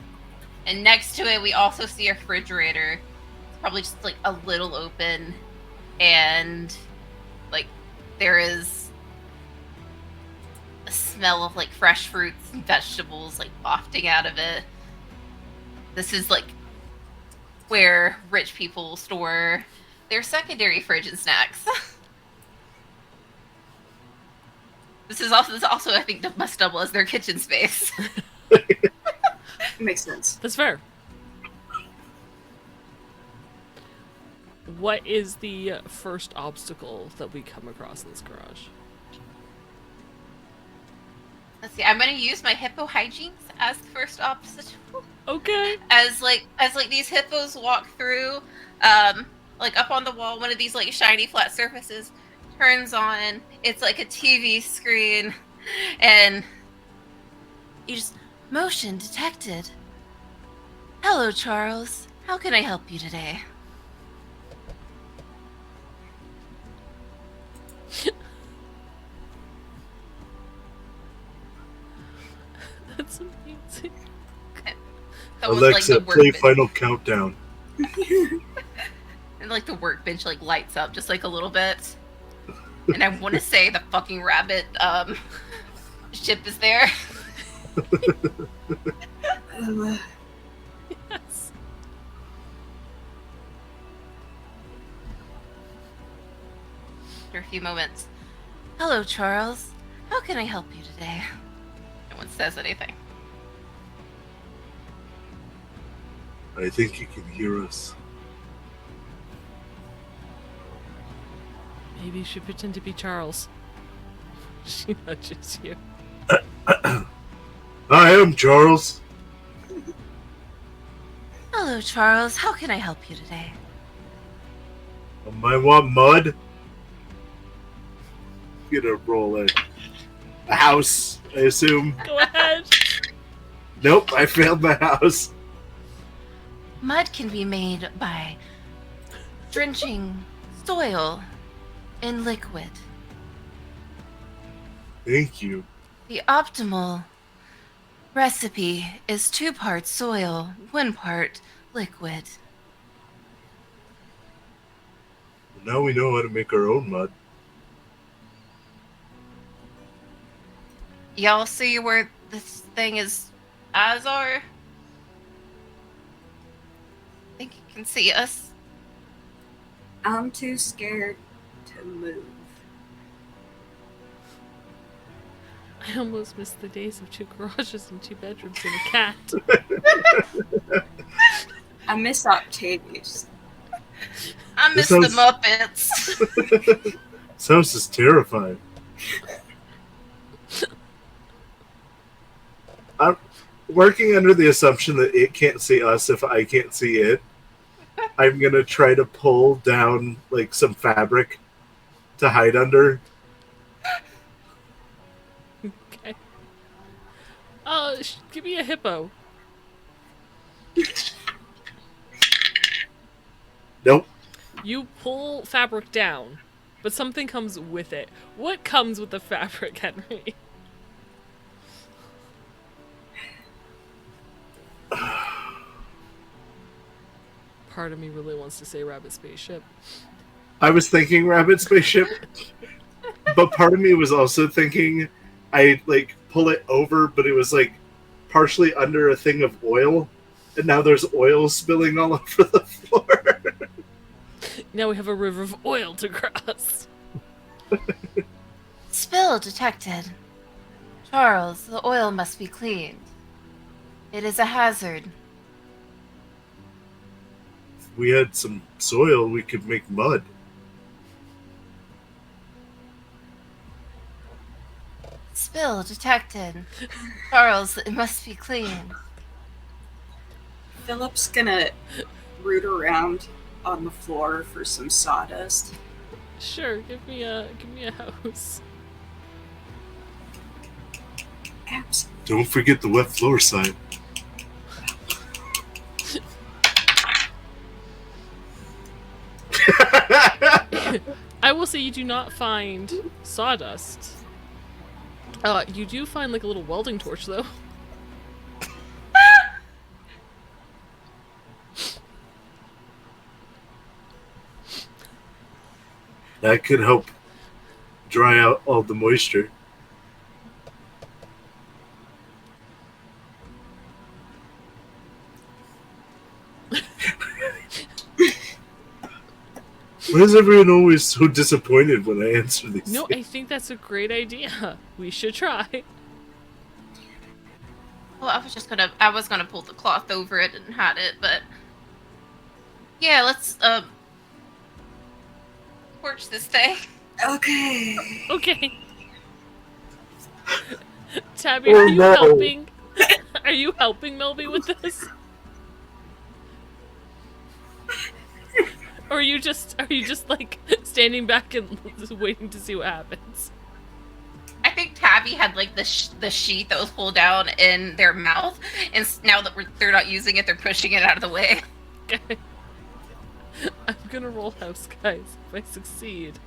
Speaker 6: And next to it, we also see a refrigerator. It's probably just, like, a little open. And, like, there is a smell of, like, fresh fruits and vegetables, like, wafting out of it. This is, like, where rich people store their secondary fridge and snacks. This is also, I think, must double as their kitchen space.
Speaker 5: Makes sense.
Speaker 3: That's fair. What is the first obstacle that we come across in this garage?
Speaker 6: Let's see. I'm going to use my hippo hijinks as the first obstacle.
Speaker 3: Okay.
Speaker 6: As these hippos walk through, like up on the wall, one of these like shiny flat surfaces turns on. It's like a TV screen, and you just motion detected. Hello, Charles. How can I help you today?
Speaker 3: That's amazing.
Speaker 6: Someone's
Speaker 4: Alexa,
Speaker 6: like the
Speaker 4: play
Speaker 6: workbench,
Speaker 4: Final Countdown.
Speaker 6: and like the workbench like lights up just like a little bit. And I want to say the fucking rabbit ship is there.
Speaker 3: Yes.
Speaker 6: After a few moments. Hello, Charles. How can I help you today? No one says anything.
Speaker 4: I think you can hear us.
Speaker 3: Maybe you should pretend to be Charles. She nudges you.
Speaker 4: I am Charles.
Speaker 6: Hello, Charles. How can I help you today?
Speaker 4: I want mud. I'm gonna roll a house, I assume.
Speaker 3: Go ahead.
Speaker 4: Nope, I failed my house.
Speaker 6: Mud can be made by drenching soil in liquid.
Speaker 4: Thank you.
Speaker 6: The optimal recipe is 2 parts soil, 1 part liquid.
Speaker 4: Now we know how to make our own mud.
Speaker 6: Y'all see where this thing is eyes are? Think you can see us?
Speaker 5: I'm too scared to move.
Speaker 3: I almost missed the days of 2 garages and 2 bedrooms and a cat.
Speaker 5: I miss Octavius.
Speaker 6: I miss
Speaker 4: sounds-
Speaker 6: the Muppets.
Speaker 4: Sounds just terrifying. I'm working under the assumption that it can't see us if I can't see it. I'm gonna try to pull down like some fabric to hide under.
Speaker 3: Okay. Give me a hippo.
Speaker 4: Nope.
Speaker 3: You pull fabric down, but something comes with it. What comes with the fabric, Henry? Part of me really wants to say rabbit spaceship.
Speaker 4: I was thinking rabbit spaceship, but part of me was also thinking I like pull it over, but it was like partially under a thing of oil, and now there's oil spilling all over the floor.
Speaker 3: Now we have a river of oil to cross.
Speaker 6: Spill detected. Charles, the oil must be cleaned. It is a hazard.
Speaker 4: If we had some soil, we could make mud.
Speaker 6: Spill detected. Charles, it must be cleaned.
Speaker 5: Philip's gonna root around on the floor for some sawdust.
Speaker 3: Sure, give me a house.
Speaker 5: Absolutely.
Speaker 4: Don't forget the wet floor sign.
Speaker 3: I will say you do not find sawdust. You do find like a little welding torch though.
Speaker 4: That could help dry out all the moisture. Why is everyone always so disappointed when I answer these
Speaker 3: No,
Speaker 4: things?
Speaker 3: I think that's a great idea. We should try.
Speaker 6: Well, I was gonna pull the cloth over it and hide it, but yeah, let's torch this thing.
Speaker 5: Okay.
Speaker 3: Okay. Tabby, are you helping? Are you helping Melby with this? Or are you just like standing back and just waiting to see what happens?
Speaker 6: I think Tabby had like the sheet that was pulled down in their mouth, and now that they're not using it, they're pushing it out of the way.
Speaker 3: Okay. I'm gonna roll house, guys. If I succeed,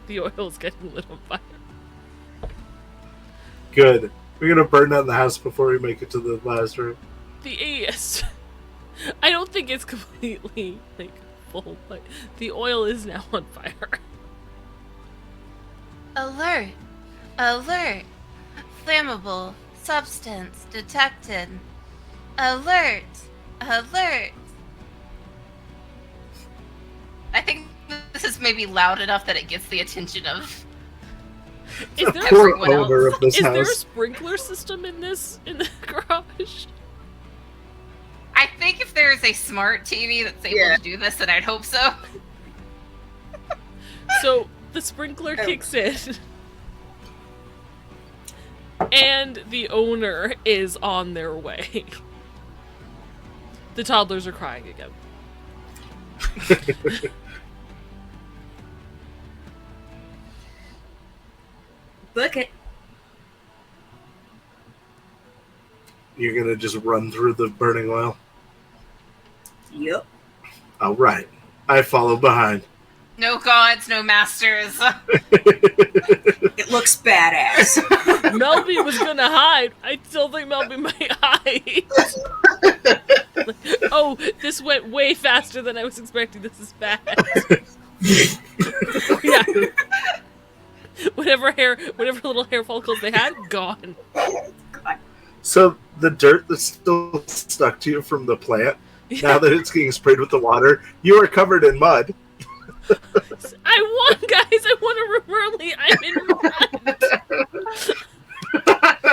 Speaker 3: the oil's getting lit on fire.
Speaker 4: Good. We're gonna burn down the house before we make it to the last room.
Speaker 3: I don't think it's completely like full, but the oil is now on fire.
Speaker 6: Alert! Alert! Flammable substance detected. Alert! Alert! I think this is maybe loud enough that it gets the attention of
Speaker 3: Is there
Speaker 4: Poor
Speaker 6: everyone
Speaker 4: owner
Speaker 6: else.
Speaker 4: of this
Speaker 3: Is there a
Speaker 4: house.
Speaker 3: sprinkler system in the garage?
Speaker 6: I think if there's a smart TV that's able to do this, then I'd hope so.
Speaker 3: So the sprinkler kicks in, and the owner is on their way. The toddlers are crying again.
Speaker 5: Book it.
Speaker 4: You're gonna just run through the burning oil?
Speaker 5: Yep.
Speaker 4: All right. I follow behind.
Speaker 6: No gods, no masters.
Speaker 5: It looks badass.
Speaker 3: Melby was gonna hide. I still think Melby might hide. Oh, this went way faster than I was expecting. This is bad. Yeah. Whatever little hair follicles they had, gone.
Speaker 4: So the dirt that's still stuck to you from the plant, now that it's getting sprayed with the water, you are covered in mud.
Speaker 3: I won, guys. I won a rumor early. I'm in mud.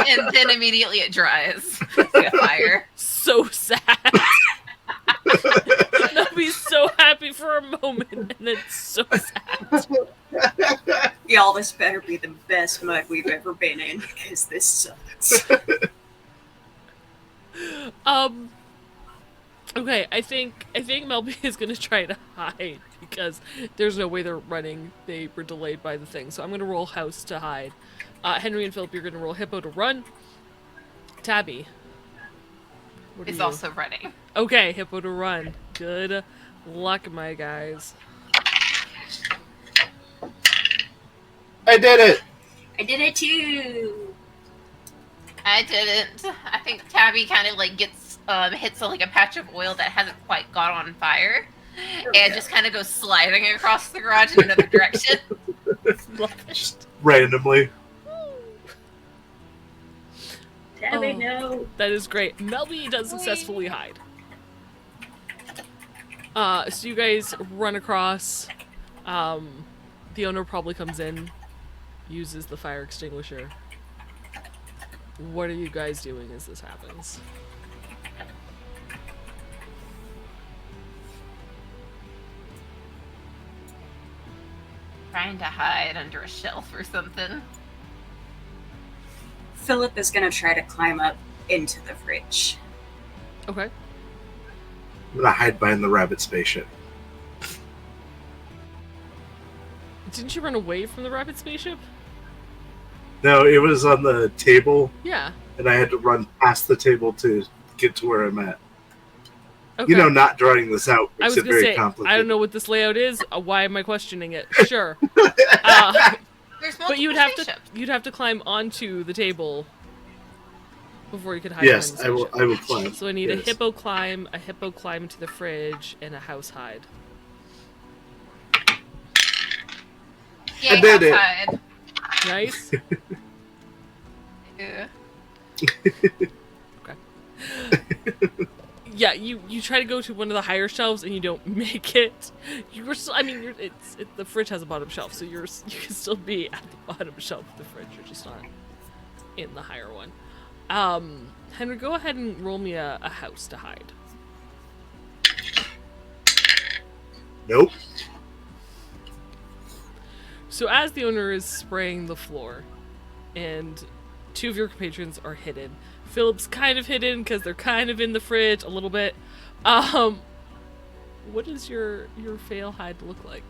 Speaker 6: And then immediately it dries. Like a fire.
Speaker 3: So sad. Melby's so happy for a moment, and then so sad.
Speaker 5: Y'all, this better be the best mud we've ever been in, because this sucks.
Speaker 3: Okay, I think Melby is gonna try to hide because there's no way they're running. They were delayed by the thing, so I'm gonna roll house to hide. Henry and Philip, you're gonna roll hippo to run. Tabby, what are
Speaker 6: It's
Speaker 3: you?
Speaker 6: also running.
Speaker 3: Okay, hippo to run. Good luck, my guys.
Speaker 4: I did it!
Speaker 5: I did it too.
Speaker 6: I didn't. I think Tabby kind of like gets hits like a patch of oil that hasn't quite got on fire, and just kind of goes sliding across the garage in another direction.
Speaker 4: Randomly.
Speaker 5: Tabby, no.
Speaker 3: That is great. Melby does successfully hide. So you guys run across. The owner probably comes in, uses the fire extinguisher. What are you guys doing as this happens?
Speaker 6: Trying to hide under a shelf or something.
Speaker 5: Philip is gonna try to climb up into the fridge.
Speaker 3: Okay.
Speaker 4: I'm gonna hide behind the rabbit spaceship.
Speaker 3: Didn't you run away from the rabbit spaceship?
Speaker 4: No, it was on the table,
Speaker 3: Yeah.
Speaker 4: and I had to run past the table to get to where I'm at.
Speaker 3: Okay.
Speaker 4: You know, not drawing this out
Speaker 3: I
Speaker 4: makes
Speaker 3: was
Speaker 4: it
Speaker 3: gonna
Speaker 4: very
Speaker 3: say,
Speaker 4: complicated.
Speaker 3: I don't know what this layout is. Why am I questioning it? Sure.
Speaker 6: There's multiple
Speaker 3: But
Speaker 6: spaceships.
Speaker 3: you'd have to climb onto the table before you could hide.
Speaker 4: Yes,
Speaker 3: behind the
Speaker 4: I will.
Speaker 3: spaceship.
Speaker 4: I will climb.
Speaker 3: So I need a
Speaker 4: Yes.
Speaker 3: hippo climb into the fridge, and a house hide.
Speaker 6: Yay,
Speaker 4: I did it.
Speaker 6: outside.
Speaker 3: Nice.
Speaker 6: Yeah.
Speaker 3: Yeah, you try to go to one of the higher shelves and you don't make it. You're still, I mean, the fridge has a bottom shelf, so you can still be at the bottom shelf of the fridge. You're just not in the higher one. Henry, go ahead and roll me a house to hide.
Speaker 4: Nope.
Speaker 3: So as the owner is spraying the floor, and two of your compatriots are hidden. Philip's kind of hidden because they're kind of in the fridge a little bit. what does your fail hide look like?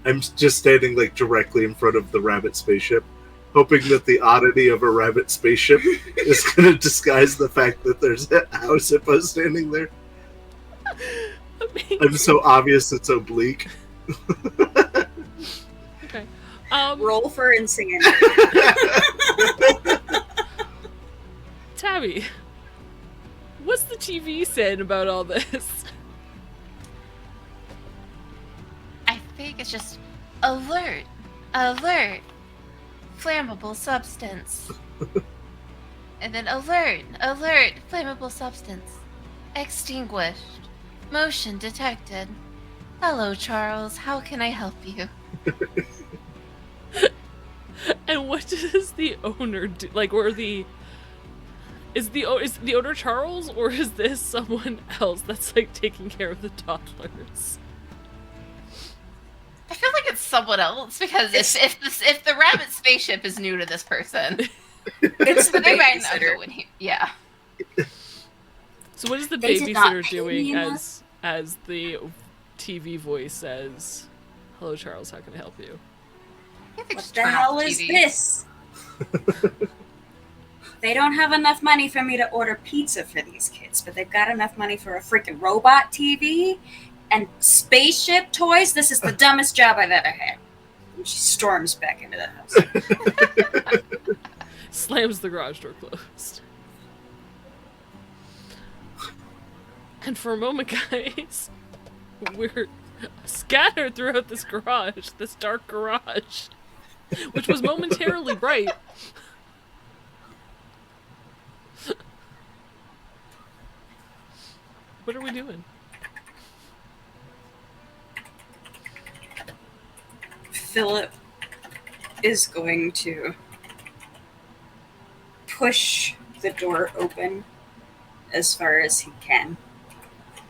Speaker 4: I'm just standing like directly in front of the rabbit spaceship, hoping that the oddity of a rabbit spaceship is going to disguise the fact that there's a house hippo standing there.
Speaker 3: Amazing.
Speaker 4: I'm so obvious it's oblique.
Speaker 3: Okay.
Speaker 5: Roll for insane.
Speaker 3: Tabby, what's the TV saying about all this?
Speaker 6: I think it's just alert, alert, flammable substance. And then alert, alert, flammable substance. Extinguished. Motion detected. Hello, Charles. How can I help you?
Speaker 3: And what does the owner do? Like, or is the owner Charles, or is this someone else that's like taking care of the toddlers?
Speaker 6: I feel like it's someone else because if the rabbit spaceship is new to this person,
Speaker 5: It's the
Speaker 6: they might not
Speaker 5: babysitter.
Speaker 6: know when he. Yeah.
Speaker 3: So what is the
Speaker 5: They did not
Speaker 3: babysitter
Speaker 5: pay
Speaker 3: doing
Speaker 5: me enough.
Speaker 3: as the TV voice says, "Hello, Charles. How can I help you?"
Speaker 6: I think they
Speaker 5: What
Speaker 6: just
Speaker 5: the
Speaker 6: turn off
Speaker 5: hell
Speaker 6: the
Speaker 5: is
Speaker 6: TV.
Speaker 5: this? They don't have enough money for me to order pizza for these kids, but they've got enough money for a freaking robot TV and spaceship toys. This is the dumbest job I've ever had. And she storms back into the house.
Speaker 3: Slams the garage door closed. And for a moment, guys, we're scattered throughout this garage, this dark garage, which was momentarily bright. What are we doing?
Speaker 5: Philip is going to push the door open as far as he can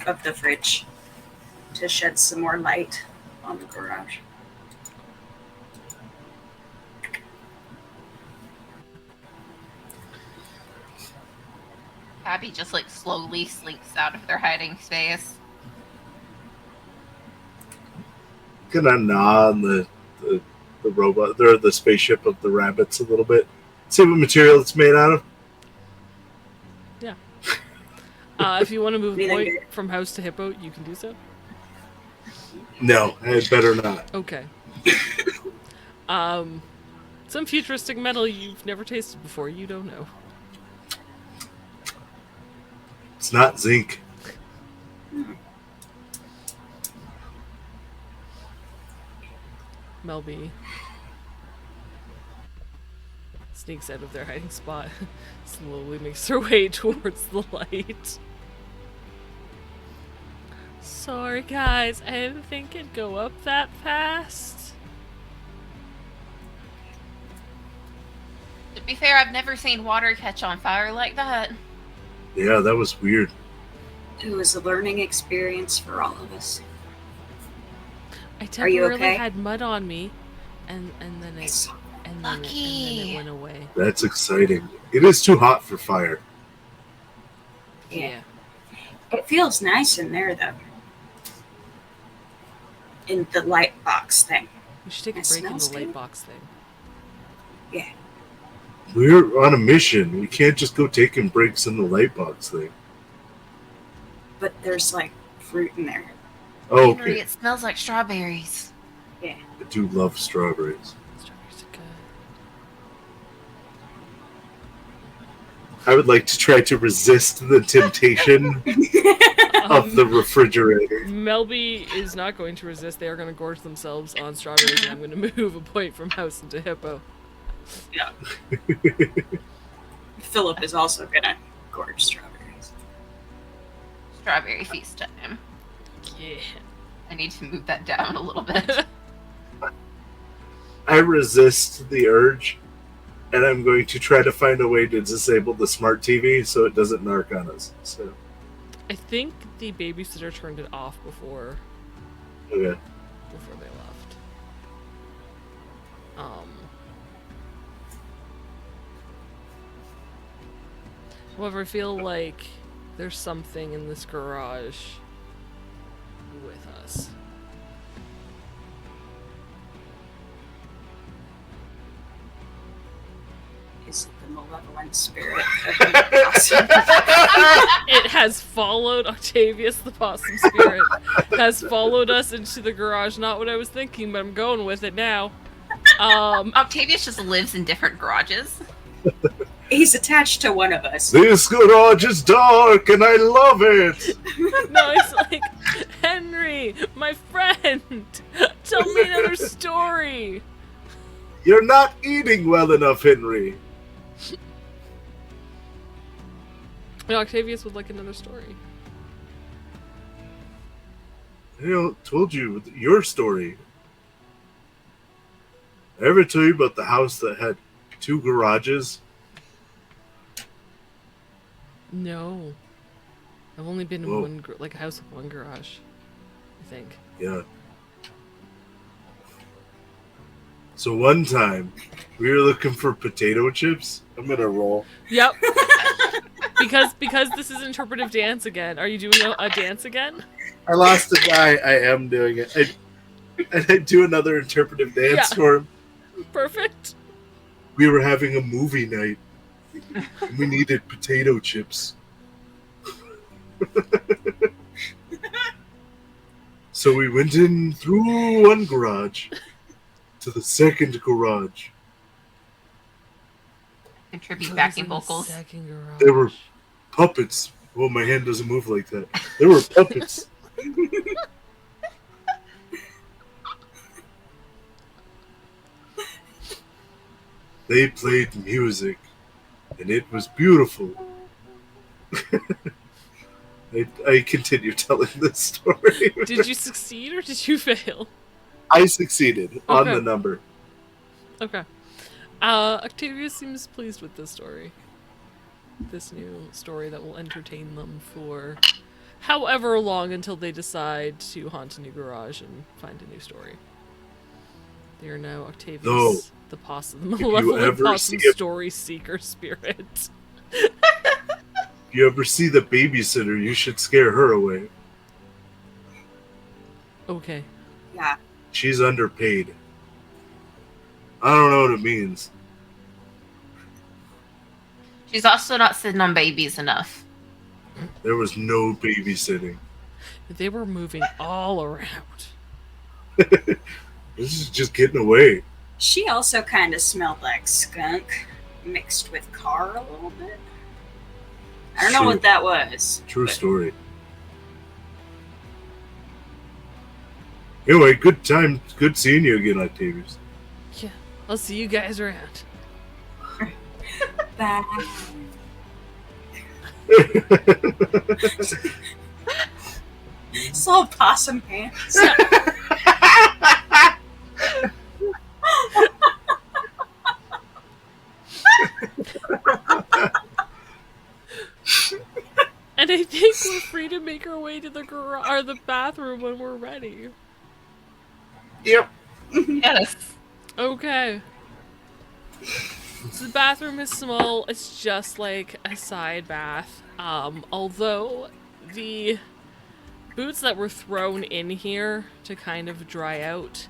Speaker 5: of the fridge to shed some more light on the garage.
Speaker 6: Abby just like slowly slinks out of their hiding space.
Speaker 4: Gonna gnaw on the robot, or the spaceship of the rabbits a little bit. See what material it's made out of.
Speaker 3: If you want to move
Speaker 5: Neither
Speaker 3: Boy
Speaker 5: did.
Speaker 3: from house to Hippo, you can do so.
Speaker 4: No, I better not.
Speaker 3: Okay. Some futuristic metal you've never tasted before. You don't know.
Speaker 4: It's not zinc.
Speaker 3: Melby sneaks out of their hiding spot, slowly makes her way towards the light. Sorry, guys, I didn't think it'd go up that fast.
Speaker 6: To be fair, I've never seen water catch on fire like that.
Speaker 4: Yeah, that was weird.
Speaker 5: It was a learning experience for all of us.
Speaker 3: I
Speaker 5: Are you
Speaker 3: temporarily
Speaker 5: okay?
Speaker 3: had mud on me, and then
Speaker 5: I
Speaker 3: it
Speaker 5: saw-
Speaker 3: and then
Speaker 6: Lucky.
Speaker 3: it went away.
Speaker 4: That's exciting. It is too hot for fire.
Speaker 5: Yeah. It feels nice in there, though. In the light box thing.
Speaker 3: We should take a
Speaker 5: It
Speaker 3: break in the
Speaker 5: smells
Speaker 3: light
Speaker 5: good.
Speaker 3: box thing.
Speaker 5: Yeah.
Speaker 4: We're on a mission. We can't just go taking breaks in the light box thing.
Speaker 5: But there's like fruit in there.
Speaker 4: Oh,
Speaker 6: Henry,
Speaker 4: okay.
Speaker 6: it smells like strawberries.
Speaker 4: I do love strawberries.
Speaker 3: Strawberries are good.
Speaker 4: I would like to try to resist the temptation of the refrigerator.
Speaker 3: Melby is not going to resist. They are going to gorge themselves on strawberries, and I'm going to move a point from house into Hippo.
Speaker 5: Philip is also gonna gorge strawberries.
Speaker 6: Strawberry feast time.
Speaker 3: Yeah.
Speaker 6: I need to move that down a little bit.
Speaker 4: I resist the urge, and I'm going to try to find a way to disable the smart TV so it doesn't narc on us. So,
Speaker 3: I think the babysitter turned it off before
Speaker 4: okay.
Speaker 3: they left. However, I feel like there's something in this garage
Speaker 5: Is it the malevolent spirit of the possum?
Speaker 3: It has followed Octavius, the possum spirit, has followed us into the garage. Not what I was thinking, but I'm going with it now.
Speaker 6: Octavius just lives in different garages.
Speaker 5: He's attached to one of us.
Speaker 4: This garage is dark and I love it.
Speaker 3: No, he's like, Henry, my friend, tell me another story.
Speaker 4: You're not eating well enough, Henry.
Speaker 3: No, Octavius would like another story.
Speaker 4: Told you your story. I ever tell you about the house that had 2 garages?
Speaker 3: No. I've only been in one, like a house with one garage, I think.
Speaker 4: Yeah. So one time, we were looking for potato chips. I'm gonna roll.
Speaker 3: Yep. because this is interpretive dance again. Are you doing a dance again?
Speaker 4: I lost a guy. I am doing it. I do another interpretive dance for him.
Speaker 3: Perfect.
Speaker 4: We were having a movie night. And we needed potato chips. So we went in through one garage to the second garage.
Speaker 6: Contribute backing vocals.
Speaker 3: Second garage.
Speaker 4: There were puppets. Well, my hand doesn't move like that. There were puppets. They played music, and it was beautiful. I continue telling this story.
Speaker 3: Did you succeed or did you fail?
Speaker 4: I succeeded on the number.
Speaker 3: Okay. Octavius seems pleased with this story. This new story that will entertain them for however long until they decide to haunt a new garage and find a new story. They are now Octavius, the possum, the malevolent possum story seeker spirit.
Speaker 4: If you ever see the babysitter, you should scare her away.
Speaker 3: Okay.
Speaker 5: Yeah.
Speaker 4: She's underpaid. I don't know what it means.
Speaker 6: She's also not sitting on babies enough.
Speaker 4: There was no babysitting.
Speaker 3: They were moving all around.
Speaker 4: This is just getting away.
Speaker 5: She also kind of smelled like skunk mixed with car a little bit. I don't know what that was.
Speaker 4: True story. Anyway, good time. Good seeing you again, Octavius.
Speaker 3: Yeah. I'll see you guys around.
Speaker 5: Bye. It's all possum pants.
Speaker 3: And I think we're free to make our way to the garage or the bathroom when we're ready.
Speaker 4: Yep.
Speaker 6: Yes.
Speaker 3: Okay. So the bathroom is small. It's just like a side bath. Although the boots that were thrown in here to kind of dry out,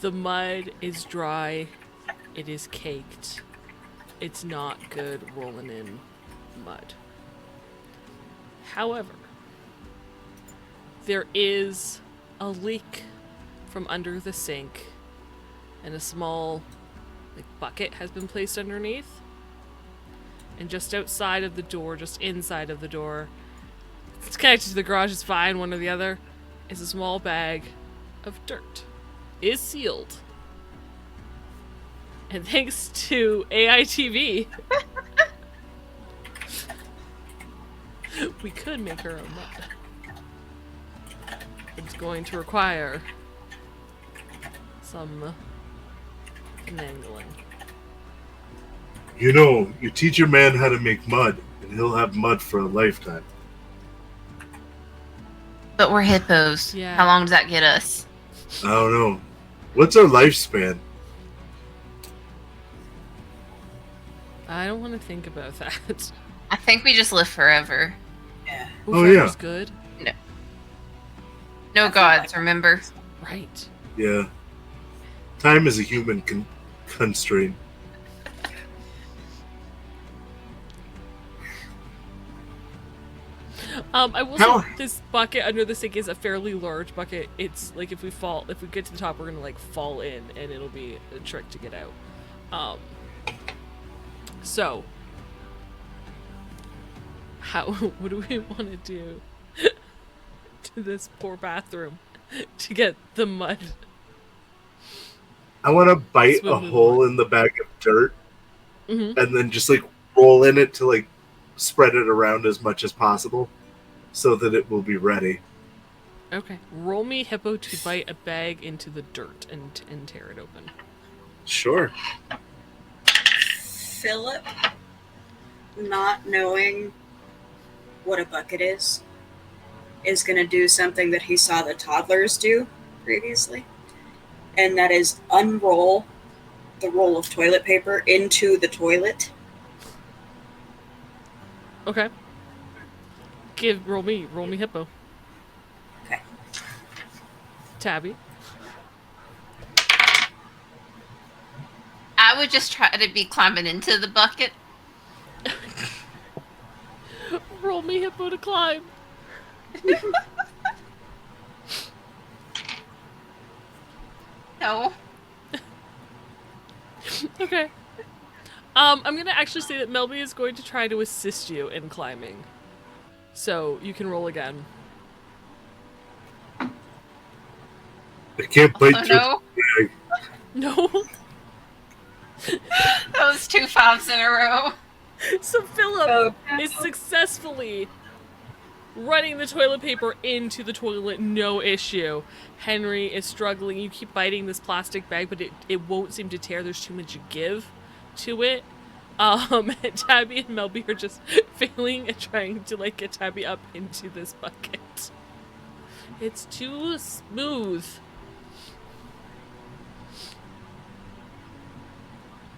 Speaker 3: the mud is dry. It is caked. It's not good rolling in mud. However, there is a leak from under the sink, and a small bucket has been placed underneath. And just outside of the door, just inside of the door, it's connected to the garage, it's fine, one or the other, is a small bag of dirt. Is sealed. And thanks to AITV, we could make our own mud. It's going to require some finagling.
Speaker 4: You know, you teach a man how to make mud, and he'll have mud for a lifetime.
Speaker 6: But we're hippos.
Speaker 3: Yeah.
Speaker 6: How long does that get us?
Speaker 4: I don't know. What's our lifespan?
Speaker 3: I don't want to think about that.
Speaker 6: I think we just live forever.
Speaker 5: Yeah.
Speaker 4: Oh, yeah.
Speaker 3: Forever's good.
Speaker 6: No gods, remember?
Speaker 3: Right.
Speaker 4: Yeah. Time is a human constraint.
Speaker 3: I will say this bucket under the sink is a fairly large bucket. It's like if we get to the top, we're gonna like fall in, and it'll be a trick to get out. So, what do we want to do to this poor bathroom to get the mud?
Speaker 4: I want to bite a hole in the bag of dirt,
Speaker 3: Mm-hmm.
Speaker 4: and then just like roll in it to like spread it around as much as possible, so that it will be ready.
Speaker 3: Okay. Roll me Hippo to bite a bag into the dirt and tear it open.
Speaker 4: Sure.
Speaker 5: Philip, not knowing what a bucket is going to do something that he saw the toddlers do previously, and that is unroll the roll of toilet paper into the toilet.
Speaker 3: Okay. Roll me Hippo.
Speaker 5: Okay.
Speaker 3: Tabby.
Speaker 6: I would just try to be climbing into the bucket.
Speaker 3: Roll me Hippo to climb.
Speaker 6: No.
Speaker 3: Okay. I'm gonna actually say that Melby is going to try to assist you in climbing. So you can roll again.
Speaker 4: I can't bite
Speaker 6: Oh,
Speaker 4: your bag.
Speaker 3: No.
Speaker 6: Those 2 5s in a row.
Speaker 3: So Philip is successfully running the toilet paper into the toilet, no issue. Henry is struggling. You keep biting this plastic bag, but it won't seem to tear. There's too much give to it. Tabby and Melby are just failing at trying to like get Tabby up into this bucket. It's too smooth.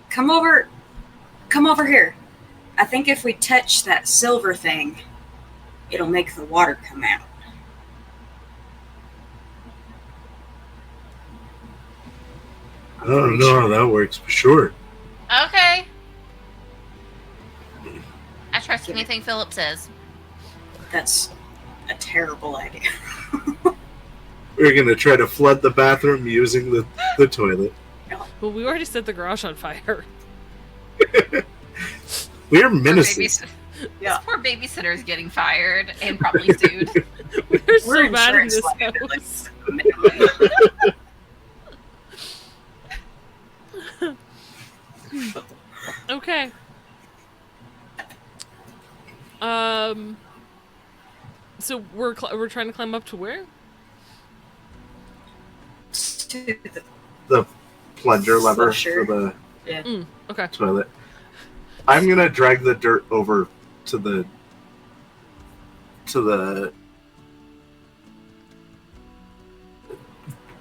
Speaker 5: Come over here. I think if we touch that silver thing, it'll make the water come out.
Speaker 4: I don't know how that works for sure.
Speaker 6: Okay. I trust anything Philip says.
Speaker 5: That's a terrible idea.
Speaker 4: We're gonna try to flood the bathroom using the toilet.
Speaker 3: Well, we already set the garage on fire.
Speaker 4: We're menacing.
Speaker 5: Yeah.
Speaker 6: This poor babysitter is getting fired and probably sued.
Speaker 3: We're so bad in
Speaker 5: insurance
Speaker 3: this
Speaker 5: liability.
Speaker 3: house. Okay. So we're trying to climb up to where?
Speaker 5: To
Speaker 4: The plunger lever
Speaker 5: Slusher.
Speaker 4: for
Speaker 5: Yeah.
Speaker 3: Okay.
Speaker 4: the toilet. I'm gonna drag the dirt over to the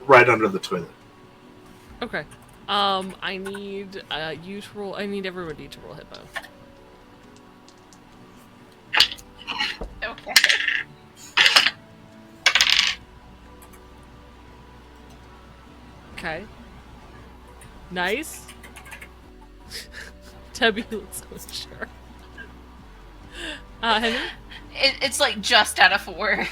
Speaker 4: right under the toilet.
Speaker 3: Okay. I need you to roll. I need everybody to roll Hippo.
Speaker 6: Okay.
Speaker 3: Okay. Nice. Tabby looks unsure. Henry?
Speaker 6: It's like just out of 4.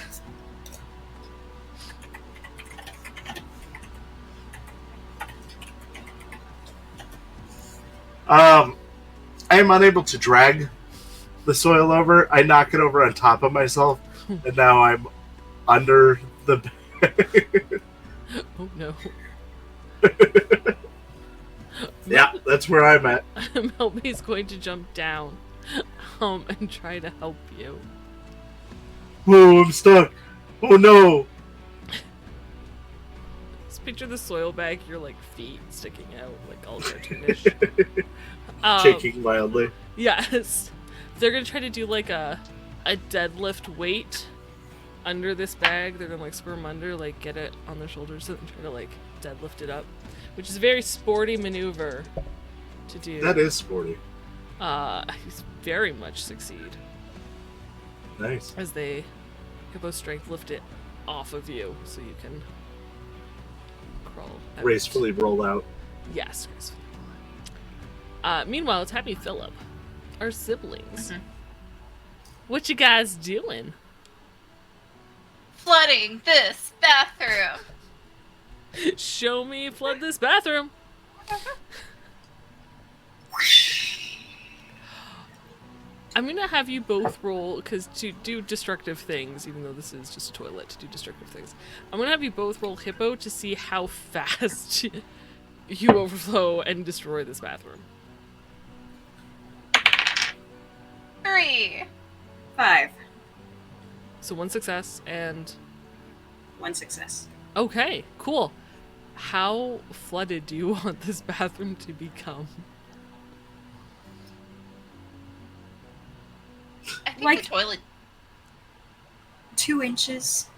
Speaker 4: I am unable to drag the soil over. I knock it over on top of myself, and now I'm under the.
Speaker 3: Oh no.
Speaker 4: Yeah, that's where I'm at.
Speaker 3: Melby's going to jump down and try to help you.
Speaker 4: Whoa, I'm stuck. Oh no.
Speaker 3: Just picture the soil bag, your like feet sticking out, like all cartoonish.
Speaker 4: Shaking wildly.
Speaker 3: Yes. They're gonna try to do like a deadlift weight under this bag. They're gonna like squirm under, like get it on their shoulders and try to like deadlift it up. Which is a very sporty maneuver to do.
Speaker 4: That is sporty.
Speaker 3: He's very much succeed.
Speaker 4: Nice.
Speaker 3: As they Hippo strength lift it off of you so you can crawl out.
Speaker 4: Gracefully roll out.
Speaker 3: Yes, gracefully roll out. Meanwhile, it's Happy Philip. Our siblings.
Speaker 6: Mhm.
Speaker 3: What you guys doing?
Speaker 6: flooding this bathroom.
Speaker 3: Show me flood this bathroom. I'm gonna have you both roll, because to do destructive things, even though this is just a toilet, to do destructive things, I'm gonna have you both roll Hippo to see how fast you overflow and destroy this bathroom.
Speaker 6: 3.
Speaker 5: 5.
Speaker 3: So 1 success and...
Speaker 5: 1 success.
Speaker 3: Okay, cool. How flooded do you want this bathroom to become?
Speaker 6: I think
Speaker 5: Like-
Speaker 6: the toilet
Speaker 5: 2 inches.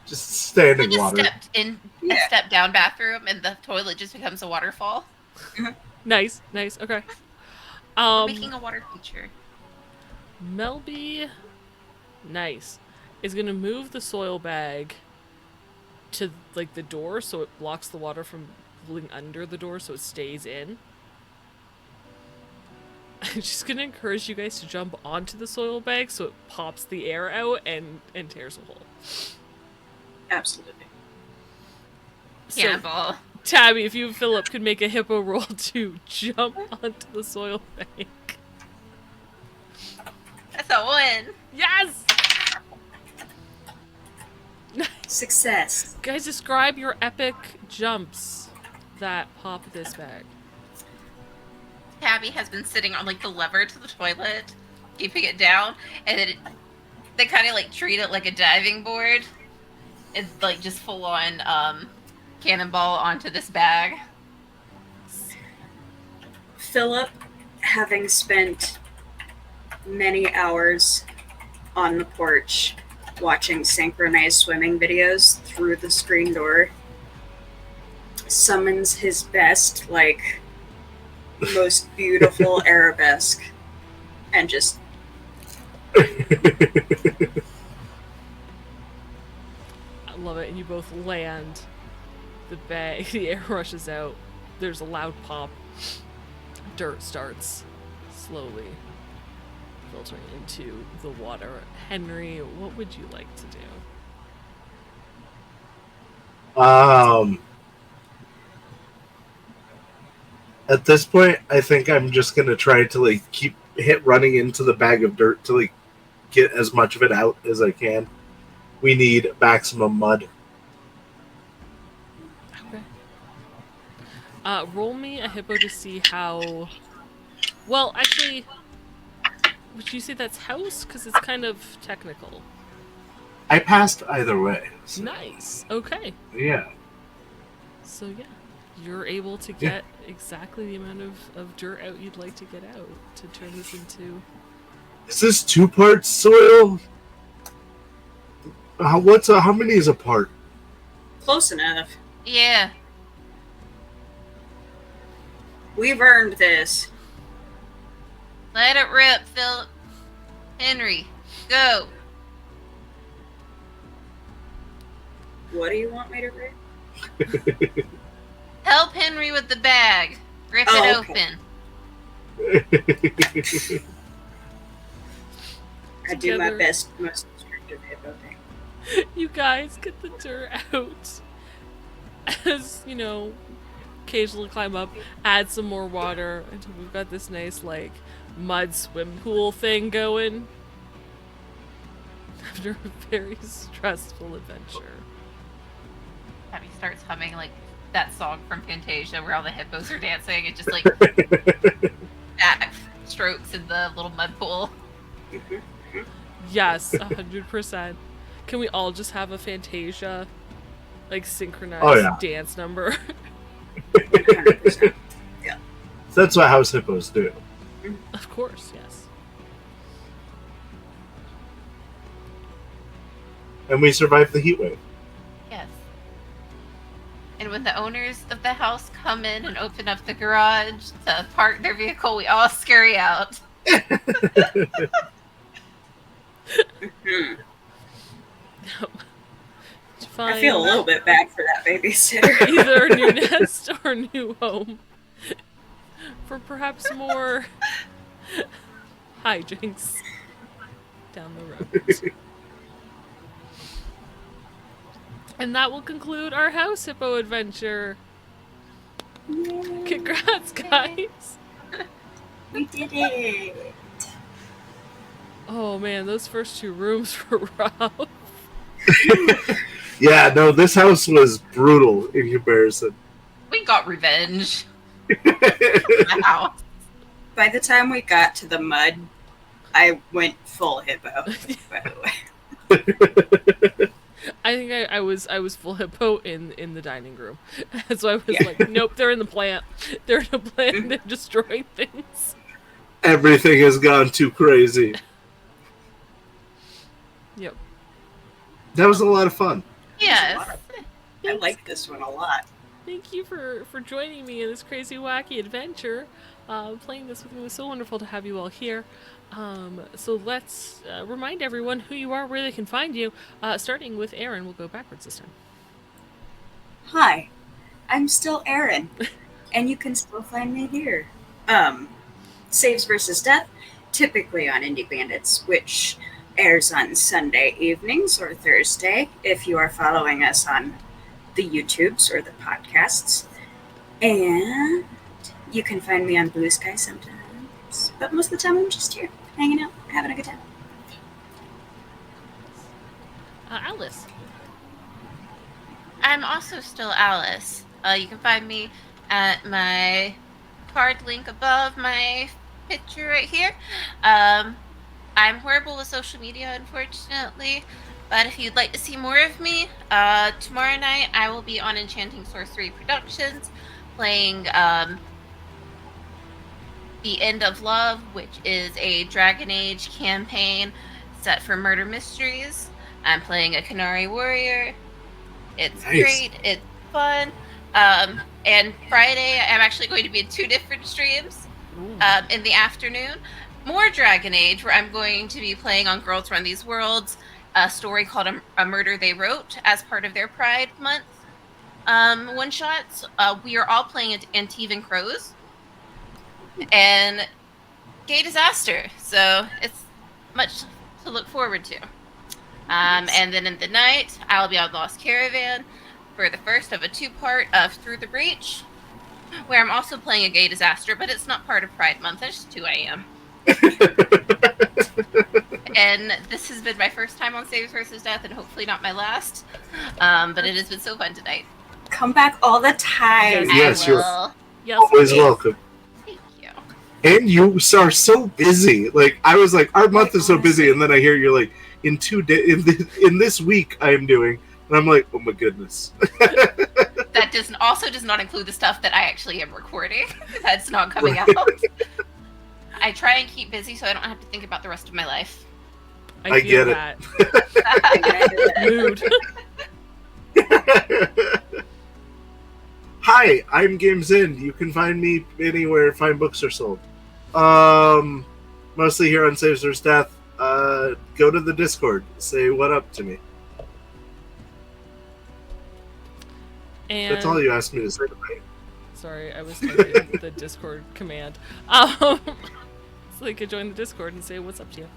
Speaker 4: Just standing
Speaker 6: like
Speaker 4: water.
Speaker 6: a
Speaker 5: Yeah.
Speaker 6: step down bathroom, and the toilet just becomes a waterfall.
Speaker 3: Nice, okay.
Speaker 6: Making a water feature.
Speaker 3: Melby, nice, is gonna move the soil bag to like the door so it blocks the water from pooling under the door so it stays in. I'm just gonna encourage you guys to jump onto the soil bag so it pops the air out and tears a hole.
Speaker 5: Absolutely.
Speaker 3: So,
Speaker 6: Cannonball.
Speaker 3: Tabby, if you and Philip could make a Hippo roll to jump onto the soil bag.
Speaker 6: That's a win.
Speaker 3: Yes!
Speaker 5: Success.
Speaker 3: Guys, describe your epic jumps that pop this bag.
Speaker 6: Tabby has been sitting on like the lever to the toilet, keeping it down, and then they kind of like treat it like a diving board. It's like just full on cannonball onto this bag.
Speaker 5: Philip, having spent many hours on the porch watching synchronized swimming videos through the screen door, summons his best, like, most beautiful arabesque and just
Speaker 3: I love it, and you both land. The bag, the air rushes out. There's a loud pop. Dirt starts slowly filtering into the water. Henry, what would you like to do?
Speaker 4: At this point, I think I'm just gonna try to like keep running into the bag of dirt to like get as much of it out as I can. We need maximum mud.
Speaker 3: Okay. Roll me a Hippo to see how... Well, actually, would you say that's house? Because it's kind of technical.
Speaker 4: I passed either way. So,
Speaker 3: Nice. Okay.
Speaker 4: yeah.
Speaker 3: So yeah, you're able to get exactly the amount of dirt out you'd like to get out to turn this into...
Speaker 4: Is this 2 parts soil? How many is a part?
Speaker 5: close enough.
Speaker 6: Yeah.
Speaker 5: We've earned this.
Speaker 6: Let it rip, Philip. Henry, go.
Speaker 5: What do you want me to read?
Speaker 6: Help Henry with the bag. Rip
Speaker 5: Oh,
Speaker 6: it
Speaker 5: okay.
Speaker 6: open.
Speaker 5: I do my
Speaker 3: Together.
Speaker 5: best, most destructive hippo thing.
Speaker 3: You guys get the dirt out. As, you know, occasionally climb up, add some more water until we've got this nice, like, mud swim pool thing going. After a very stressful adventure.
Speaker 6: Abby starts humming like that song from Fantasia where all the hippos are dancing and just like back strokes in the little mud pool.
Speaker 3: Yes, 100%. Can we all just have a Fantasia, like, synchronized
Speaker 4: Oh, yeah.
Speaker 3: dance number?
Speaker 5: 100%.
Speaker 4: That's what house hippos do.
Speaker 3: Of course, yes.
Speaker 4: And we survived the heat wave.
Speaker 6: Yes. And when the owners of the house come in and open up the garage to park their vehicle, we all scurry out.
Speaker 5: I feel a little bit bad for that babysitter.
Speaker 3: Either a new nest or a new home. For perhaps more hijinks down the road. And that will conclude our house hippo adventure.
Speaker 5: Yay.
Speaker 3: Congrats, guys.
Speaker 5: We did it.
Speaker 3: Oh man, those first 2 rooms were rough.
Speaker 4: Yeah, no, this house was brutal in comparison.
Speaker 6: We got revenge. Wow.
Speaker 5: By the time we got to the mud, I went full hippo, by the way.
Speaker 3: I think I was full hippo in the dining room. So I was like, nope, they're in the plant. They're in the plant, they're destroying things.
Speaker 4: Everything has gone too crazy.
Speaker 3: Yep.
Speaker 4: That was a lot of fun.
Speaker 6: Yes.
Speaker 5: I like this one a lot.
Speaker 3: Thank you for joining me in this crazy, wacky adventure. Playing this with me was so wonderful to have you all here. So let's remind everyone who you are, where they can find you. Starting with Aaron, we'll go backwards this time.
Speaker 5: Hi, I'm still Aaron, and you can still find me here. Saves versus Death, typically on Indie Bandits, which airs on Sunday evenings or Thursday if you are following us on the YouTubes or the podcasts. And you can find me on Blue Sky sometimes, but most of the time I'm just here, hanging out, having a good time.
Speaker 3: Alyss.
Speaker 6: I'm also still Alyss. You can find me at my card link above my picture right here. I'm horrible with social media, unfortunately, but if you'd like to see more of me, tomorrow night I will be on Enchanting Sorcery Productions playing The End of Love, which is a Dragon Age campaign set for murder mysteries. I'm playing a Canary warrior. It's
Speaker 4: Nice.
Speaker 6: great. It's fun. And Friday, I'm actually going to be in 2 different streams in the afternoon. More Dragon Age, where I'm going to be playing on Girls Run These Worlds, a story called A Murder They Wrote as part of their Pride Month one-shots. We are all playing Antivan Crows and Gay Disaster, so it's much to look forward to. And then in the night, I'll be on Lost Caravan for the first of a 2-part of Through the Breach, where I'm also playing a Gay Disaster, but it's not part of Pride Month. That's just who I am. And this has been my first time on Saves vs. Death, and hopefully not my last. But it has been so fun tonight.
Speaker 5: Come back all the time.
Speaker 4: Yes,
Speaker 6: I
Speaker 4: you're
Speaker 6: will.
Speaker 3: Yes.
Speaker 4: always welcome.
Speaker 6: Thank you.
Speaker 4: And you are so busy. Like, I was like, our month is so busy, and then I hear you're like, in 2 days, in this week I am doing, and I'm like, oh my goodness.
Speaker 6: That does not include the stuff that I actually am recording. That's not coming out. I try and keep busy so I don't have to think about the rest of my life.
Speaker 4: I
Speaker 3: feel
Speaker 4: get
Speaker 3: it.
Speaker 4: it. Hi, I'm Games In. You can find me anywhere fine books are sold. Mostly here on Saves vs. Death. Go to the Discord. Say what up to me.
Speaker 3: And
Speaker 4: That's all you asked me to say tonight.
Speaker 3: sorry, I was typing the Discord command. So you could join the Discord and say what's up to you.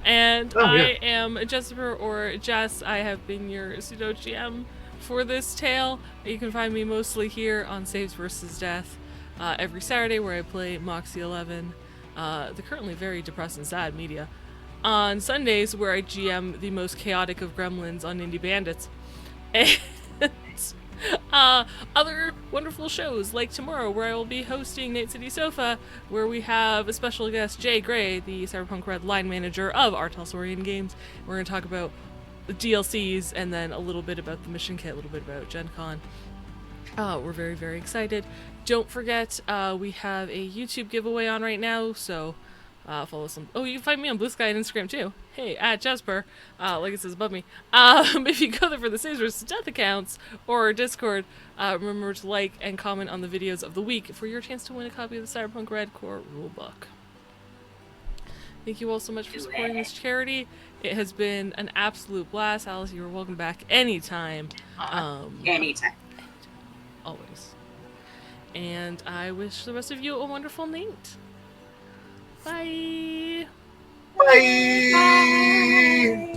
Speaker 3: And I am Jesper or Jess. I have been your pseudo GM for this tale. You can find me mostly here on Saves vs. Death every Saturday, where I play Moxie 11, the currently very depressed and sad media. On Sundays, where I GM the most chaotic of gremlins on Indie Bandits. And other wonderful shows, like tomorrow, where I will be hosting Night City Sofa, where we have a special guest, Jay Gray, the Cyberpunk Red line manager of our Talsorian games. We're going to talk about the DLCs and then a little bit about the mission kit, a little bit about Gen Con. We're very, very excited. Don't forget, we have a YouTube giveaway on right now, so follow some. Oh, you can find me on Blue Sky and Instagram too. Hey, at Jesper, like it says above me. If you go there for the Saves vs. Death accounts or Discord, remember to like and comment on the videos of the week for your chance to win a copy of the Cyberpunk Red Core rulebook. Thank you all so much for supporting this charity. It has been an absolute blast. Alyss, you are welcome back anytime.
Speaker 5: Anytime.
Speaker 3: Always. And I wish the rest of you a wonderful night. Bye.
Speaker 4: Bye.